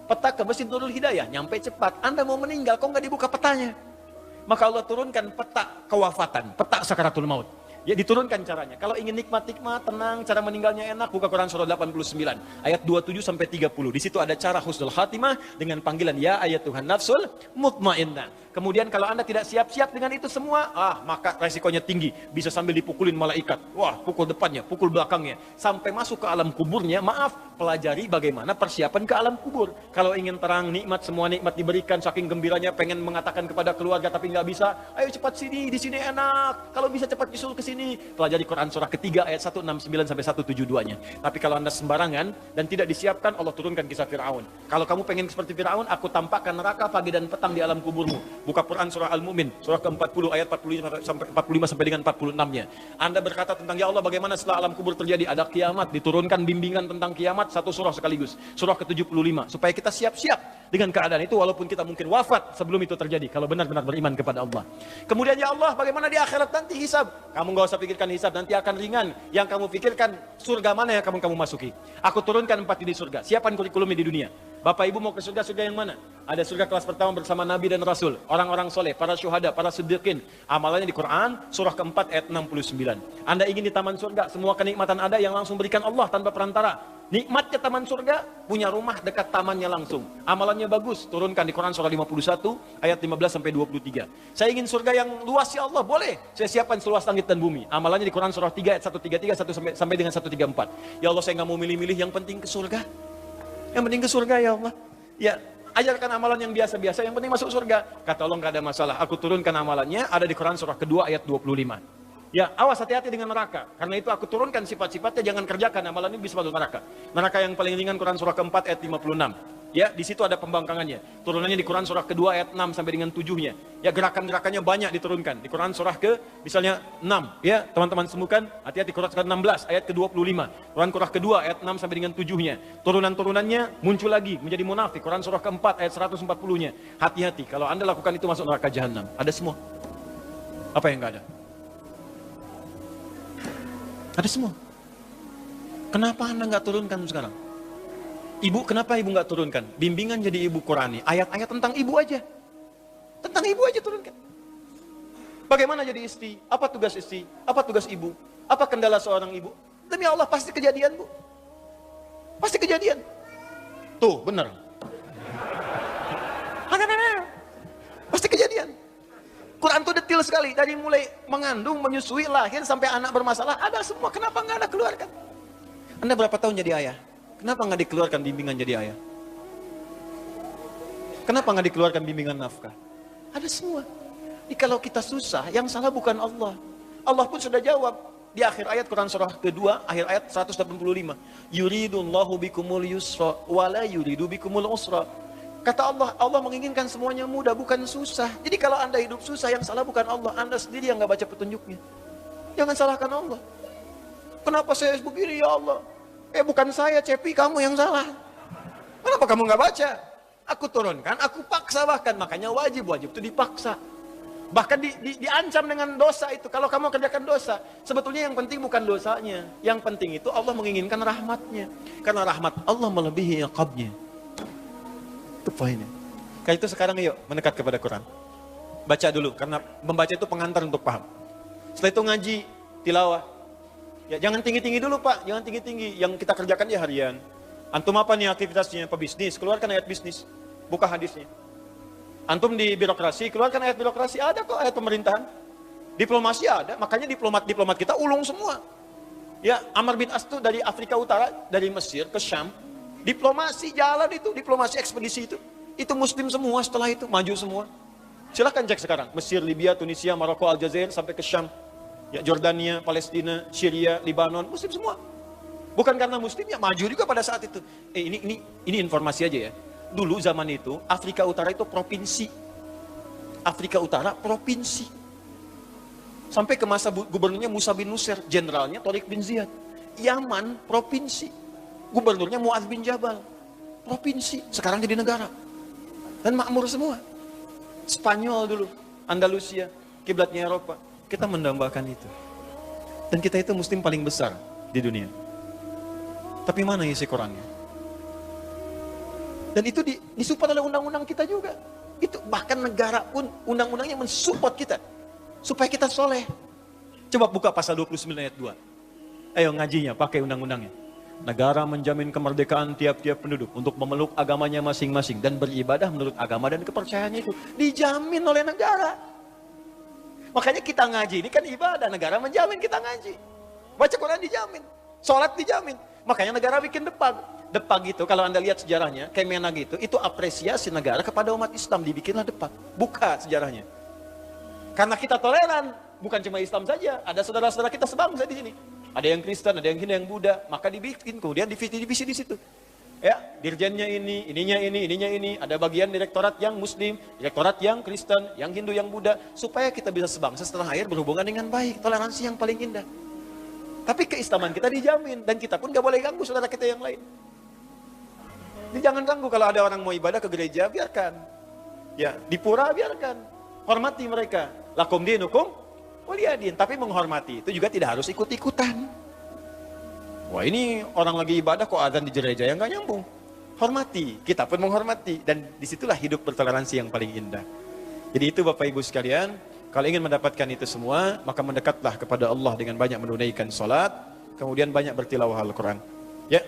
Peta ke Mesin Nurul Hidayah, nyampe cepat. Anda mau meninggal, kok nggak dibuka petanya? Maka Allah turunkan peta kewafatan, peta sakaratul maut. Ya diturunkan caranya. Kalau ingin nikmat-nikmat, tenang, cara meninggalnya enak, buka Quran surah 89 ayat 27 sampai 30. Di situ ada cara husnul khatimah dengan panggilan ya ayatuhan nafsul mutmainnah. Kemudian kalau Anda tidak siap-siap dengan itu semua, maka resikonya tinggi. Bisa sambil dipukulin malaikat. Wah, pukul depannya, pukul belakangnya. Sampai masuk ke alam kuburnya, maaf, pelajari bagaimana persiapan ke alam kubur. Kalau ingin terang, nikmat, semua nikmat diberikan, saking gembiranya pengen mengatakan kepada keluarga tapi nggak bisa. Ayo cepat sini, di sini enak. Kalau bisa cepat nyusul ke sini. sini. Pelajari Quran surah ketiga ayat 169 sampai 172-nya. Tapi kalau Anda sembarangan dan tidak disiapkan, Allah turunkan kisah Fir'aun. Kalau kamu pengen seperti Fir'aun, aku tampakkan neraka pagi dan petang di alam kuburmu. Buka Quran surah Al-Mu'min, surah ke-40 ayat 45 sampai dengan 46-nya. Anda berkata tentang, ya Allah bagaimana setelah alam kubur terjadi? Ada kiamat, diturunkan bimbingan tentang kiamat, satu surah sekaligus. Surah ke-75, supaya kita siap-siap dengan keadaan itu, walaupun kita mungkin wafat sebelum itu terjadi, kalau benar-benar beriman kepada Allah. Kemudian, ya Allah bagaimana di akhirat nanti hisab? Kamu gak usah pikirkan hisab, nanti akan ringan. Yang kamu pikirkan, surga mana yang kamu masuki. Aku turunkan 4 di surga. Siapkan kurikulumnya di dunia. Bapak ibu mau ke surga yang mana? Ada surga kelas pertama bersama Nabi dan Rasul, orang-orang soleh, para syuhada, para siddiqin. Amalannya di Quran, surah keempat ayat 69. Anda ingin di taman surga, semua kenikmatan ada yang langsung berikan Allah tanpa perantara. Nikmatnya taman surga, punya rumah dekat tamannya langsung. Amalannya bagus, turunkan di Quran surah 51 ayat 15 sampai 23. Saya ingin surga yang luas ya Allah, boleh. Saya siapkan seluas langit dan bumi. Amalannya di Quran surah 3 ayat 133 sampai dengan 134. Ya Allah, saya nggak mau milih-milih, yang penting ke surga. Yang penting ke surga ya Allah. Ya, ajarkan amalan yang biasa-biasa, yang penting masuk surga. Kata Allah, nggak ada masalah. Aku turunkan amalannya, ada di Quran surah kedua ayat 25. Ya, awas hati-hati dengan neraka. Karena itu aku turunkan sifat-sifatnya, jangan kerjakan amalan ini bisa masuk neraka. Neraka yang paling ringan Quran surah keempat ayat 56. Ya, di situ ada pembangkangannya. Turunannya di Quran surah kedua ayat 6 sampai dengan 7-nya. Ya, gerakan-gerakannya banyak diturunkan. Di Quran surah misalnya 6. Ya, teman-teman semukan, hati-hati Quran surah 16 ayat ke-25. Quran surah kedua ayat 6 sampai dengan 7-nya. Turunan-turunannya muncul lagi menjadi munafik. Quran surah keempat ayat 140-nya. Hati-hati, kalau Anda lakukan itu masuk neraka jahanam. Ada semua. Apa yang enggak ada? Ada semua. Kenapa Anda enggak turunkan sekarang? Ibu, kenapa ibu nggak turunkan? Bimbingan jadi ibu Qurani. Ayat-ayat tentang ibu aja. Tentang ibu aja turunkan. Bagaimana jadi istri? Apa tugas istri? Apa tugas ibu? Apa kendala seorang ibu? Demi Allah pasti kejadian, Bu. Pasti kejadian. Tuh, benar. Pasti kejadian. Quran tuh detail sekali. Dari mulai mengandung, menyusui, lahir, sampai anak bermasalah. Ada semua. Kenapa nggak Anda keluarkan? Anda berapa tahun jadi ayah? Kenapa nggak dikeluarkan bimbingan jadi ayah? Kenapa nggak dikeluarkan bimbingan nafkah? Ada semua. Jadi kalau kita susah, yang salah bukan Allah. Allah pun sudah jawab di akhir ayat Quran surah kedua, akhir ayat 185. Yuridullahu bikumul yusra, wala yuridu bikumul usra. Kata Allah, Allah menginginkan semuanya mudah, bukan susah. Jadi kalau Anda hidup susah, yang salah bukan Allah. Anda sendiri yang nggak baca petunjuknya. Jangan salahkan Allah. Kenapa saya begini ya Allah? Bukan saya, Cepi, kamu yang salah. Kenapa kamu nggak baca? Aku turunkan, aku paksa bahkan. Makanya wajib itu dipaksa. Bahkan diancam dengan dosa itu. Kalau kamu kerjakan dosa, sebetulnya yang penting bukan dosanya. Yang penting itu Allah menginginkan rahmatnya. Karena rahmat Allah melebihi iqabnya. Itu poinnya. Karena itu sekarang yuk mendekat kepada Quran. Baca dulu, karena membaca itu pengantar untuk paham. Setelah itu ngaji, tilawah. Ya, jangan tinggi-tinggi dulu Pak, jangan tinggi-tinggi. Yang kita kerjakan ya harian. Antum apa nih aktivitasnya? Pebisnis, keluarkan ayat bisnis. Buka hadisnya. Antum di birokrasi, keluarkan ayat birokrasi. Ada kok ayat pemerintahan. Diplomasi ada, makanya diplomat kita ulung semua. Ya, Amr bin As itu dari Afrika Utara, dari Mesir ke Syam. Diplomasi jalan itu, diplomasi ekspedisi itu. Itu muslim semua setelah itu, maju semua. Silahkan cek sekarang. Mesir, Libya, Tunisia, Maroko, Aljazair, sampai ke Syam. Ya, Jordania, Palestina, Syria, Libanon, muslim semua. Bukan karena muslim, ya maju juga pada saat itu. Ini informasi aja ya. Dulu zaman itu, Afrika Utara itu provinsi. Afrika Utara provinsi. Sampai ke masa gubernurnya Musa bin Nusir, jenderalnya Tariq bin Ziyad. Yaman provinsi. Gubernurnya Mu'adz bin Jabal. Provinsi, sekarang jadi negara. Dan makmur semua. Spanyol dulu, Andalusia, kiblatnya Eropa. Kita mendambakan itu. Dan kita itu muslim paling besar di dunia. Tapi mana isi Qurannya? Dan itu disupport oleh undang-undang kita juga. Itu bahkan negara pun undang-undangnya mensupport kita. Supaya kita soleh. Coba buka pasal 29 ayat 2. Ayo ngajinya pakai undang-undangnya. Negara menjamin kemerdekaan tiap-tiap penduduk untuk memeluk agamanya masing-masing dan beribadah menurut agama dan kepercayaannya itu. Dijamin oleh negara. Makanya kita ngaji ini kan ibadah, negara menjamin kita ngaji. Baca Quran dijamin, sholat dijamin. Makanya negara bikin depag. Depag itu kalau Anda lihat sejarahnya, Kemenag itu apresiasi negara kepada umat Islam, dibikinlah depag. Buka sejarahnya. Karena kita toleran, bukan cuma Islam saja, ada saudara-saudara kita sebangsa di sini. Ada yang Kristen, ada yang Hindu, yang Buddha, maka dibikin kemudian divisi di situ. Ya, dirjennya ini, ininya ini, ada bagian direktorat yang Muslim, direktorat yang Kristen, yang Hindu, yang Buddha, supaya kita bisa sebangsa setelah akhir berhubungan dengan baik, toleransi yang paling indah. Tapi keislaman kita dijamin, dan kita pun gak boleh ganggu saudara kita yang lain. Jadi jangan ganggu, kalau ada orang mau ibadah ke gereja, biarkan. Ya, di pura biarkan. Hormati mereka. Lakum dinukum waliyadin. Tapi menghormati itu juga tidak harus ikut-ikutan. Wah, ini orang lagi ibadah kok azan di gereja, yang gak nyambung. Hormati, kita pun menghormati. Dan disitulah hidup bertoleransi yang paling indah. Jadi itu Bapak Ibu sekalian, kalau ingin mendapatkan itu semua, maka mendekatlah kepada Allah dengan banyak menunaikan salat, kemudian banyak bertilawah Al-Quran. Ya.